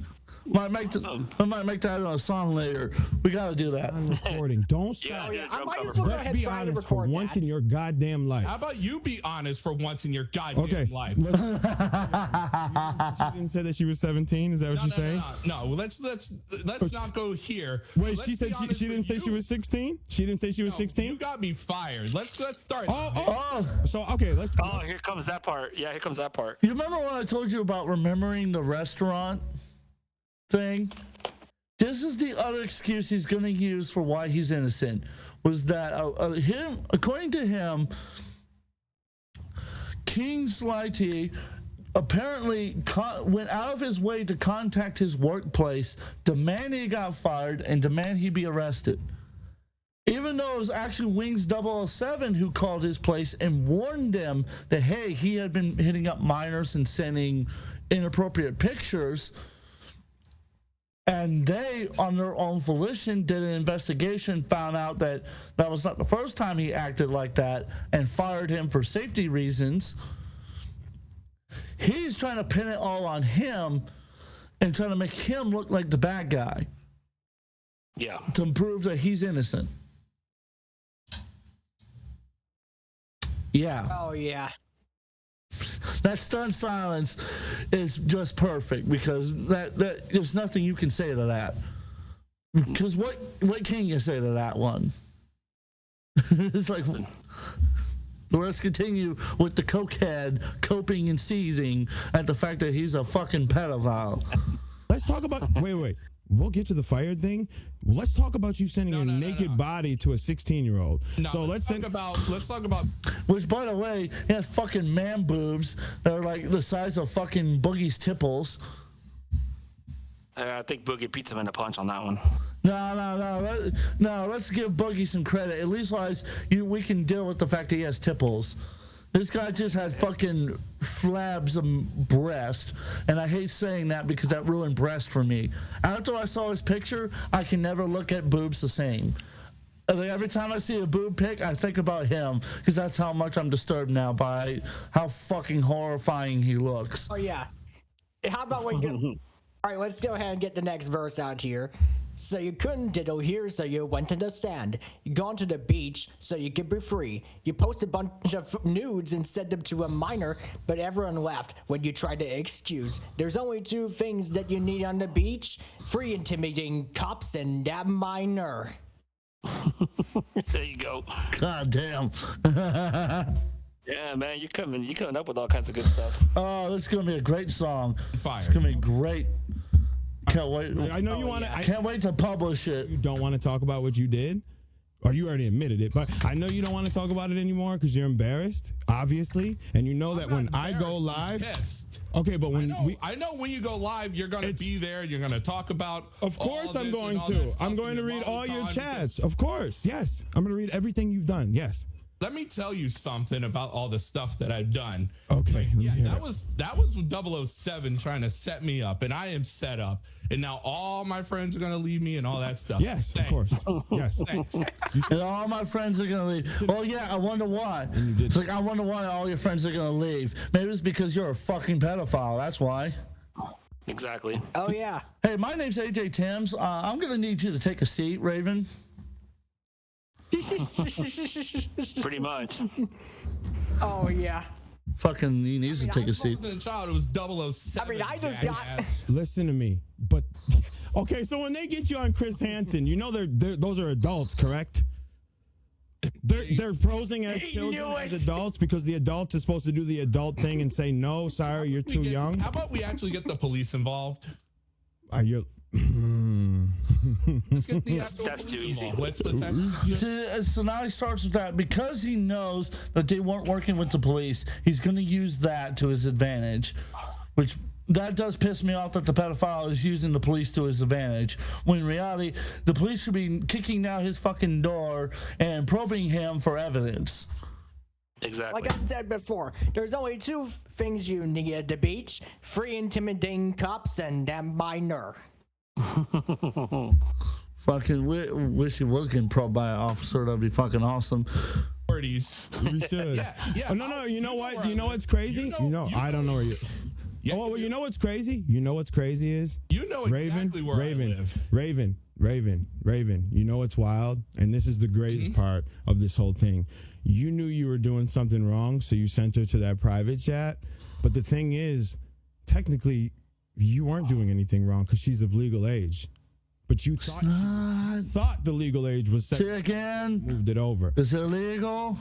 Might make that a song later. We gotta do that. I'm recording. Don't stop. Let's be honest for once in your goddamn life. How about you be honest for once in your goddamn life? She didn't say that she was 17. Is that what you're saying? No. Let's not go here. Wait, she said she didn't say she was 16. She didn't say she was 16. You got me fired. Let's start. So okay, let's. Oh, here comes that part. Yeah, here comes that part. You remember when I told you about remembering the restaurant thing? This is the other excuse he's going to use for why he's innocent, was that according to him, King Slighty apparently went out of his way to contact his workplace, demand he got fired, and demand he be arrested. Even though it was actually Wings 007 who called his place and warned them that, hey, he had been hitting up minors and sending inappropriate pictures. And they, on their own volition, did an investigation, found out that that was not the first time he acted like that, and fired him for safety reasons. He's trying to pin it all on him and trying to make him look like the bad guy. Yeah. To prove that he's innocent. Yeah. Oh, yeah. That stunned silence is just perfect, because that there's nothing you can say to that. Because what can you say to that one? It's like, let's continue with the cokehead coping and seizing at the fact that he's a fucking pedophile. Let's talk about wait. We'll get to the fired thing. Let's talk about you sending a naked body to a 16-year-old. So let's talk about. Which, by the way, he has fucking man boobs that are like the size of fucking Boogie's tipples. I think Boogie beats him in a punch on that one. No. Let's give Boogie some credit. At least we can deal with the fact that he has tipples. This guy just had fucking flabs of breast, and I hate saying that because that ruined breast for me. After I saw his picture, I can never look at boobs the same. Like, every time I see a boob pic, I think about him because that's how much I'm disturbed now by how fucking horrifying he looks. Oh yeah. How about we go? All right, let's go ahead and get the next verse out here. So you couldn't diddle here, so you went to the sand. You gone to the beach, so you could be free. You posted a bunch of nudes and sent them to a minor, but everyone laughed when you tried to excuse. There's only two things that you need on the beach: free intimidating cops and that minor. There you go. God damn. Yeah, man, you're coming up with all kinds of good stuff. Oh, this is gonna be a great song. Fire. It's gonna be great. Can't wait. I know you want to. I can't wait to publish it. You don't want to talk about what you did, or you already admitted it. But I know you don't want to talk about it anymore because you're embarrassed, obviously, and you know that when I go live. Pissed. Okay, but when I know when you go live, you're gonna be there. You're gonna talk about. Of course, all I'm this going and all to. that stuff I'm going and to read all your Molly chats. because- Of course, yes. I'm going to read everything you've done. Yes. Let me tell you something about all the stuff that I've done. Okay. Yeah, that was 007 trying to set me up, and I am set up, and now all my friends are gonna leave me and all that stuff. Yes, of course. Yes. And all my friends are gonna leave. Oh yeah, I wonder why. It's like, I wonder why all your friends are gonna leave. Maybe it's because you're a fucking pedophile. That's why. Exactly. Oh yeah. Hey, my name's AJ Timbs. I'm gonna need you to take a seat, Raven. Pretty much. Oh yeah. Fucking, he needs to take a seat. I wasn't a child. It was 007. I mean, I just got. Listen to me. But okay, so when they get you on Chris Hansen, you know those are adults, correct? They're posing as children, as adults, because the adults are supposed to do the adult thing and say no, sorry, you're too young. How about we actually get the police involved? Are you? Let's get the That's too easy. Let's actually. So now he starts with that because he knows that they weren't working with the police. He's going to use that to his advantage, which that does piss me off that the pedophile is using the police to his advantage. When in reality, the police should be kicking down his fucking door and probing him for evidence. Exactly. Like I said before, there's only two things you need at the beach: free intimidating cops and that minor. Fucking wish he was getting probed by an officer. That'd be fucking awesome. We should. Yeah. Oh, no. You know what? You know what's crazy? I don't know where you. Yeah, oh, well, you know what's crazy? You know what's crazy is? You know exactly where I live. Raven. You know what's wild? And this is the greatest part of this whole thing. You knew you were doing something wrong, so you sent her to that private chat. But the thing is, technically, you weren't doing anything wrong because she's of legal age. But you thought the legal age was set. Say again. Moved it over. Is it illegal?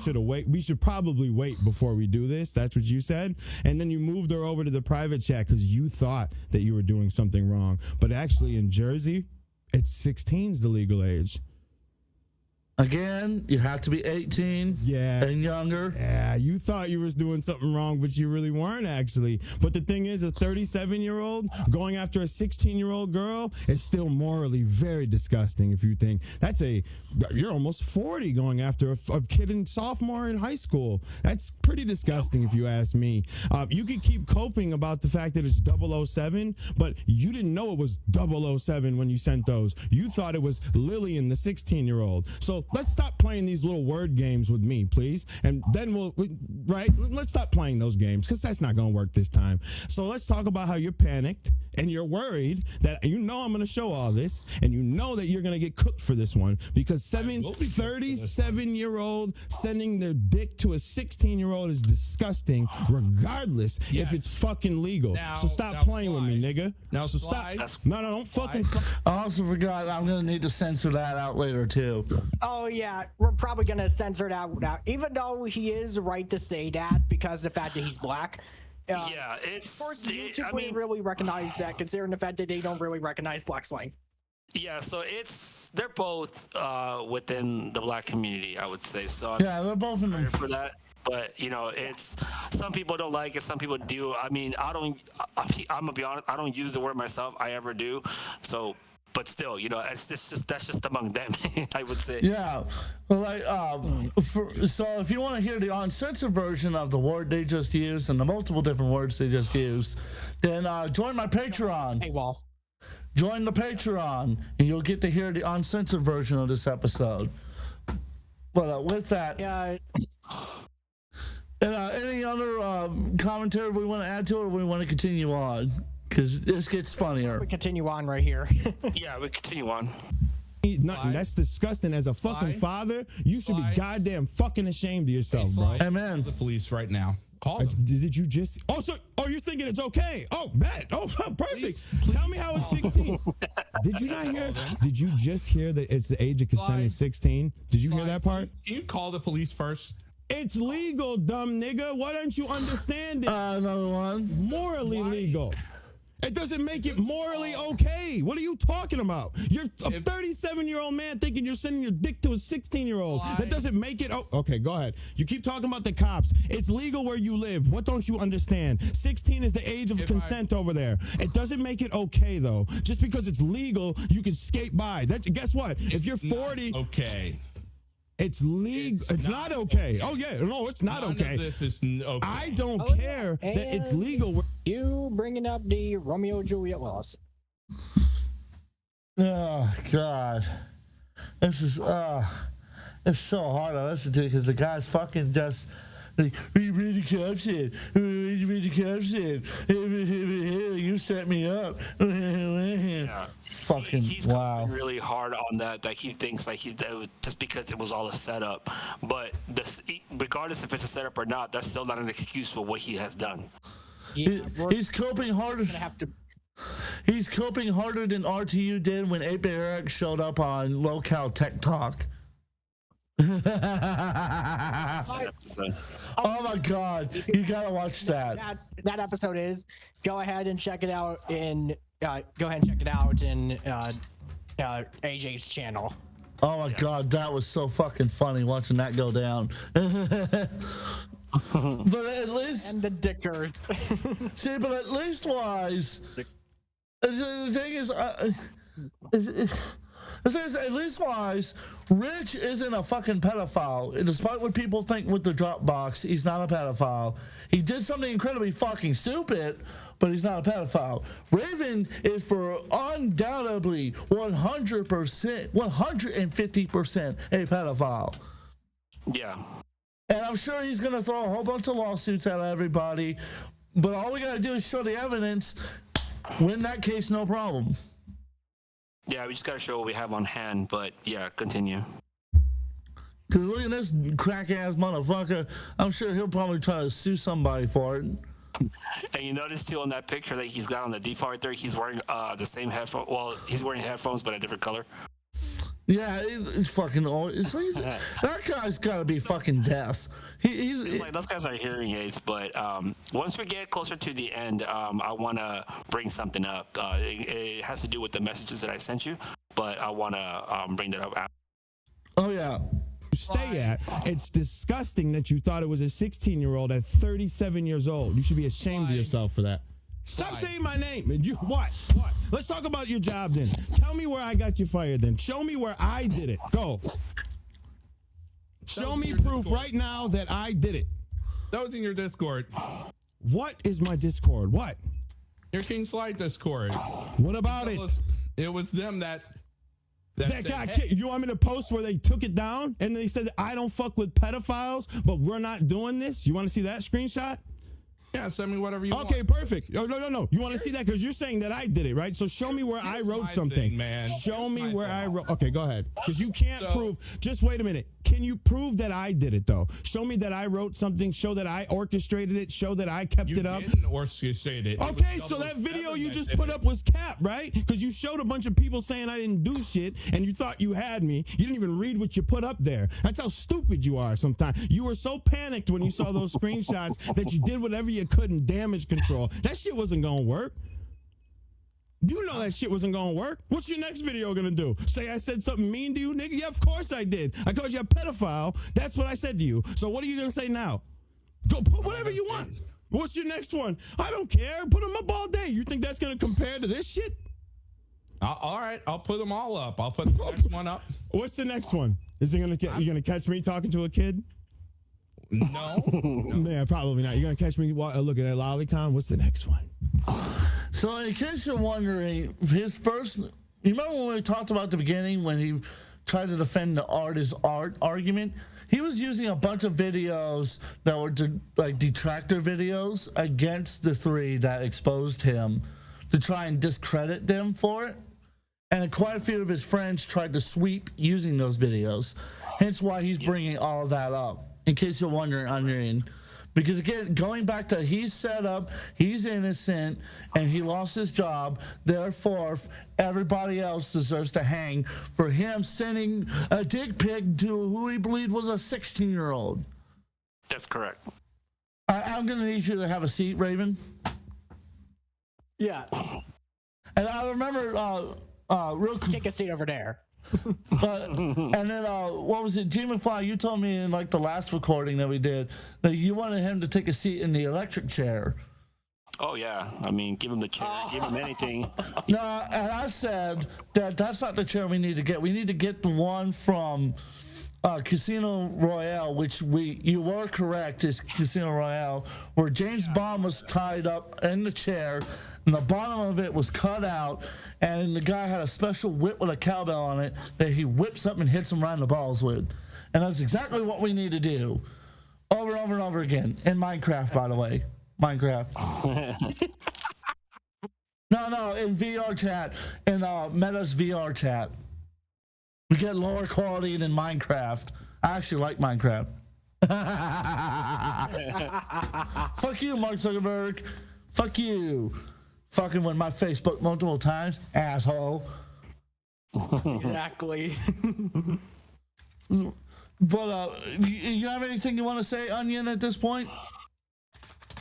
We should probably wait before we do this. That's what you said. And then you moved her over to the private chat because you thought that you were doing something wrong. But actually in Jersey, it's 16's the legal age. Again, you have to be 18 and younger. Yeah, you thought you was doing something wrong, but you really weren't actually. But the thing is, a 37-year-old going after a 16-year-old girl is still morally very disgusting if you think. You're almost 40 going after a kid in sophomore in high school. That's pretty disgusting if you ask me. You could keep coping about the fact that it's 007, but you didn't know it was 007 when you sent those. You thought it was Lillian, the 16-year-old. So let's stop playing these little word games with me, please. And then let's stop playing those games because that's not going to work this time. So let's talk about how you're panicked and you're worried that I'm going to show all this and you know that you're going to get cooked for this one because 37-year-old sending their dick to a 16-year-old is disgusting regardless if it's fucking legal. So stop playing with me, nigga. Stop. No, don't fucking. I also forgot I'm going to need to censor that out later too. Oh yeah, we're probably gonna censor that out, even though he is right to say that because of the fact that he's black. Yeah, it's. Of course, YouTube wouldn't really recognize that, considering the fact that they don't really recognize black slang. Yeah, so they're both within the black community, I would say. So they're both in the for that. But it's some people don't like it, some people do. I mean, I'm gonna be honest, I don't use the word myself. I ever do. So. But still, that's just among them, I would say. Yeah, so if you want to hear the uncensored version of the word they just used and the multiple different words they just used, then join my Patreon. Hey, Wall. Join the Patreon, and you'll get to hear the uncensored version of this episode. But with that, Yeah. and any other commentary we want to add to it, or we want to continue on? Because this gets funnier. We continue on right here. Yeah, we continue on. Nothing. That's disgusting. As a fucking father, you should be goddamn fucking ashamed of yourself, bro. Amen. The police right now. Call them. Did you just? Oh, so you're thinking it's okay? Oh, bet. Oh, perfect. Please. Tell me how it's 16. Did you not hear? Did you just hear that it's the age of consent is 16? Did you hear that part? Can you call the police first? It's legal, dumb nigga. Why don't you understand it? Another one. Morally legal. It doesn't make it morally okay. What are you talking about? You're a 37-year-old man thinking you're sending your dick to a 16-year-old. That doesn't make it. Oh, okay, go ahead. You keep talking about the cops. It's legal where you live. What don't you understand? 16 is the age of consent over there. It doesn't make it okay, though. Just because it's legal, you can skate by. Guess what? If you're 40. Okay. It's legal. It's not okay. Oh yeah, no, it's not okay. None of this is okay. I don't care that it's legal. You bringing up the Romeo and Juliet loss? Oh God, this is it's so hard to listen to because the guy's fucking just like, we read the caption, you set me up. Yeah. Fucking he's wow. Really hard on that he thinks like that was just because it was all a setup. But regardless if it's a setup or not, that's still not an excuse for what he has done. Yeah, he's coping harder. He's coping harder than RTU did when 8-Bit Eric showed up on Local Tech Talk. Oh my God, you gotta watch that. That episode is. Go ahead and check it out in AJ's channel. Oh my God, that was so fucking funny watching that go down. But at least and the dickers. See, but at least wise. The thing is, at least wise, Rich isn't a fucking pedophile. Despite what people think with the Dropbox, he's not a pedophile. He did something incredibly fucking stupid, but he's not a pedophile. Raven is for undoubtedly 100%, 150% a pedophile. Yeah. And I'm sure he's going to throw a whole bunch of lawsuits at everybody, but all we got to do is show the evidence. Win that case, no problem. Yeah, we just gotta show what we have on hand, but yeah, continue. Cause look at this crack ass motherfucker. I'm sure he'll probably try to sue somebody for it. And you notice too on that picture that he's got on the default right there, he's wearing the same headphone. Well, he's wearing headphones, but a different color. Yeah, it's fucking old. That guy's gotta be fucking deaf. He's like, those guys are hearing aids, but once we get closer to the end, I want to bring something up. It has to do with the messages that I sent you, but I want to bring that up. Oh yeah. Stay at. It's disgusting that you thought it was a 16-year-old at 37 years old. You should be ashamed of yourself for that. Stop saying my name. You what? Let's talk about your job then. Tell me where I got you fired then. Show me where I did it. Go. Show me proof right now that I did it. That was in your Discord. What is my Discord? What? Your King Slide Discord. What about it? It was them that got kicked. You want me to post where they took it down and they said I don't fuck with pedophiles, but we're not doing this? You want to see that screenshot? Yeah, send me whatever you want. Okay, perfect. No. You want to see that because you're saying that I did it, right? So show me where I wrote something. Thing, man. Show me where I wrote. Okay, go ahead. Because you can't prove. Just wait a minute. Can you prove that I did it though? Show me that I wrote something. Show that I orchestrated it. Show that I kept it up. You didn't orchestrate it. Okay, so that video you just put up was cap, right? Because you showed a bunch of people saying I didn't do shit, and you thought you had me. You didn't even read what you put up there. That's how stupid you are. Sometimes you were so panicked when you saw those screenshots that you did whatever you could in damage control. That shit wasn't gonna work. You know that shit wasn't gonna work. What's your next video gonna do? Say I said something mean to you, nigga? Yeah, of course I did. I called you a pedophile. That's what I said to you. So what are you gonna say now? Go put whatever you want. What's your next one? I don't care. Put them up all day. You think that's gonna compare to this shit? All right, I'll put them all up. I'll put the next one up. What's the next one? Is it gonna you gonna catch me talking to a kid? No. Yeah, probably not. You're gonna catch me looking at Lolicon. What's the next one? So in case you're wondering, his first, you remember when we talked about the beginning when he tried to defend the art is art argument, he was using a bunch of videos that were like detractor videos against the three that exposed him to try and discredit them for it. And quite a few of his friends tried to sweep using those videos. Hence why he's bringing all of that up, in case you're wondering, Onion. Because again, going back to he's set up, he's innocent, and he lost his job. Therefore, everybody else deserves to hang for him sending a dick pic to who he believed was a 16-year-old. That's correct. I'm going to need you to have a seat, Raven. Yeah. And I remember, real quick. Take a seat over there. And then what was it, G McFly, you told me in like the last recording that we did that you wanted him to take a seat in the electric chair. Oh yeah, I mean, give him the chair, give him anything. No, and I said that that's not the chair we need to get. We need to get the one from Casino Royale, which you were correct, is Casino Royale, where James Bond was tied up in the chair and the bottom of it was cut out, and the guy had a special whip with a cowbell on it that he whips up and hits him right in the balls with. And that's exactly what we need to do over and over and over again in Minecraft, by the way. Minecraft. No, in VR chat, in Meta's VR chat. We get lower quality than Minecraft. I actually like Minecraft. Fuck you, Mark Zuckerberg. Fuck you. Fucking with my Facebook multiple times, asshole. Exactly. But you have anything you want to say, Onion, at this point?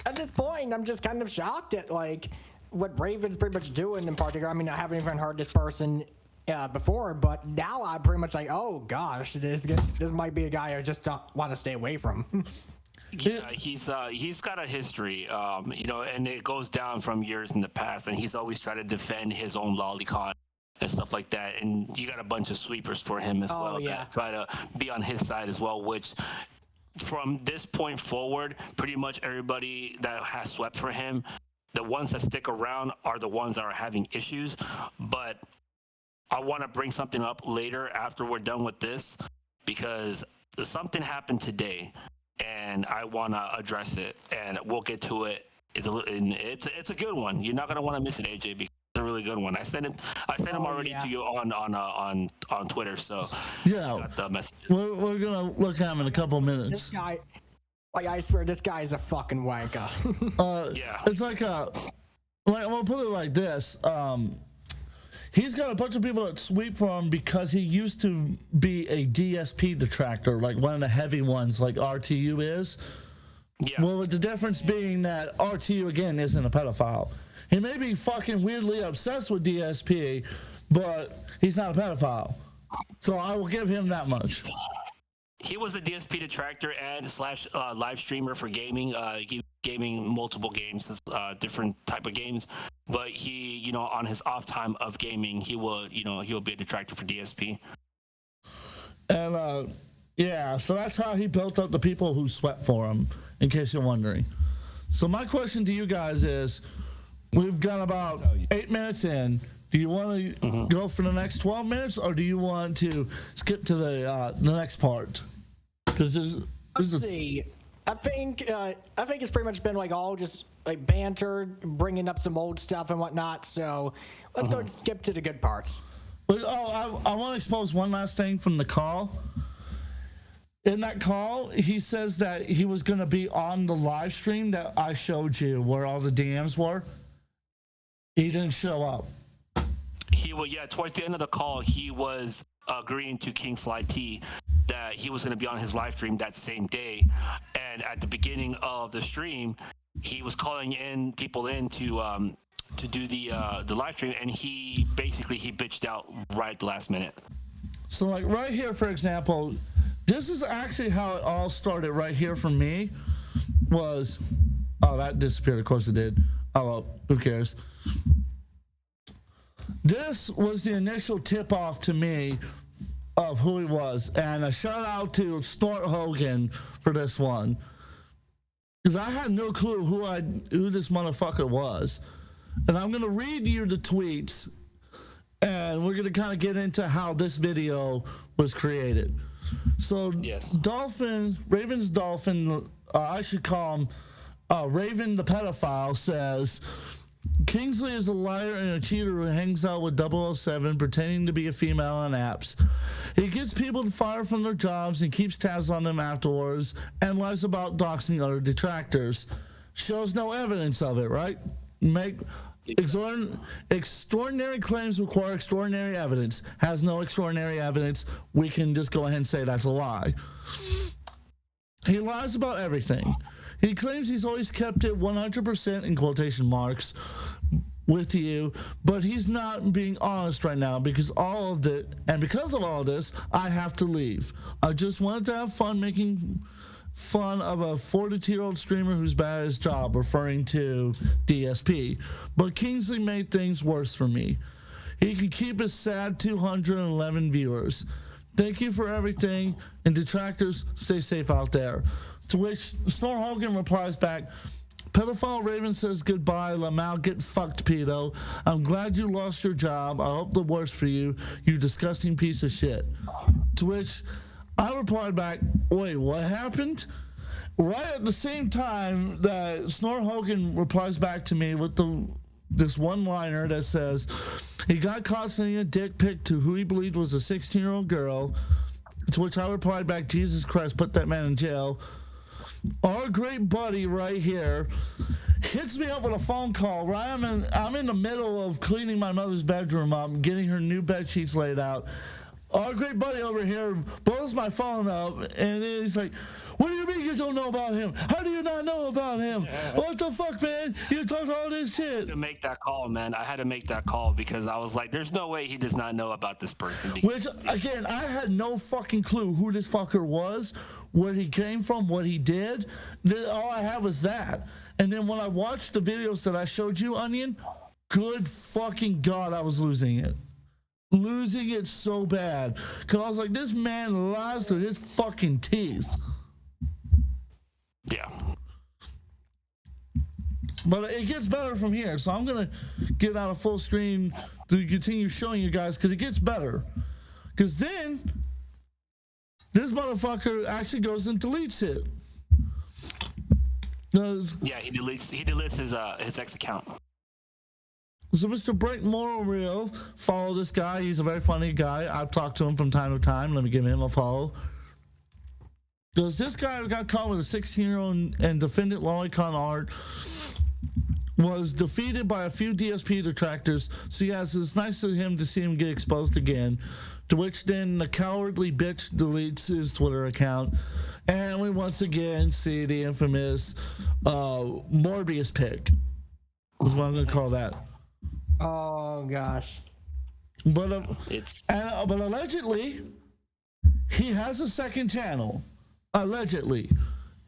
At this point, I'm just kind of shocked at like what Raven's pretty much doing in particular. I mean, I haven't even heard this person before, but now I'm pretty much like, oh gosh, this might be a guy I just don't want to stay away from. Yeah, he's got a history, and it goes down from years in the past, and he's always tried to defend his own lolicon and stuff like that. And you got a bunch of sweepers for him as well that try to be on his side as well, which from this point forward, pretty much everybody that has swept for him, the ones that stick around are the ones that are having issues. But I want to bring something up later after we're done with this, because something happened today and I want to address it, and we'll get to it. It's a good one. You're not going to want to miss it, AJ, because it's a really good one. I sent him already to you on Twitter, so yeah, got the message. We're going to look at him in a couple minutes. This guy, like, I swear, this guy is a fucking wanker. Yeah. It's like we'll put it like this. He's got a bunch of people that sweep for him because he used to be a DSP detractor, like one of the heavy ones, like RTU is. Yeah. Well, with the difference being that RTU, again, isn't a pedophile. He may be fucking weirdly obsessed with DSP, but he's not a pedophile. So I will give him that much. He was a DSP detractor and / live streamer for gaming. Gaming multiple games, different type of games. But he, on his off time of gaming, he will be a detractor for DSP. And yeah, so that's how he built up the people who swept for him, in case you're wondering. So my question to you guys is, we've got about 8 minutes in. Do you want to go for the next 12 minutes, or do you want to skip to the next part? Because let's see. I think it's pretty much been like all just like banter, bringing up some old stuff and whatnot. So let's go and skip to the good parts. But I want to expose one last thing from the call. In that call, he says that he was going to be on the live stream that I showed you, where all the DMs were. He didn't show up. Towards the end of the call, he was agreeing to King Sly T that he was going to be on his live stream that same day. And at the beginning of the stream, he was calling people in to do the live stream, and he bitched out right at the last minute. So like right here, for example, this is actually how it all started right here for me. That disappeared. Of course it did. Oh well, who cares? This was the initial tip-off to me of who he was, and a shout out to Snort Hogan for this one, because I had no clue who this motherfucker was. And I'm gonna read you the tweets, and we're gonna kind of get into how this video was created. So Yes. Ravensdolphin, I should call him Raven the pedophile, says Kingsley is a liar and a cheater who hangs out with 007 pretending to be a female on apps. He gets people fired from their jobs and keeps tabs on them afterwards and lies about doxing other detractors. Shows no evidence of it, right? Extraordinary claims require extraordinary evidence. Has no extraordinary evidence. We can just go ahead and say that's a lie. He lies about everything. He claims he's always kept it 100% in quotation marks with you, but he's not being honest right now because of all this, I have to leave. I just wanted to have fun making fun of a 42-year-old streamer who's bad at his job, referring to DSP. But Kingsley made things worse for me. He can keep his sad 211 viewers. Thank you for everything, and detractors, stay safe out there. To which Snore Hogan replies back, pedophile Raven says goodbye, Lamau, get fucked, pedo. I'm glad you lost your job. I hope the worst for you, you disgusting piece of shit. To which I replied back, wait, what happened? Right at the same time that Snore Hogan replies back to me with this one-liner that says he got caught sending a dick pic to who he believed was a 16-year-old girl, to which I replied back, Jesus Christ, put that man in jail. Our great buddy right here hits me up with a phone call. Right, I'm in the middle of cleaning my mother's bedroom up, getting her new bed sheets laid out. Our great buddy over here blows my phone up, and he's like, what do you mean you don't know about him? How do you not know about him? What the fuck, man? You talk all this shit. I had to make that call, man. I had to make that call because I was like, there's no way he does not know about this person. Which, again, I had no fucking clue who this fucker was, where he came from, what he did. All I had was that. And then when I watched the videos that I showed you, Onion, good fucking God, I was losing it. Losing it so bad. Because I was like, this man lies through his fucking teeth. Yeah. But it gets better from here. So I'm going to get out of full screen to continue showing you guys because it gets better. Because then this motherfucker actually goes and deletes it. Yeah, he deletes his ex account. So Mr. Bright Moral Real, follow this guy. He's a very funny guy. I've talked to him from time to time. Let me give him a follow. Because this guy got caught with a 16-year-old and defendant Lolicon Art was defeated by a few DSP detractors. So yes, it's nice of him to see him get exposed again. To which then the cowardly bitch deletes his Twitter account. And we once again see the infamous Morbius pic. Is what I'm going to call that. Oh gosh. But allegedly, he has a second channel. Allegedly.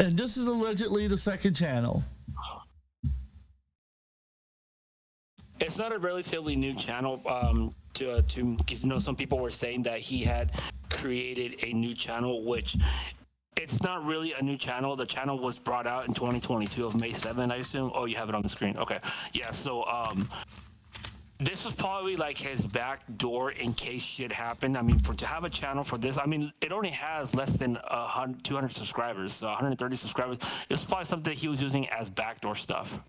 And this is allegedly the second channel. It's not a relatively new channel. Because some people were saying that he had created a new channel, which it's not really a new channel. The channel was brought out in 2022 of May 7th, I assume. Oh, you have it on the screen. Okay. Yeah. So this was probably like his back door in case shit happened. I mean, to have a channel for this, I mean, it only has less than 200 subscribers, so 130 subscribers. It's probably something he was using as backdoor stuff.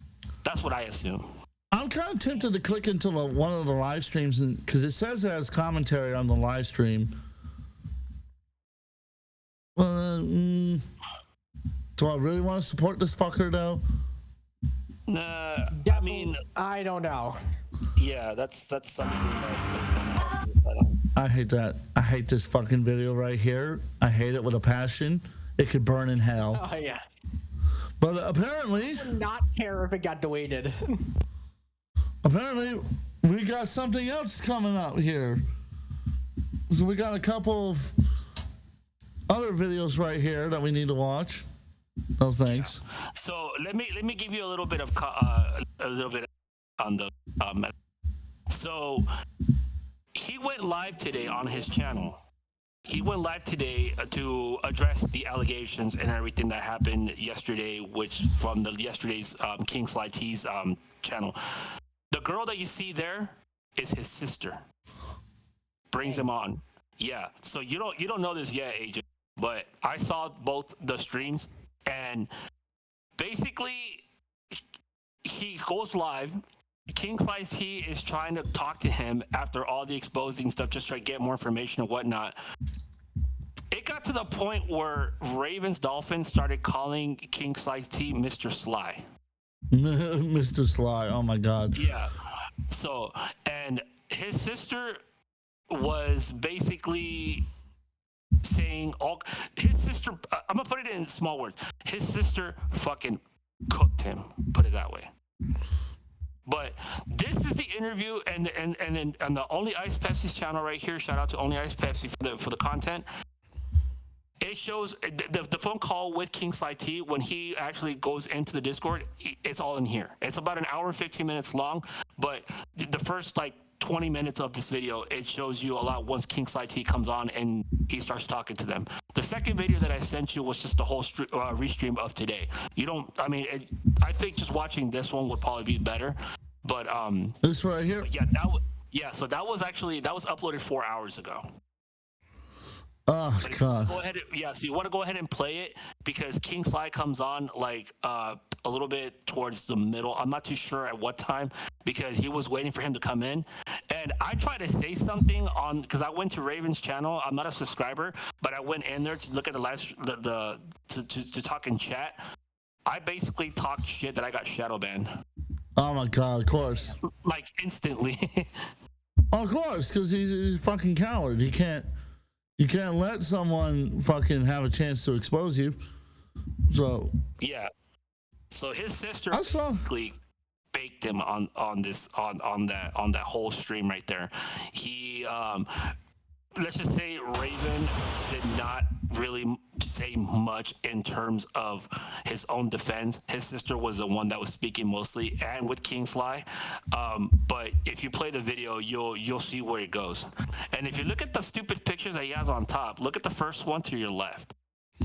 That's what I assume. I'm kind of tempted to click into one of the live streams because it says it has commentary on the live stream. Do I really want to support this fucker though? Nah, I mean, I don't know. Yeah, that's something that I hate that. I hate this fucking video right here. I hate it with a passion. It could burn in hell. Oh yeah. But apparently, I would not care if it got deleted. Apparently, we got something else coming up here. So we got a couple of other videos right here that we need to watch. No thanks. Yeah. So let me give you a little bit on the so he went live today on his channel. He went live today to address the allegations and everything that happened yesterday, which from yesterday's King Sly T's channel. The girl that you see there is his sister. Brings him on. Yeah. So you don't know this yet, Agent, but I saw both the streams, and basically he goes live. King Slice T is trying to talk to him after all the exposing stuff, just try to get more information and whatnot. It got to the point where Ravensdolphin started calling King Slice T Mr. Sly. Mr. Sly. Oh my God. Yeah. So, and his sister was basically saying his sister. I'm gonna put it in small words. His sister fucking cooked him. Put it that way. But this is the interview, and on the Only Ice Pepsi's channel right here. Shout out to Only Ice Pepsi for the content. It shows the phone call with King Sly T when he actually goes into the Discord. It's all in here. It's about an hour and 15 minutes long, but the first like 20 minutes of this video, it shows you a lot once King Sly T comes on and he starts talking to them. The second video that I sent you was just the whole restream of today. I think just watching this one would probably be better. But this right here. So that was uploaded 4 hours ago. Oh God. Go ahead. So you want to go ahead and play it because King Sly comes on like a little bit towards the middle. I'm not too sure at what time because he was waiting for him to come in. And I tried to say something on because I went to Raven's channel. I'm not a subscriber, but I went in there to look at the live to talk in chat. I basically talked shit that I got shadow banned. Oh my God! Of course. Like instantly. Of course, because he's a fucking coward. You can't let someone fucking have a chance to expose you. So yeah. So his sister basically baked him on that whole stream right there. He let's just say Raven did not really say much in terms of his own defense. His sister was the one that was speaking mostly, and with King Sly. But if you play the video, you'll see where it goes. And if you look at the stupid pictures that he has on top, look at the first one to your left.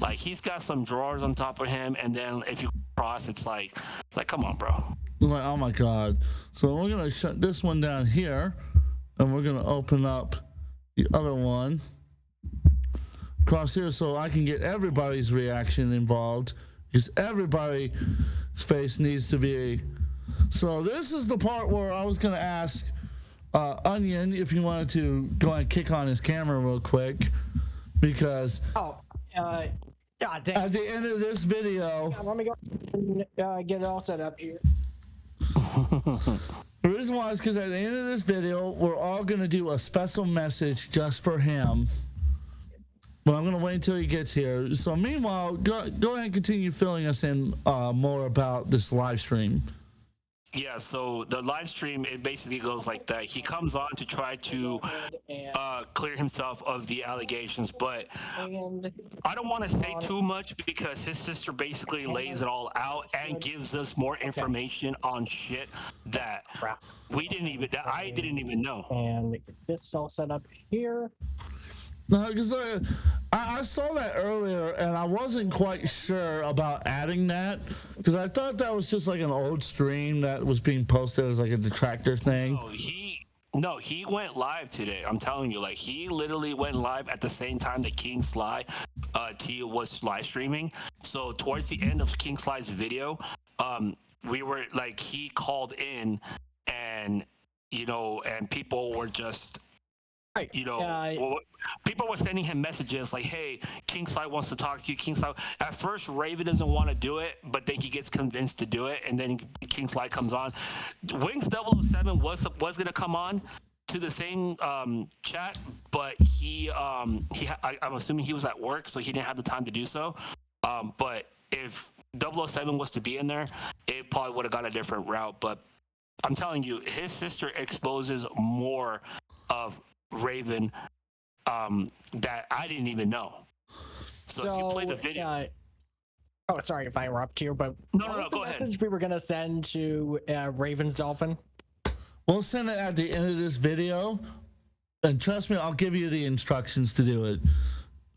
Like he's got some drawers on top of him, and then if you cross, it's like come on, bro. Like, oh my God. So we're gonna shut this one down here, and we're gonna open up the other one across here so I can get everybody's reaction involved because everybody's face needs to be. So this is the part where I was going to ask Onion if you wanted to go and kick on his camera real quick because yeah, at the end of this video, let me go get it all set up here. The reason why is because at the end of this video, we're all going to do a special message just for him. But I'm going to wait until he gets here. So meanwhile, go ahead and continue filling us in more about this live stream. Yeah, so the live stream, it basically goes like that. He comes on to try to clear himself of the allegations, but I don't want to say too much because his sister basically lays it all out and gives us more information on shit that I didn't even know. And get this all set up here. No, because I saw that earlier and I wasn't quite sure about adding that because I thought that was just like an old stream that was being posted as like a detractor thing. No, he went live today. I'm telling you, like he literally went live at the same time that King Sly T was live streaming. So towards the end of King Sly's video, we were like he called in and and people were just people were sending him messages like, hey, King Sly wants to talk to you. King Sly. At first, Raven doesn't want to do it, but then he gets convinced to do it, and then King Sly comes on. Wings 007 was going to come on to the same chat, but I'm assuming he was at work, so he didn't have the time to do so. But if 007 was to be in there, it probably would have gone a different route. But I'm telling you, his sister exposes more of Raven that I didn't even know. So if you play the video. Sorry if I interrupt you, but no, go ahead. Message we were gonna send to Ravensdolphin. We'll send it at the end of this video, and trust me, I'll give you the instructions to do it.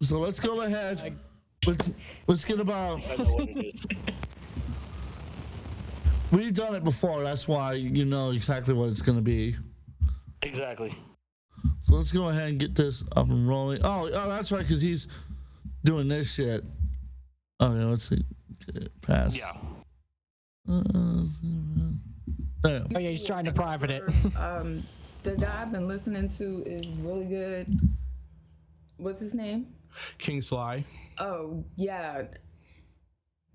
So let's go ahead. Let's get about. I know what it is. We've done it before. That's why you know exactly what it's gonna be. Exactly. So let's go ahead and get this up and rolling. Oh, that's right, because he's doing this shit. Okay, let's see. Okay, pass. Yeah. Oh yeah, he's trying to private it. The guy I've been listening to is really good. What's his name? King Sly. Oh yeah,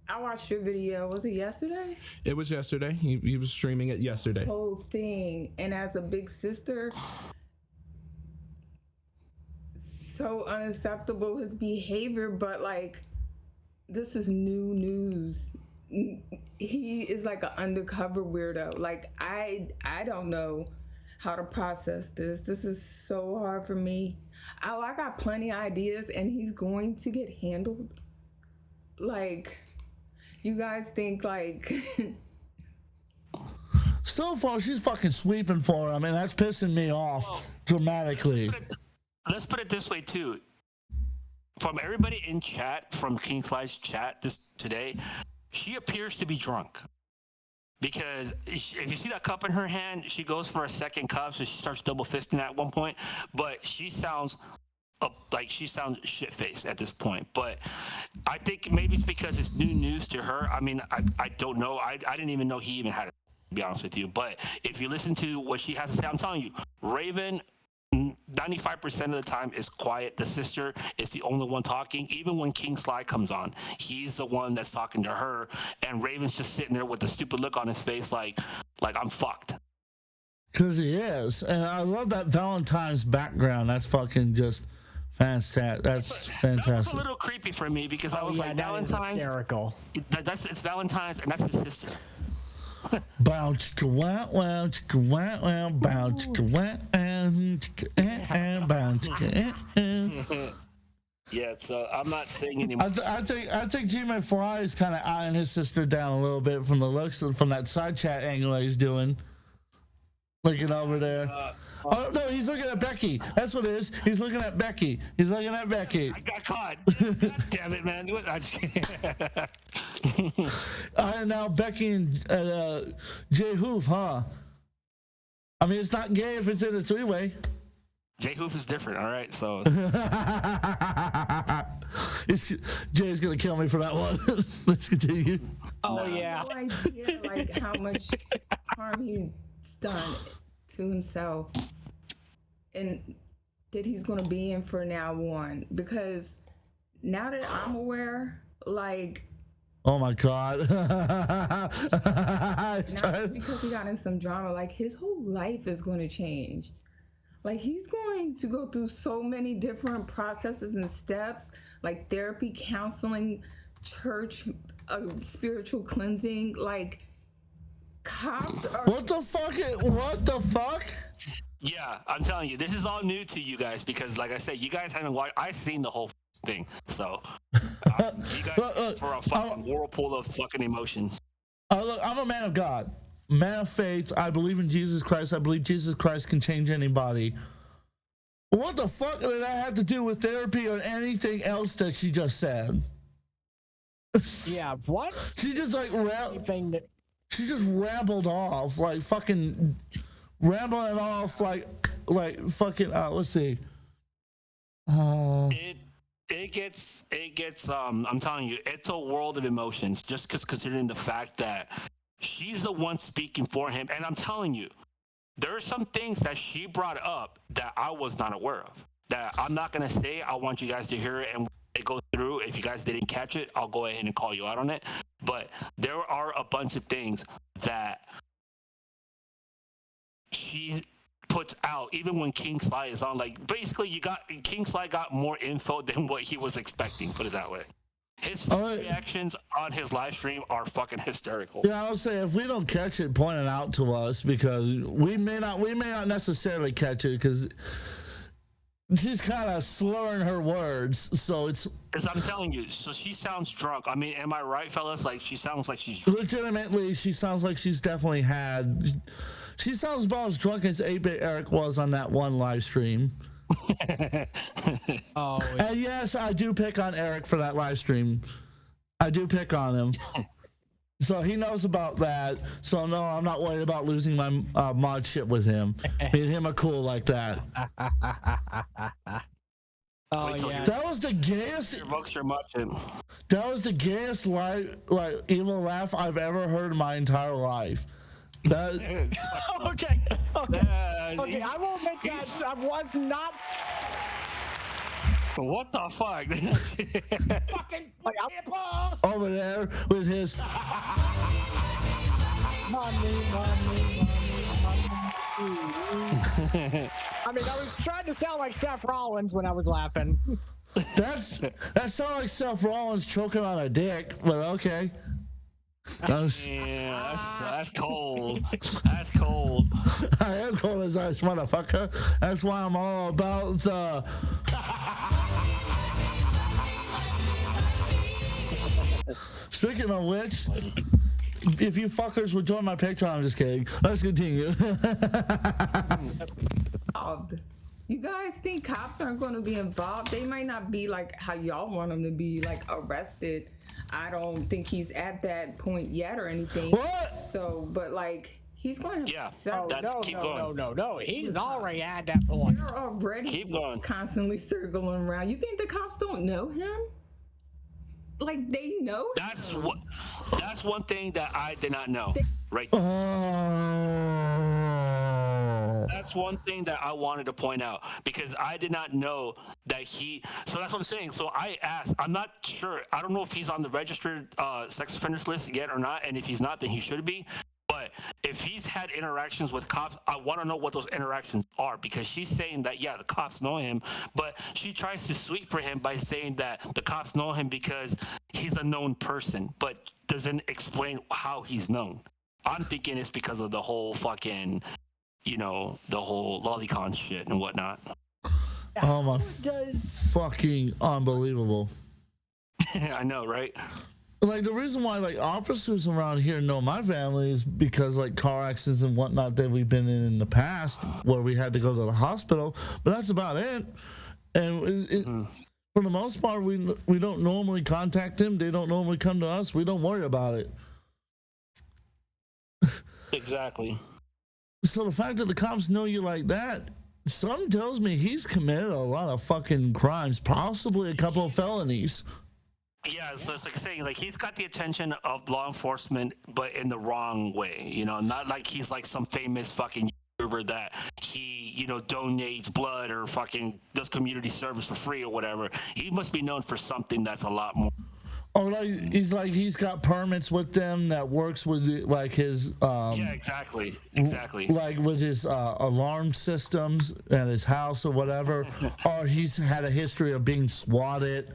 I watched your video. Was it yesterday? It was yesterday. He was streaming it yesterday. Whole thing, and as a big sister, so unacceptable his behavior. But like, this is new news. He is like an undercover weirdo. Like I don't know how to process this. This is so hard for me. I got plenty of ideas, and he's going to get handled. Like, you guys think like. So far, she's fucking sweeping for him, and that's pissing me off dramatically. Let's put it this way too. From everybody in chat, from King Sly's chat today, she appears to be drunk. Because if you see that cup in her hand, she goes for a second cup, so she starts double fisting at one point. But she sounds shit-faced at this point. But I think maybe it's because it's new news to her. I mean, I don't know. I didn't even know he even had it, to be honest with you. But if you listen to what she has to say, I'm telling you, Raven 95% of the time is quiet. The sister is the only one talking. Even when King Sly comes on, he's the one that's talking to her, and Raven's just sitting there with a stupid look on his face, like I'm fucked. Because he is, and I love that Valentine's background. That's fucking just fantastic. That's fantastic. That was a little creepy for me because I was like, Valentine's. Hysterical. It's Valentine's, and that's his sister. Bow chicka wow wow chicka wow wow bow chicka wow chicka bow chicka. Yeah, so I'm not saying anymore. I think G McFly is kind of eyeing his sister down a little bit from the looks from that side chat angle that he's doing. Looking over there. Oh no, he's looking at Becky. That's what it is. He's looking at Becky. He's looking at Becky. I got caught. God damn it, man. I'm just kidding. And now Becky and Jay Hoof, huh? I mean, it's not gay if it's in a three-way. Jay Hoof is different, all right? So Jay's gonna kill me for that one. Let's continue. Oh yeah. No idea like how much harm he's done to himself, and that he's gonna be in for now on. Because now that I'm aware, like. Oh my God. Not because he got in some drama, like his whole life is going to change. Like he's going to go through so many different processes and steps, like therapy, counseling, church, spiritual cleansing, like cops are. What the fuck? yeah, I'm telling you, this is all new to you guys because, like I said, you guys haven't watched. I've seen the whole thing, so you guys for a fucking whirlpool of fucking emotions. Look, I'm a man of God, man of faith. I believe in Jesus Christ. I believe Jesus Christ can change anybody. What the fuck did that have to do with therapy or anything else that she just said? Yeah, what? She just like she just rambled off, like fucking rambling off, like fucking. Let's see. It gets. I'm telling you, it's a world of emotions. Just because considering the fact that she's the one speaking for him, and I'm telling you, there are some things that she brought up that I was not aware of. That I'm not gonna say. I want you guys to hear it and they go through. If you guys didn't catch it, I'll go ahead and call you out on it. But there are a bunch of things that she puts out, even when King Sly is on. Like basically, King Sly got more info than what he was expecting. Put it that way. His reactions on his live stream are fucking hysterical. Yeah, I would say if we don't catch it, point it out to us because we may not necessarily catch it because she's kind of slurring her words. So it's. As I'm telling you, so she sounds drunk. I mean, am I right, fellas? Like she sounds like she's drunk. Legitimately, she sounds like she's definitely had. She sounds about as drunk as 8-Bit Eric was on that one live stream. Oh, and yes, I do pick on Eric for that live stream. I do pick on him. So he knows about that. So no, I'm not worried about losing my mod shit with him. Me and him are cool like that. Oh yeah. That was the gayest. That was the gayest evil laugh I've ever heard in my entire life. That. Okay. Okay. I will admit that I was not. What the fuck? Fucking over there with his. Money. I mean, I was trying to sound like Seth Rollins when I was laughing. That sounds like Seth Rollins choking on a dick, but okay. Yeah, that's cold. That's cold. I am cold as ice, motherfucker. That's why I'm all about the. Speaking of which, if you fuckers would join my Patreon, I'm just kidding. Let's continue. You guys think cops aren't going to be involved? They might not be like how y'all want them to be, like arrested. I don't think he's at that point yet or anything. What? So, but like he's going to have keep going. No. He's already at that point. They're already constantly circling around. You think the cops don't know him? Like they know That's one thing that I did not know. That's one thing that I wanted to point out because I did not know that so that's what I'm saying. So I asked, I'm not sure. I don't know if he's on the registered sex offenders list yet or not. And if he's not, then he should be. But if he's had interactions with cops, I want to know what those interactions are because she's saying that, yeah, the cops know him, but she tries to sweep for him by saying that the cops know him because he's a known person, but doesn't explain how he's known. I'm thinking it's because of the whole fucking, the whole lolicon shit and whatnot. Oh my fucking unbelievable. I know, right? Like the reason why like officers around here know my family is because like car accidents and whatnot that we've been in the past where we had to go to the hospital, but that's about it. And for the most part, we don't normally contact them. They don't normally come to us. We don't worry about it. Exactly. So the fact that the cops know you like that, something tells me he's committed a lot of fucking crimes, possibly a couple of felonies. Yeah, so it's like saying like he's got the attention of law enforcement, but in the wrong way. Not like he's like some famous fucking YouTuber that he donates blood or fucking does community service for free or whatever. He must be known for something that's a lot more. Oh, he's got permits with them that works with like his yeah, exactly. Like with his alarm systems at his house or whatever, or he's had a history of being swatted.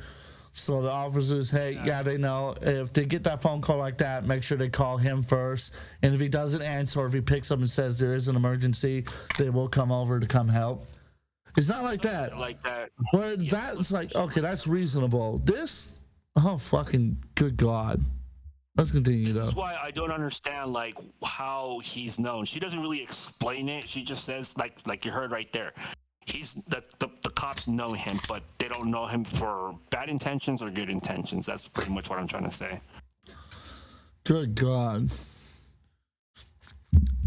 So the officers, hey, yeah, they know if they get that phone call like that, make sure they call him first. And if he doesn't answer, or if he picks up and says there is an emergency, they will come over to come help. It's not like that. Like that. Where that's like, okay, that's reasonable. This, oh fucking good God. Let's continue though. This is why I don't understand like how he's known. She doesn't really explain it. She just says like you heard right there. He's the cops know him, but they don't know him for bad intentions or good intentions. That's pretty much what I'm trying to say. Good God.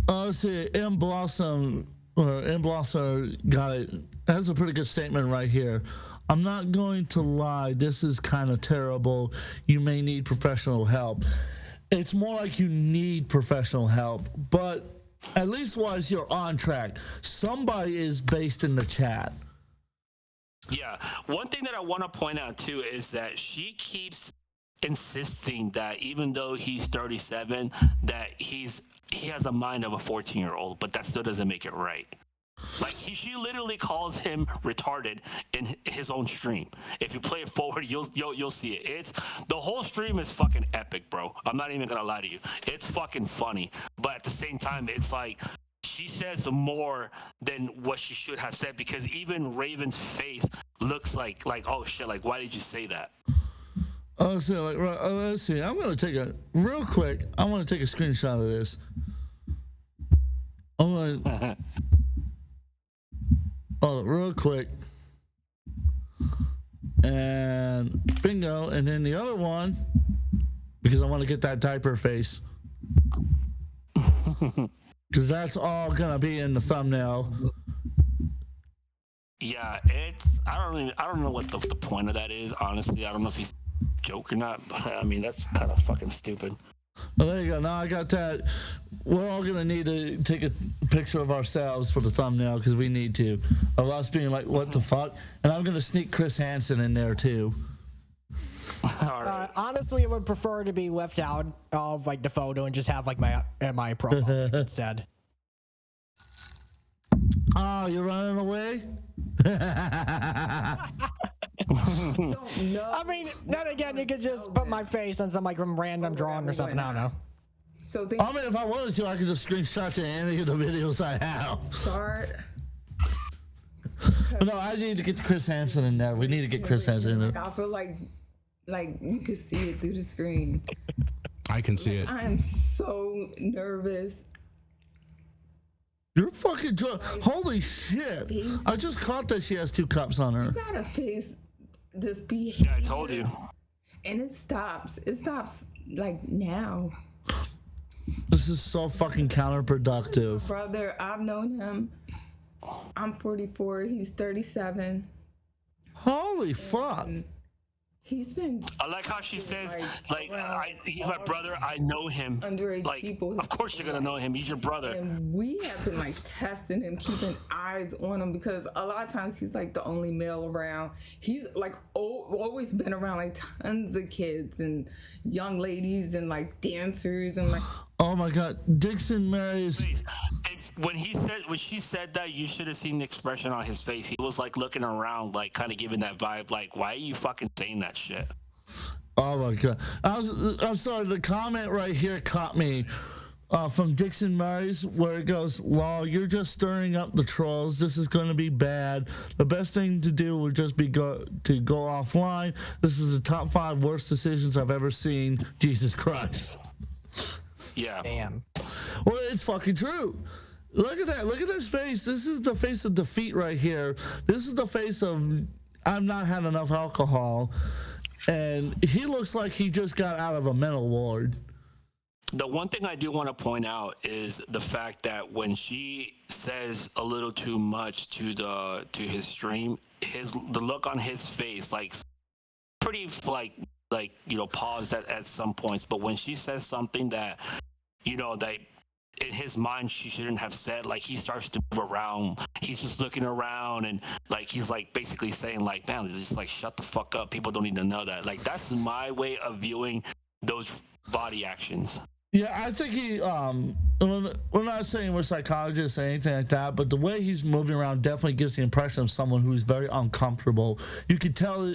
Let's see. M Blossom got it. Has a pretty good statement right here. I'm not going to lie. This is kind of terrible. You may need professional help. It's more like you need professional help, but at least while you're on track, somebody is based in the chat. Yeah. One thing that I want to point out too is that she keeps insisting that even though he's 37, that he has a mind of a 14-year-old, but that still doesn't make it right. Like she literally calls him retarded in his own stream. If you play it forward, you'll see it. It's the whole stream is fucking epic, bro. I'm not even gonna lie to you. It's fucking funny, but at the same time, it's like she says more than what she should have said because even Raven's face looks like oh shit, like why did you say that? Let's see. I'm gonna take a real quick. I want to take a screenshot of this. I'm gonna. Oh, real quick. And bingo. And then the other one. because I want to get that diaper face. Because that's all gonna be in the thumbnail. Yeah, I don't know what the point of that is. Honestly, I don't know if he's a joke or not. But I mean, that's kind of fucking stupid. Well, there you go. Now I got that. We're all gonna need to take a picture of ourselves for the thumbnail because we need to. Of us being like, what the fuck? And I'm gonna sneak Chris Hansen in there too. Honestly, I would prefer to be left out of like the photo and just have like my profile instead. Oh, you're running away? I mean, then again, you could just put my face on some like random drawing or something. I don't know. So I mean, if I wanted to, I could just screenshot to any of the videos I have. Start. But no, I need to get Chris Hansen in there. We need to get Chris Hansen in there. I feel like you can see it through the screen. I can see it. I am so nervous. You're fucking drunk. Holy shit. I just caught that she has 2 cups on her. You gotta face this behavior. Yeah, I told you. And it stops. It stops like now. This is so fucking counterproductive. Brother, I've known him. I'm 44. He's 37. Holy fuck. He's been. I like how she says, he's my brother. I know him. Underage like, people. Of course you're gonna know him. He's your brother. And we have been like testing him, keeping eyes on him because a lot of times he's like the only male around. He's like always been around like tons of kids and young ladies and like dancers and like. Oh my God, Dixon marries. When she said that, you should have seen the expression on his face. He was like looking around, like kind of giving that vibe, like, why are you fucking saying that shit? Oh my God, I'm sorry. The comment right here caught me from Dixon Murray's, where it goes, "Lol, you're just stirring up the trolls. This is going to be bad. The best thing to do would just be go offline. This is the top 5 worst decisions I've ever seen. Jesus Christ." Yeah. Damn. Well, it's fucking true. Look at that. Look at his face. This is the face of defeat right here. This is the face of I've not had enough alcohol. And he looks like he just got out of a mental ward. The one thing I do want to point out is the fact that when she says a little too much to his stream, the look on his face, like pretty like paused at some points. But when she says something that that in his mind she shouldn't have said, like he starts to move around. He's just looking around and like he's like basically saying like, man, it's just like shut the fuck up. People don't need to know that. Like that's my way of viewing those body actions. Yeah, I think he we're not saying we're psychologists or anything like that, but the way he's moving around definitely gives the impression of someone who's very uncomfortable. You can tell,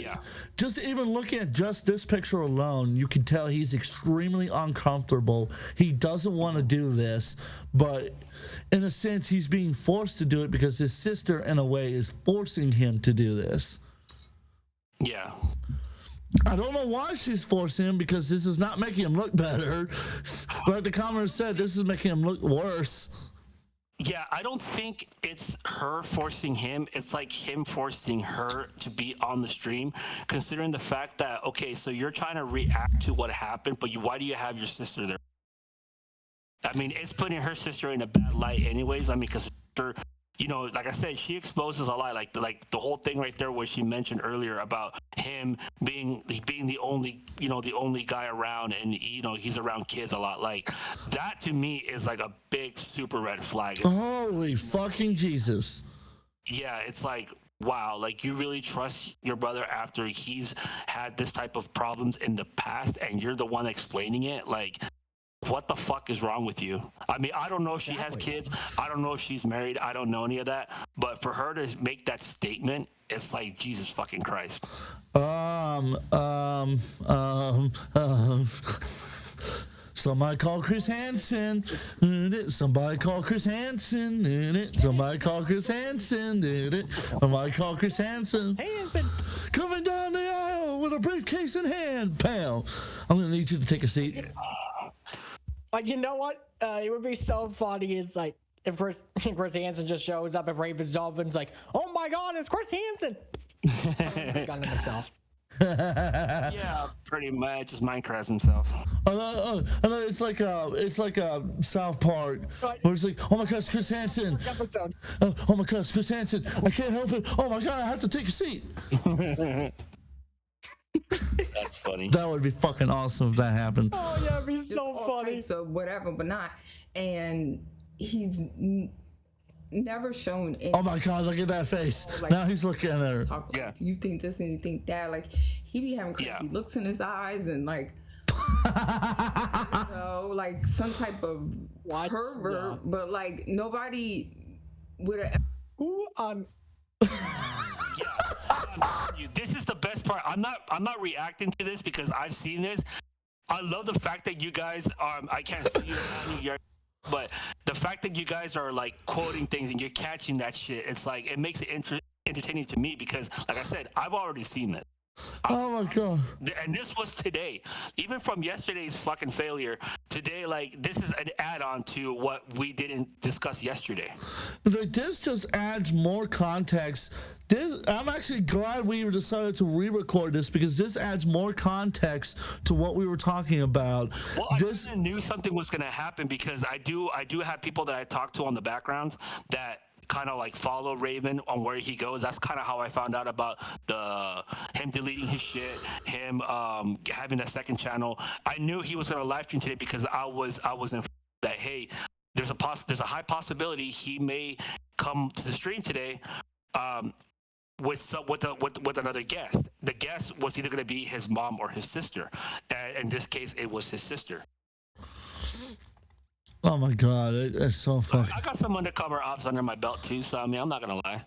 just even looking at just this picture alone, you can tell he's extremely uncomfortable. He doesn't want to do this, but in a sense he's being forced to do it because his sister in a way is forcing him to do this. Yeah. I don't know why she's forcing him, because this is not making him look better. Like the commenter said, this is making him look worse. Yeah, I don't think it's her forcing him. It's like him forcing her to be on the stream, considering the fact that, okay, so you're trying to react to what happened, but why do you have your sister there? I mean, it's putting her sister in a bad light anyways. I mean, because her, like I said, she exposes a lot. Like the whole thing right there where she mentioned earlier about him being the only, the only guy around, and he's around kids a lot. Like that to me is like a big super red flag. Holy fucking Jesus. Yeah, it's like, wow, like you really trust your brother after he's had this type of problems in the past and you're the one explaining it? Like, what the fuck is wrong with you? I mean, I don't know if she has kids. I don't know if she's married. I don't know any of that. But for her to make that statement, it's like, Jesus fucking Christ. Somebody call Chris Hansen. Somebody call Chris Hansen. Somebody call Chris Hansen. Somebody call Chris Hansen. Coming down the aisle with a briefcase in hand. Pal. I'm going to need you to take a seat. Like, you know what? It would be so funny is like if Chris Hansen just shows up at Ravensdolphin's like, oh my God, it's Chris Hansen. Gun to himself. Yeah, pretty much. Just Minecraft himself. It's like a South Park where it's like, oh my God, it's Chris Hansen. Oh my God, it's Chris Hansen. I can't help it. Oh my God, I have to take a seat. That's funny. That would be fucking awesome if that happened. Oh yeah, it'd be so funny. So whatever, but not. And he's never shown any. Oh my God, look at that face. Like, now he's looking at her. Yeah. You think this and you think that. Like, he be having crazy looks in his eyes and like, like some type of pervert, but like nobody would have. This is the best part. I'm not reacting to this because I've seen this. I love the fact that you guys are. I can't see you, but the fact that you guys are like quoting things and you're catching that shit, it's like it makes it entertaining to me because, like I said, I've already seen it. Oh my God. And this was today. Even from yesterday's fucking failure, today, like, this is an add-on to what we didn't discuss yesterday. Like, this just adds more context. I'm actually glad we decided to re-record this because this adds more context to what we were talking about. Well, I kind of knew something was going to happen because I do have people that I talk to on the backgrounds that kind of like follow Raven on where he goes. That's kind of how I found out about him deleting his shit, him having a second channel. I knew he was going to live stream today because I was informed that, hey, there's a high possibility he may come to the stream today with another guest. The guest was either going to be his mom or his sister, and in this case it was his sister. Oh my God, it's so funny. I got some undercover ops under my belt too, so I mean, I'm not gonna lie.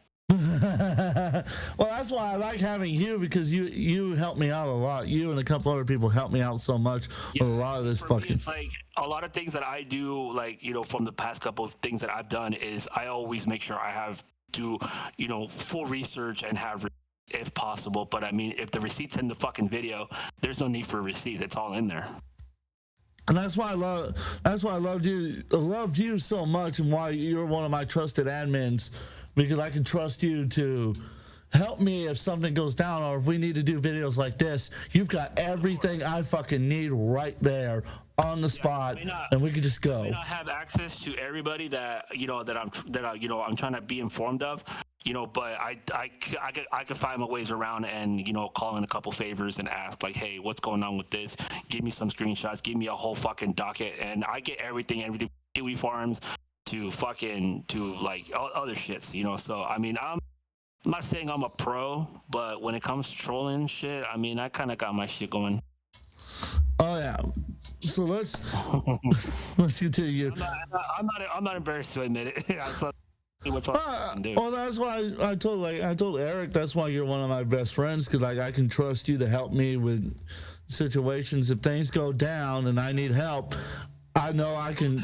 Well, that's why I like having you because you help me out a lot. You and a couple other people help me out so much with a lot of this fucking. It's like a lot of things that I do, like, you know, from the past couple of things that I've done is I always make sure I have to, you know, full research and have if possible. But I mean, if the receipt's in the fucking video, there's no need for a receipt. It's all in there. And that's why I loved you so much, and why you're one of my trusted admins, because I can trust you to help me if something goes down or if we need to do videos like this. You've got everything I fucking need right there on the spot, and we can just go. I may not have access to everybody that I'm trying to be informed of, you know, but I could find my ways around and, you know, call in a couple favors and ask like, hey, what's going on with this? Give me some screenshots, give me a whole fucking docket, and I get everything Kiwi Farms to like other shits, you know. So I mean, I'm not saying I'm a pro, but when it comes to trolling shit, I mean, I kind of got my shit going. Oh yeah. So let's continue. I'm not embarrassed to admit it. Well, that's why I told Eric that's why you're one of my best friends, because like I can trust you to help me with situations. If things go down and I need help, I know I can.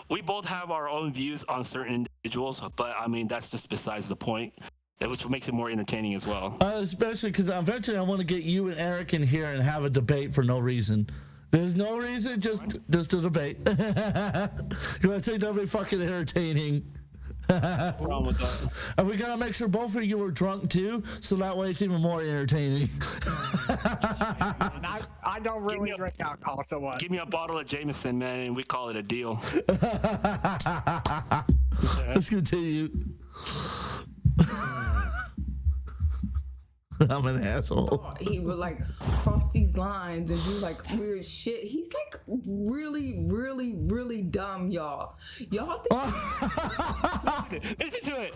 We both have our own views on certain individuals, but I mean that's just besides the point. Which makes it more entertaining as well. Especially because eventually I want to get you and Eric in here and have a debate for no reason. There's no reason, just a debate. Because I think that'll be fucking entertaining. Wrong with that. And we gotta make sure both of you are drunk too, so that way it's even more entertaining. I don't really drink alcohol, so what? Give me a bottle of Jameson, man, and we call it a deal. Let's continue. I'm an asshole. He would like cross these lines and do like weird shit. He's like really, really, really dumb, y'all. Y'all think listen to it.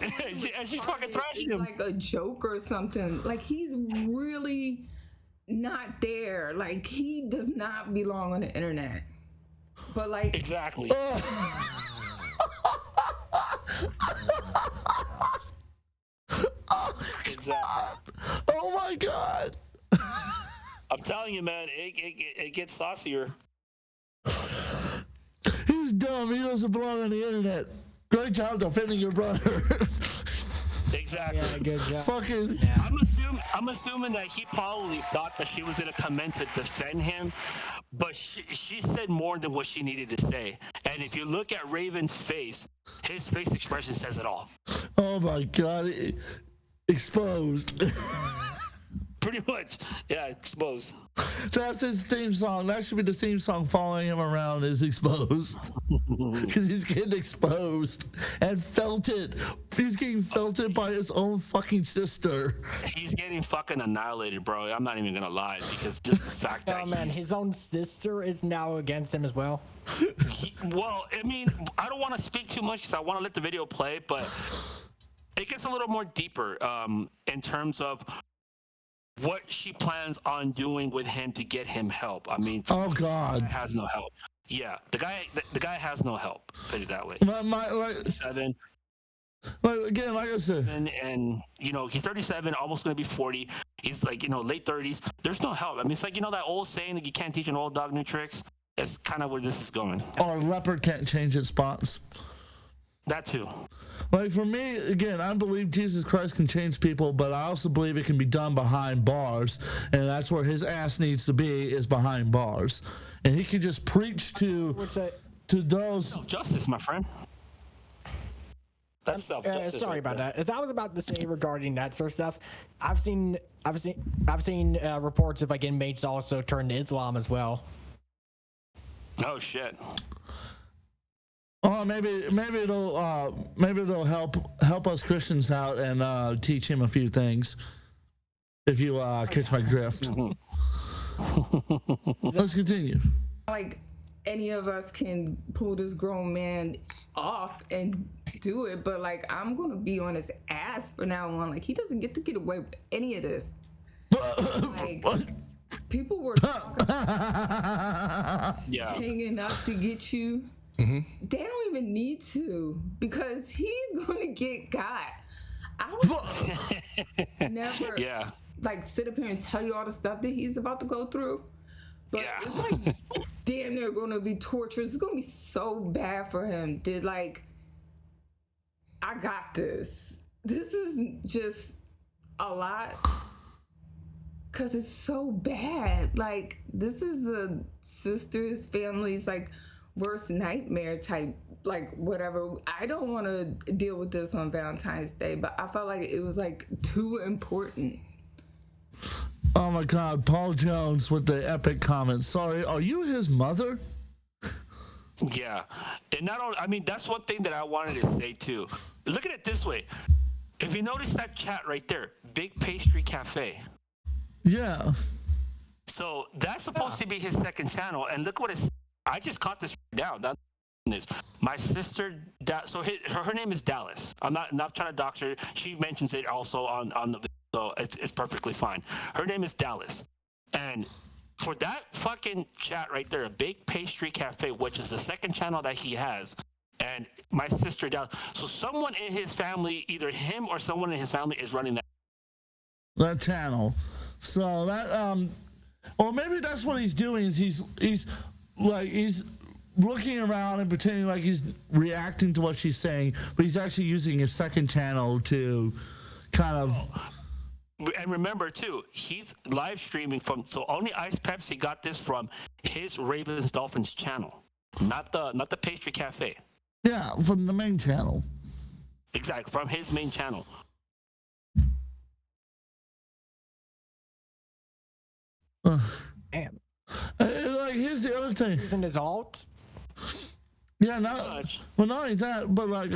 She's fucking thrashing him like a joke or something. Like he's really not there. Like he does not belong on the internet. But like exactly. Exactly. Oh my God. I'm telling you, man, it gets saucier. He's dumb. He doesn't belong on the internet. Great job defending your brother. Exactly. Yeah, good job. Fucking. Yeah. I'm assuming that he probably thought that she was gonna come in to defend him, but she said more than what she needed to say. And if you look at Raven's face, his face expression says it all. Oh my God. Exposed. Pretty much, yeah, exposed. That's his theme song. That should be the theme song. Following him around is exposed because he's getting exposed and felted. He's getting felted by his own fucking sister. He's getting fucking annihilated, bro. I'm not even gonna lie because just the fact that Oh man, his own sister is now against him as well. Well, I mean, I don't want to speak too much because I want to let the video play, but it gets a little more deeper in terms of what she plans on doing with him to get him help. I mean, oh god, the guy has no help. Yeah, the guy has no help. Put it that way. Like 7. Again, like I said, and you know he's 37, almost gonna be 40. He's like late 30s. There's no help. I mean, it's like that old saying that you can't teach an old dog new tricks. It's kind of where this is going. Or a leopard can't change its spots. That too. Like for me, again, I believe Jesus Christ can change people, but I also believe it can be done behind bars, and that's where his ass needs to be, is behind bars, and he can just preach to those. Self-justice, my friend. That's self-justice. Sorry about that. As I was about to say regarding that sort of stuff, I've seen reports of like inmates also turn to Islam as well. Oh shit. Oh, maybe it'll help us Christians out and teach him a few things. If you catch my drift. Let's continue. Like any of us can pull this grown man off and do it, but like I'm gonna be on his ass from now on. Like he doesn't get to get away with any of this. Like people were hanging up to get you. Mm-hmm. They don't even need to because he's gonna get got. I would never like sit up here and tell you all the stuff that he's about to go through. But it's like damn near gonna be torture. It's gonna be so bad for him. I got this. This is just a lot. Cause it's so bad. Like this is a sister's family's like worst nightmare type, like whatever. I don't want to deal with this on Valentine's Day, but I felt like it was like too important. Oh my God, Paul Jones with the epic comment. Sorry, are you his mother? Yeah, and not only, I mean, that's one thing that I wanted to say too. Look at it this way. If you notice that chat right there, Big Pastry Cafe. Yeah. So that's supposed to be his second channel, and look what it's. I just caught this down. That is my sister. So her name is Dallas. I'm not trying to dox her. She mentions it also on the video, so it's perfectly fine. Her name is Dallas, and for that fucking chat right there, a Big Pastry Cafe, which is the second channel that he has, and my sister Dallas. So someone in his family, either him or someone in his family, is running that channel. So that or maybe that's what he's doing. Is he's looking around and pretending like he's reacting to what she's saying, but he's actually using his second channel to kind of. And remember too, he's live streaming from. So only Ice Pepsi got this from his Ravensdolphin's channel, not the Pastry Cafe. Yeah, from the main channel. Exactly, from his main channel. Damn. Like here's the other thing. Using his alt. Yeah, not only that, but like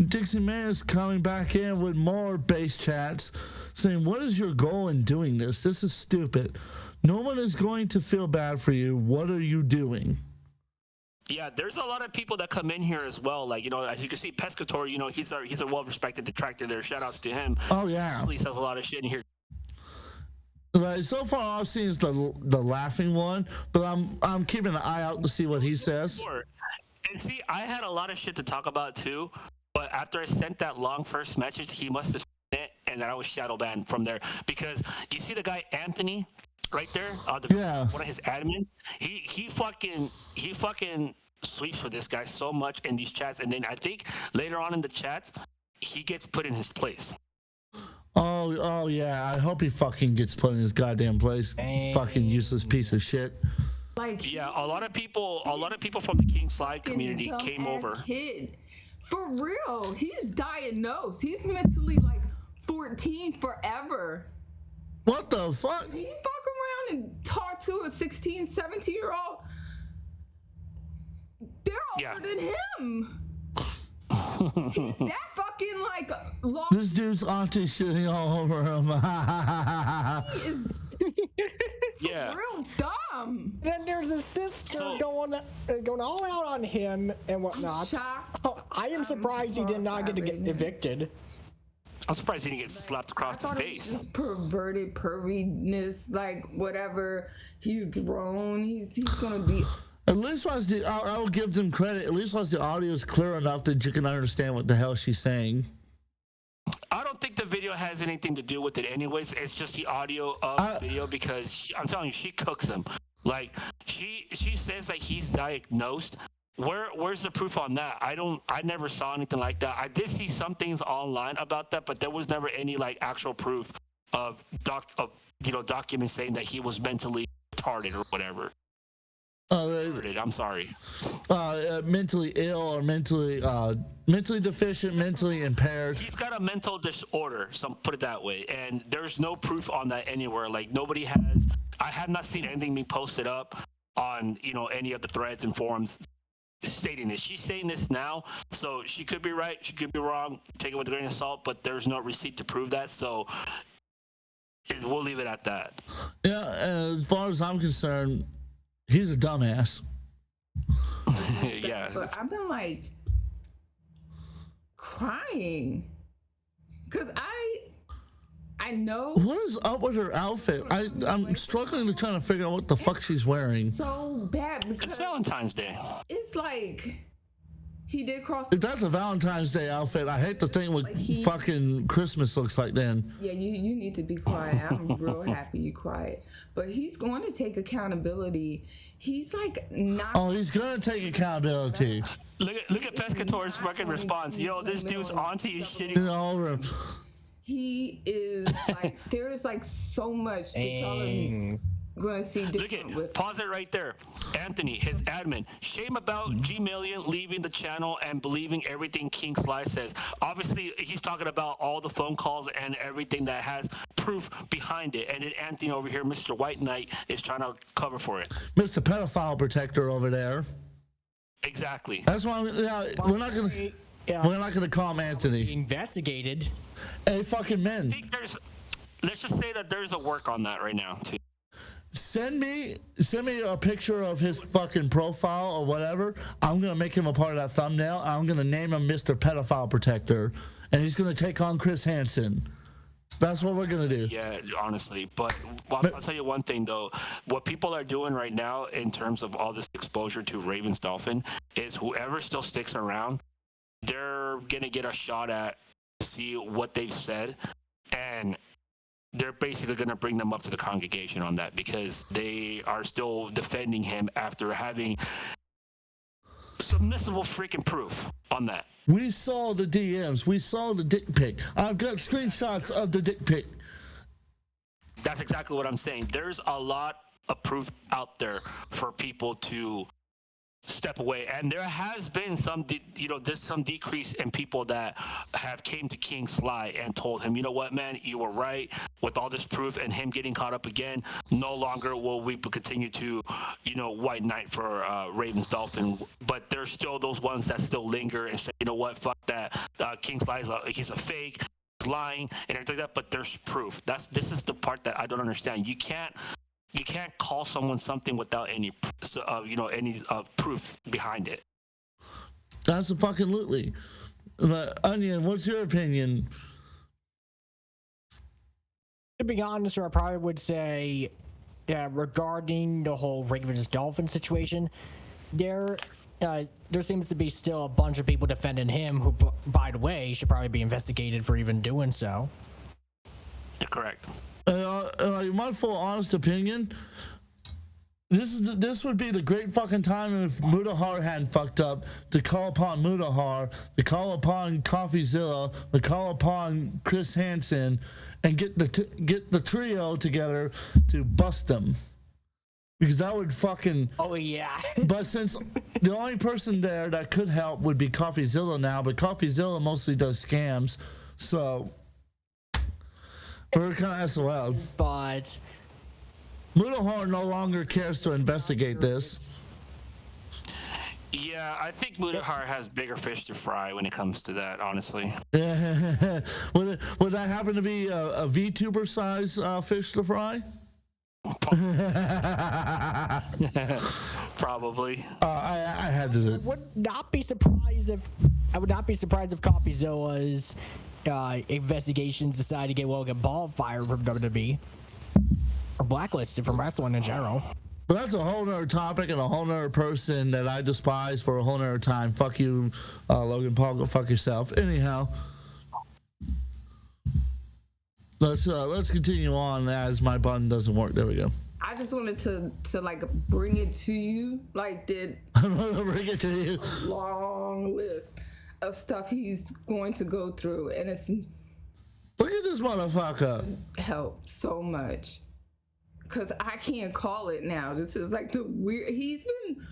Dixie Man is coming back in with more base chats saying, "What is your goal in doing this? This is stupid. No one is going to feel bad for you. What are you doing?" Yeah, there's a lot of people that come in here as well. Like, as you can see, Pescator, he's a well-respected detractor there. Shout outs to him. Oh yeah. He says a lot of shit in here. Right, so far all I've seen is the laughing one, but I'm keeping an eye out to see what he says. And see, I had a lot of shit to talk about too, but after I sent that long first message, he must have sent it, and then I was shadow banned from there because you see the guy Anthony right there, one of his admins. He fucking sweeps for this guy so much in these chats, and then I think later on in the chats, he gets put in his place. Oh yeah, I hope he fucking gets put in his goddamn place. Fucking useless piece of shit. Like, yeah, a lot of people from the King Slide community came over. Kid. For real, he's diagnosed. He's mentally like 14 forever. What the fuck? He fuck around and talk to a 16, 17-year-old. They're older than him. He's that fucking like lost. This dude's auntie shitting all over him. He is real dumb. Then there's his sister going all out on him and whatnot. I am surprised he did not get evicted. I'm surprised he didn't get slapped across the face. Just perverted perviness, like whatever. He's grown. He's gonna be. At least once I will give them credit. At least once the audio is clear enough that you can understand what the hell she's saying. I don't think the video has anything to do with it anyways. It's just the audio of the video because I'm telling you, she cooks him. Like she says that he's diagnosed. Where's the proof on that? I never saw anything like that. I did see some things online about that, but there was never any like actual proof of documents saying that he was mentally retarded or whatever. I'm sorry. Mentally ill or mentally deficient, mentally impaired. He's got a mental disorder, so put it that way. And there's no proof on that anywhere. Like nobody has. I have not seen anything being posted up on any of the threads and forums stating this. She's saying this now, so she could be right. She could be wrong. Take it with a grain of salt. But there's no receipt to prove that. So we'll leave it at that. Yeah, as far as I'm concerned. He's a dumbass. Yeah. But I've been like crying because I know. What is up with her outfit? I'm struggling to try to figure out what the fuck she's wearing. So bad because it's Valentine's Day. It's like he did cross. If that's a Valentine's Day outfit, I hate to think what fucking Christmas looks like then. Yeah, you need to be quiet. I'm real happy you quiet. But he's going to take accountability. He's like not. Oh, he's gonna take accountability. Look at Pescator's fucking response. Yo, this dude's auntie is shitting all over him. He is like there's like so much that y'all are gonna see different. Look at pause it right there. Anthony, his admin, shame about G-Million leaving the channel and believing everything King Sly says. Obviously, he's talking about all the phone calls and everything that has proof behind it. And then Anthony over here, Mr. White Knight, is trying to cover for it. Mr. Pedophile Protector over there. Exactly. That's why we're not gonna call him Anthony. Investigated. Hey, fucking men. I think let's just say that there's a work on that right now too. Send me a picture of his fucking profile or whatever. I'm gonna make him a part of that thumbnail. I'm gonna name him Mr. Pedophile Protector, and he's gonna take on Chris Hansen. That's what we're gonna do. Yeah, honestly. But I'll tell you one thing though. What people are doing right now in terms of all this exposure to Ravensdolphin is whoever still sticks around, they're gonna get a shot at see what they've said, and they're basically going to bring them up to the congregation on that because they are still defending him after having submissible freaking proof on that. We saw the DMs. We saw the dick pic. I've got screenshots of the dick pic. That's exactly what I'm saying. There's a lot of proof out there for people to step away, and there has been some there's some decrease in people that have came to King Sly and told him, you know what, man, you were right with all this proof, and him getting caught up again. No longer will we continue to white knight for Ravensdolphin, but there's still those ones that still linger and say, you know what, fuck that, King Sly's he's a fake, he's lying and everything like that. But there's proof. This is the part that I don't understand. You can't call someone something without any, proof behind it. That's a fucking lootly. Onion, what's your opinion? To be honest, I probably would say, regarding the whole Ravensdolphin situation, there seems to be still a bunch of people defending him who, by the way, should probably be investigated for even doing so. Correct. My full honest opinion, this would be the great fucking time if Mudahar hadn't fucked up to call upon Mudahar, to call upon CoffeeZilla, to call upon Chris Hansen, and get the trio together to bust them. Because that would fucking... Oh, yeah. But since the only person there that could help would be CoffeeZilla now, but CoffeeZilla mostly does scams, so... We're kind of SOL. But Mudahar no longer cares to investigate this. Yeah, I think Mudahar has bigger fish to fry when it comes to that, honestly. would that happen to be a VTuber size fish to fry? Probably. I had to. would not be surprised if CoffeeZilla's investigations decided to get Logan Paul fired from WWE or blacklisted from wrestling in general. But that's a whole nother topic and a whole nother person that I despise for a whole nother time. Fuck you, Logan Paul. Go fuck yourself. Anyhow, let's continue on as my button doesn't work. There we go. I just wanted to like bring it to you, like I'm gonna bring it to you. a long list of stuff he's going to go through, and it's Look at this motherfucker. helped so much. Cause I can't call it now. This is like the weird. He's been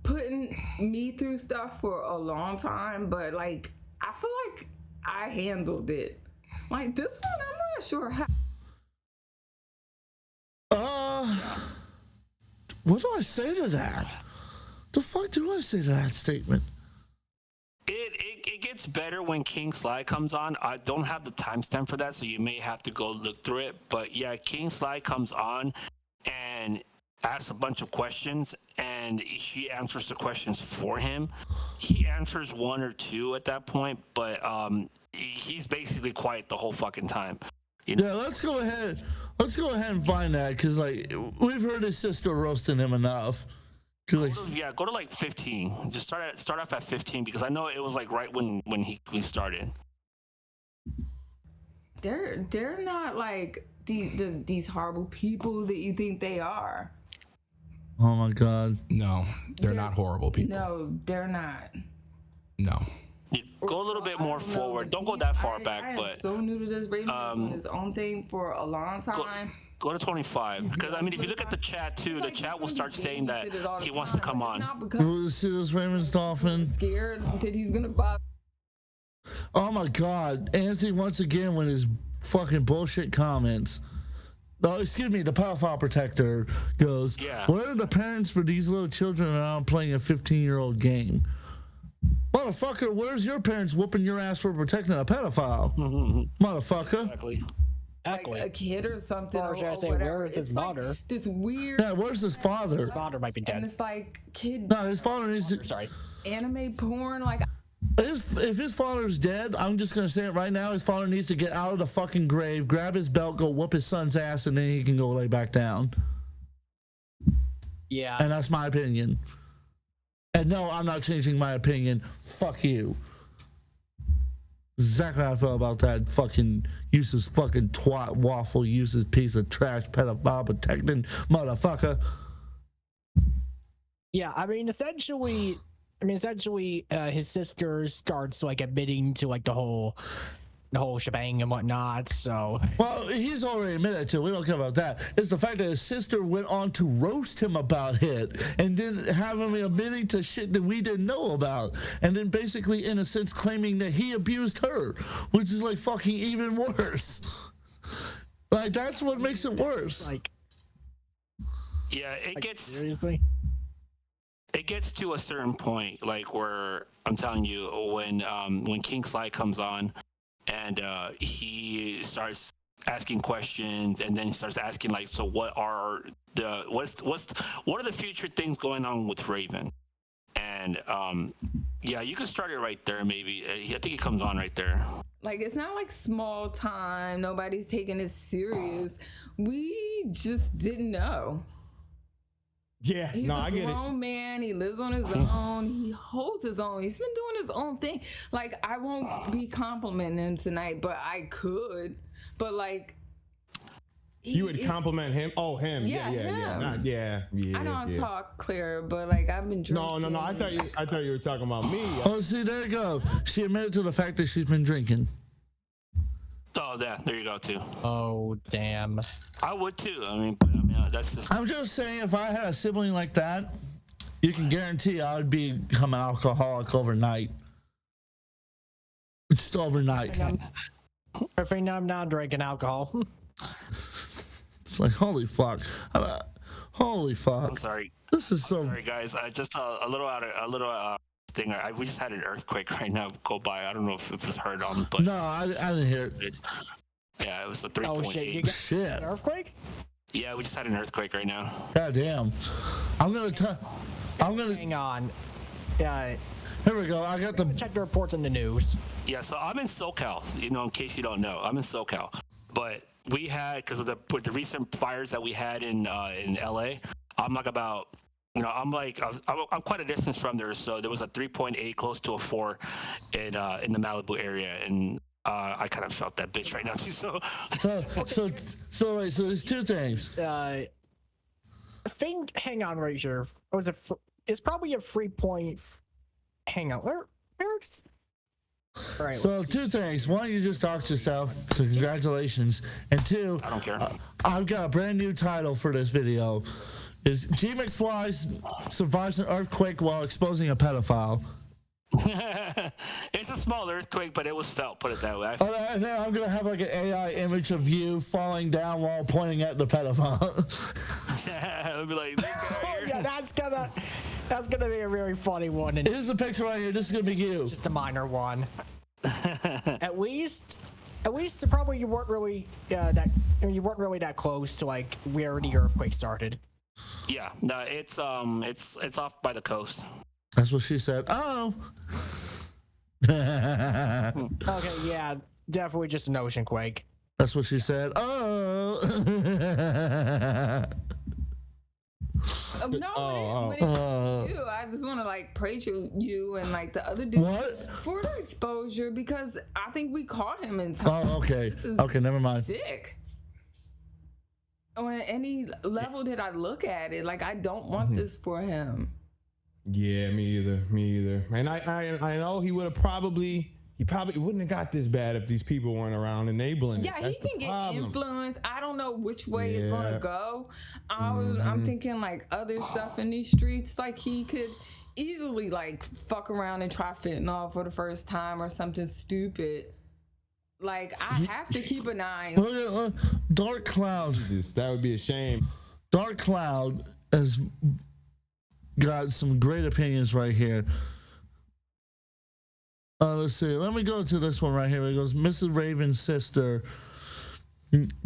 putting me through stuff for a long time, but like I feel like I handled it. Like this one, I'm not sure how. What do I say to that? The fuck do I say to that statement? It gets better when King Sly comes on. I don't have the timestamp for that, so you may have to go look through it. But yeah, King Sly comes on and asks a bunch of questions, and he answers the questions for him. He answers one or two at that point, but he's basically quiet the whole fucking time. You know? Yeah, let's go ahead and find that, because like we've heard his sister roasting him enough. Go to like 15. Just start off at 15, because I know it was like right when he started. They're not like these horrible people that you think they are. Oh my god. No, they're not horrible people. No, they're not. No. Go a little bit more forward. Don't go that far back, I but am so new to this. Raven doing his own thing for a long time. Go to 25, because I mean, if you look at the chat too, the chat will start saying that he wants to come on. See this Ravensdolphin? Scared that he's gonna buy. Oh my god, Anthony once again with his fucking bullshit comments. No, excuse me, the pedophile protector goes, where are the parents for these little children around playing a 15-year-old game? Motherfucker, where's your parents whooping your ass for protecting a pedophile? Motherfucker. Exactly. Like a kid or something, or should I say, whatever. where is his mother? Like this weird. Yeah, where's his father? His father might be dead. And it's like kid. No, his father needs to. Sorry. Anime porn, like. If his father's dead, I'm just gonna say it right now. His father needs to get out of the fucking grave, grab his belt, go whoop his son's ass, and then he can go lay back down. Yeah. And that's my opinion. And no, I'm not changing my opinion. Fuck you. Exactly how I feel about that fucking useless fucking twat waffle useless piece of trash pedophile protecting motherfucker. Yeah, I mean, essentially, his sister starts like admitting to like the whole shebang and whatnot. So, well, he's already admitted to it. We don't care about that. It's the fact that his sister went on to roast him about it and then have him admitting to shit that we didn't know about, and then basically, in a sense, claiming that he abused her, which is like fucking even worse. Like that's what makes it worse. Like, yeah, it gets seriously. It gets to a certain point, like where I'm telling you, when King Sly comes on. And he starts asking questions, and then he starts asking like, so what are the future things going on with Raven? And yeah, you can start it right there. Maybe I think he comes on right there. Like it's not like small time. Nobody's taking it serious. We just didn't know. Yeah, he's I get it. He's a grown man. He lives on his own. He holds his own. He's been doing his own thing. Like, I won't be complimenting him tonight, but I could. But like, you would compliment him? Oh, him. Yeah. Yeah. I don't talk clear, but like I've been drinking. No. I thought you were talking about me. Oh, see, there you go. She admitted to the fact that she's been drinking. Oh, there you go too. Oh, damn. I would too. That's just. I'm just saying, if I had a sibling like that, you can guarantee I would become an alcoholic overnight. Just overnight. I think I'm not drinking alcohol. It's like, holy fuck. Holy fuck. I'm sorry. This is so. Sorry, guys. Just a little thing. We just had an earthquake right now go by. I don't know if it was heard on, but No, I didn't hear it. Yeah, it was a 3.8. Oh shit! You got Shit. an earthquake? Yeah, we just had an earthquake right now. God damn. I'm gonna. Hang on. Yeah. Here we go. I got the. Check the reports in the news. Yeah, so I'm in SoCal. In case you don't know, I'm in SoCal. But we had, because of the recent fires that we had in LA, I'm like about, I'm quite a distance from there. So there was a 3.8 close to a 4 in the Malibu area, and I kind of felt that bitch right now too. So there's two things. Hang on right here. It's probably a 3 point. Hang on. Eric's. Right, so two things. One, you just talked yourself, so congratulations. And two, I don't care. I've got a brand new title for this video. Is G McFly survives an earthquake while exposing a pedophile? It's a small earthquake, but it was felt, put it that way. And then I'm gonna have like an AI image of you falling down while pointing at the pedophile. It'll be like, this guy here. Yeah, that's gonna be a very funny one. And here's the picture right here. This is gonna be you. Just a minor one. At least probably you weren't really that close to like where the earthquake started. Yeah, no, it's off by the coast. That's what she said. Oh. Okay, yeah, definitely just an ocean quake. That's what she said. Oh. No, when it you, I just want to like praise you and like the other dude for the exposure, because I think we caught him in time. Oh, okay. Okay, never mind. Sick. On any level that I look at it, like I don't want this for him. Yeah, me either. And I know he probably wouldn't have got this bad if these people weren't around enabling Yeah, it. he can get influenced. I don't know which way it's gonna go. I'm thinking like other stuff in these streets, like he could easily like fuck around and try fentanyl for the first time or something stupid. Like I have to keep an eye on. Look at Dark Cloud. Jesus, that would be a shame. Dark Cloud has got some great opinions right here. Let's see. Let me go to this one right here. It goes, Mrs. Raven's sister,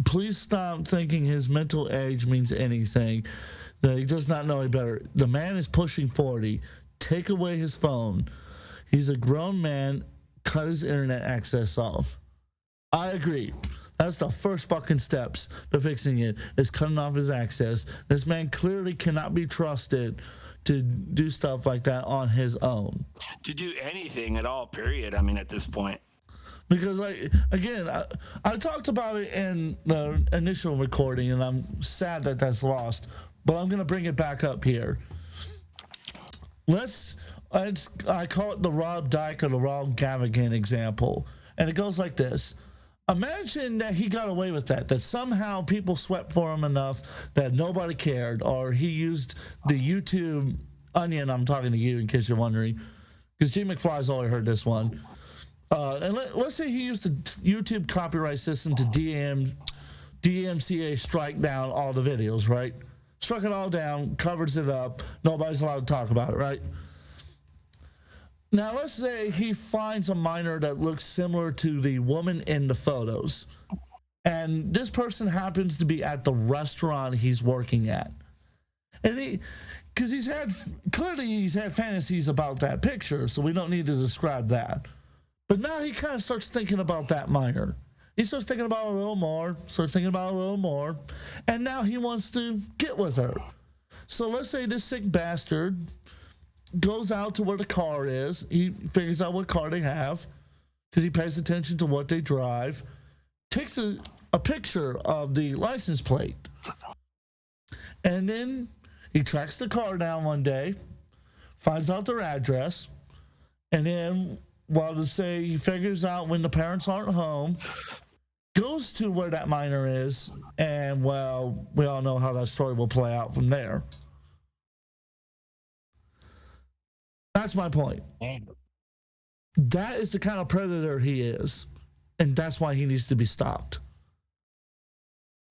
please stop thinking his mental age means anything. That he does not know any better. The man is pushing 40. Take away his phone. He's a grown man. Cut his internet access off. I agree. That's the first fucking steps to fixing it, is cutting off his access. This man clearly cannot be trusted to do stuff like that on his own. To do anything at all, period. I mean, at this point. Because, like, again, I talked about it in the initial recording, and I'm sad that that's lost, but I'm going to bring it back up here. I call it the Rob Dyke or the Rob Gavigan example. And it goes like this. Imagine that he got away with that somehow people swept for him enough that nobody cared, or he used the YouTube Onion. I'm talking to you in case you're wondering, because G McFly's already heard this one. And let's say he used the YouTube copyright system to DMCA strike down all the videos, right? Struck it all down, covers it up. Nobody's allowed to talk about it, right? Now, let's say he finds a minor that looks similar to the woman in the photos. And this person happens to be at the restaurant he's working at. And because he's had fantasies about that picture, so we don't need to describe that. But now he kind of starts thinking about that minor. He starts thinking about it a little more, and now he wants to get with her. So let's say this sick bastard goes out to where the car is. He figures out what car they have because he pays attention to what they drive, takes a picture of the license plate, and then he tracks the car down one day, finds out their address, and then, he figures out when the parents aren't home, goes to where that minor is, and, well, we all know how that story will play out from there. That's my point. That is the kind of predator he is. and that's why he needs to be stopped.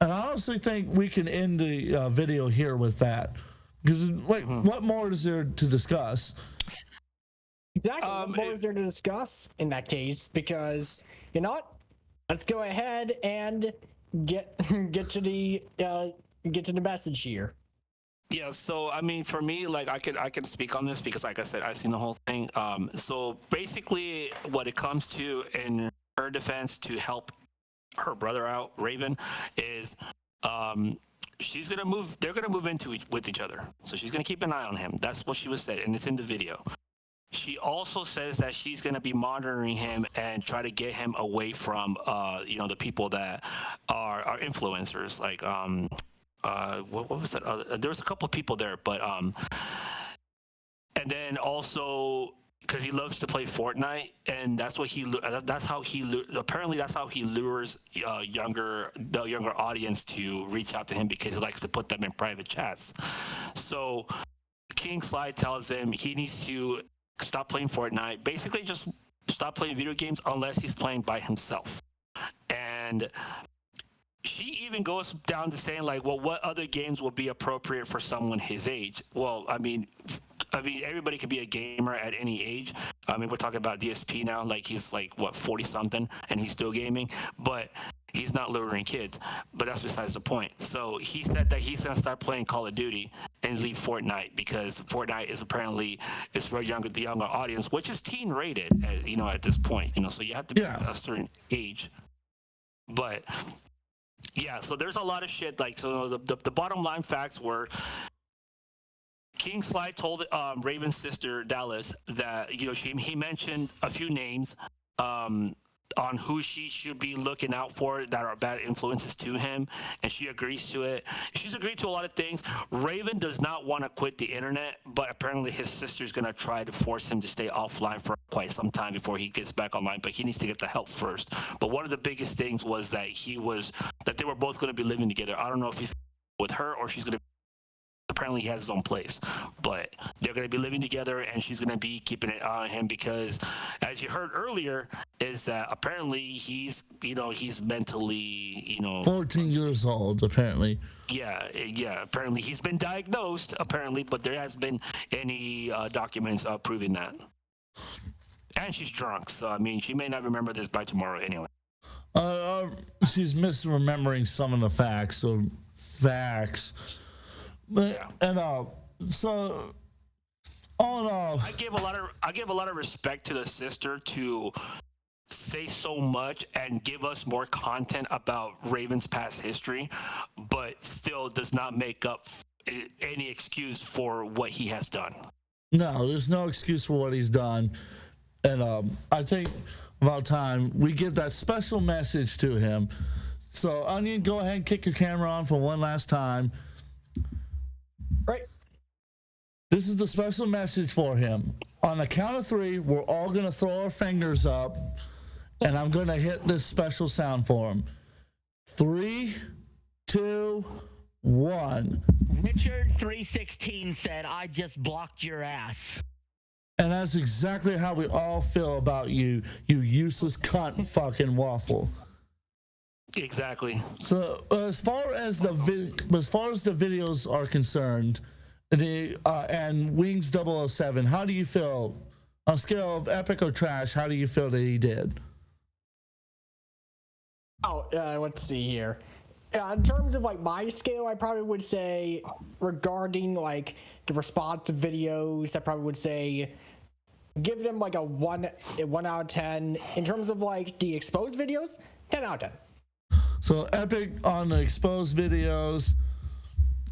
And I honestly think we can end the video here with that, because what more is there to discuss? Exactly. What more is there to discuss in that case? Because you know what? Let's go ahead and get to the message here. Yeah, so I mean, for me, like I can speak on this because, like I said, I've seen the whole thing. So basically, what it comes to in her defense to help her brother out, Raven, is she's gonna move. They're gonna move with each other. So she's gonna keep an eye on him. That's what she was said, and it's in the video. She also says that she's going to be monitoring him and try to get him away from, the people that are influencers. Like, what was that? There was a couple of people there, but, and then also because he loves to play Fortnite, and that's how he lures the younger audience to reach out to him because he likes to put them in private chats. So King Sly tells him he needs to stop playing Fortnite, basically just stop playing video games unless he's playing by himself. And she even goes down to saying, like, well, what other games will be appropriate for someone his age? Well, I mean, everybody could be a gamer at any age. I mean, we're talking about DSP now, like he's like, what, 40 something, and he's still gaming, but he's not luring kids. But that's besides the point. So he said that he's gonna start playing Call of Duty and leave Fortnite because Fortnite is apparently for the younger audience, which is teen rated, at this point. So you have to be a certain age. But yeah, so there's a lot of shit. Like, so the bottom line facts were, King Sly told Raven's sister Dallas that he mentioned a few names on who she should be looking out for that are bad influences to him, and she agrees to it. She's agreed to a lot of things. Raven does not want to quit the internet, but apparently his sister's gonna try to force him to stay offline for quite some time before he gets back online, but he needs to get the help first. But one of the biggest things was that they were both gonna be living together. I don't know if he's with her or she's gonna. Apparently he has his own place, but they're going to be living together, and she's going to be keeping an eye on him because, as you heard earlier, is that apparently he's mentally, 14 years old, apparently. Yeah, apparently he's been diagnosed, but there hasn't been any documents proving that. And she's drunk, so I mean, she may not remember this by tomorrow anyway. She's misremembering some of the facts. But so all in all, I give a lot of respect to the sister to say so much and give us more content about Raven's past history, but still does not make up any excuse for what he has done. No, there's no excuse for what he's done, and I think about time we give that special message to him. So Onion, go ahead and kick your camera on for one last time. Right. This is the special message for him. On the count of 3, we're all going to throw our fingers up, and I'm going to hit this special sound for him. 3, 2, 1. Richard 316 said, I just blocked your ass. And that's exactly how we all feel about you, you useless cunt fucking waffle. Exactly. So as far as the videos are concerned, and Wings 007, how do you feel on a scale of epic or trash? How do you feel that he did? Let's see here. In terms of like my scale, I probably would say regarding like the response to videos, I probably would say give them like a 1 out of 10. In terms of like the exposed videos, 10 out of 10. So epic on the exposed videos.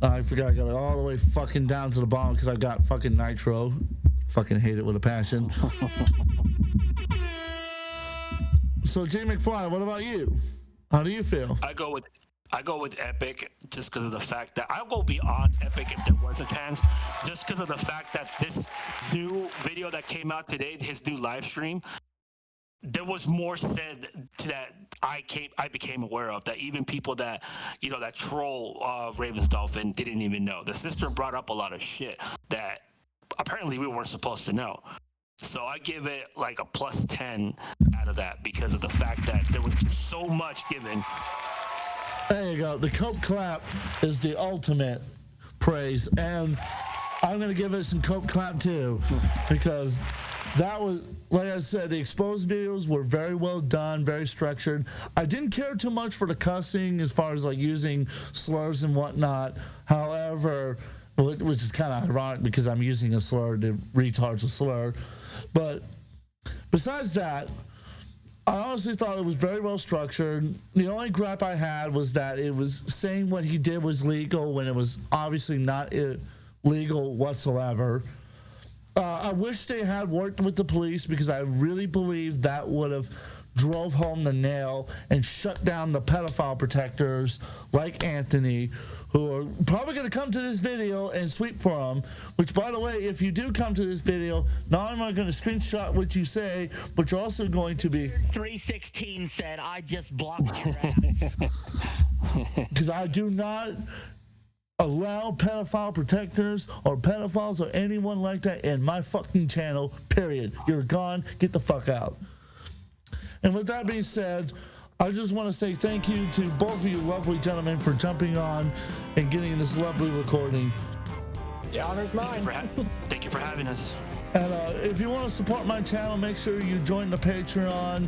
I forgot I got it all the way fucking down to the bottom because I got fucking Nitro. Fucking hate it with a passion. So Jay McFly, what about you? How do you feel? I go with epic just because of the fact that I'll go beyond epic if there wasn't hands, just because of the fact that this new video that came out today, his new live stream, there was more said to that I became aware of, that even people that that troll Ravensdolphin didn't even know. The sister brought up a lot of shit that apparently we weren't supposed to know. So I give it like a plus 10 out of that because of the fact that there was just so much given. There you go. The Cope clap is the ultimate praise, and I'm gonna give it some Cope clap too, because that was, like I said, the exposed videos were very well done, very structured. I didn't care too much for the cussing as far as like using slurs and whatnot. However, which is kind of ironic because I'm using a slur to retard's a slur. But besides that, I honestly thought it was very well structured. The only gripe I had was that it was saying what he did was legal when it was obviously not legal whatsoever. I wish they had worked with the police because I really believe that would have drove home the nail and shut down the pedophile protectors like Anthony, who are probably going to come to this video and sweep for him. Which, by the way, if you do come to this video, not only am I going to screenshot what you say, but you're also going to be 316 said, I just blocked your ass. Because I do not allow pedophile protectors or pedophiles or anyone like that in my fucking channel, period. You're gone. Get the fuck out. And with that being said, I just want to say thank you to both of you lovely gentlemen for jumping on and getting this lovely recording. The honor's mine. Thank you for having us. And if you want to support my channel, make sure you join the Patreon.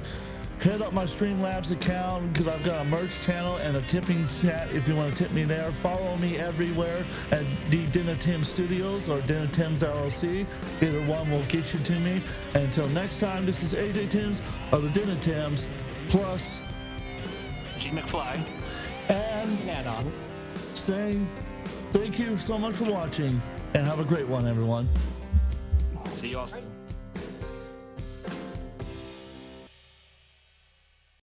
Hit up my Streamlabs account because I've got a merch channel and a tipping chat if you want to tip me there. Follow me everywhere at the DenofTimbs Studios or DenofTimbs LLC. Either one will get you to me. And until next time, this is AJ Timbs of the DenofTimbs plus G McFly. And saying thank you so much for watching and have a great one, everyone. See you all soon.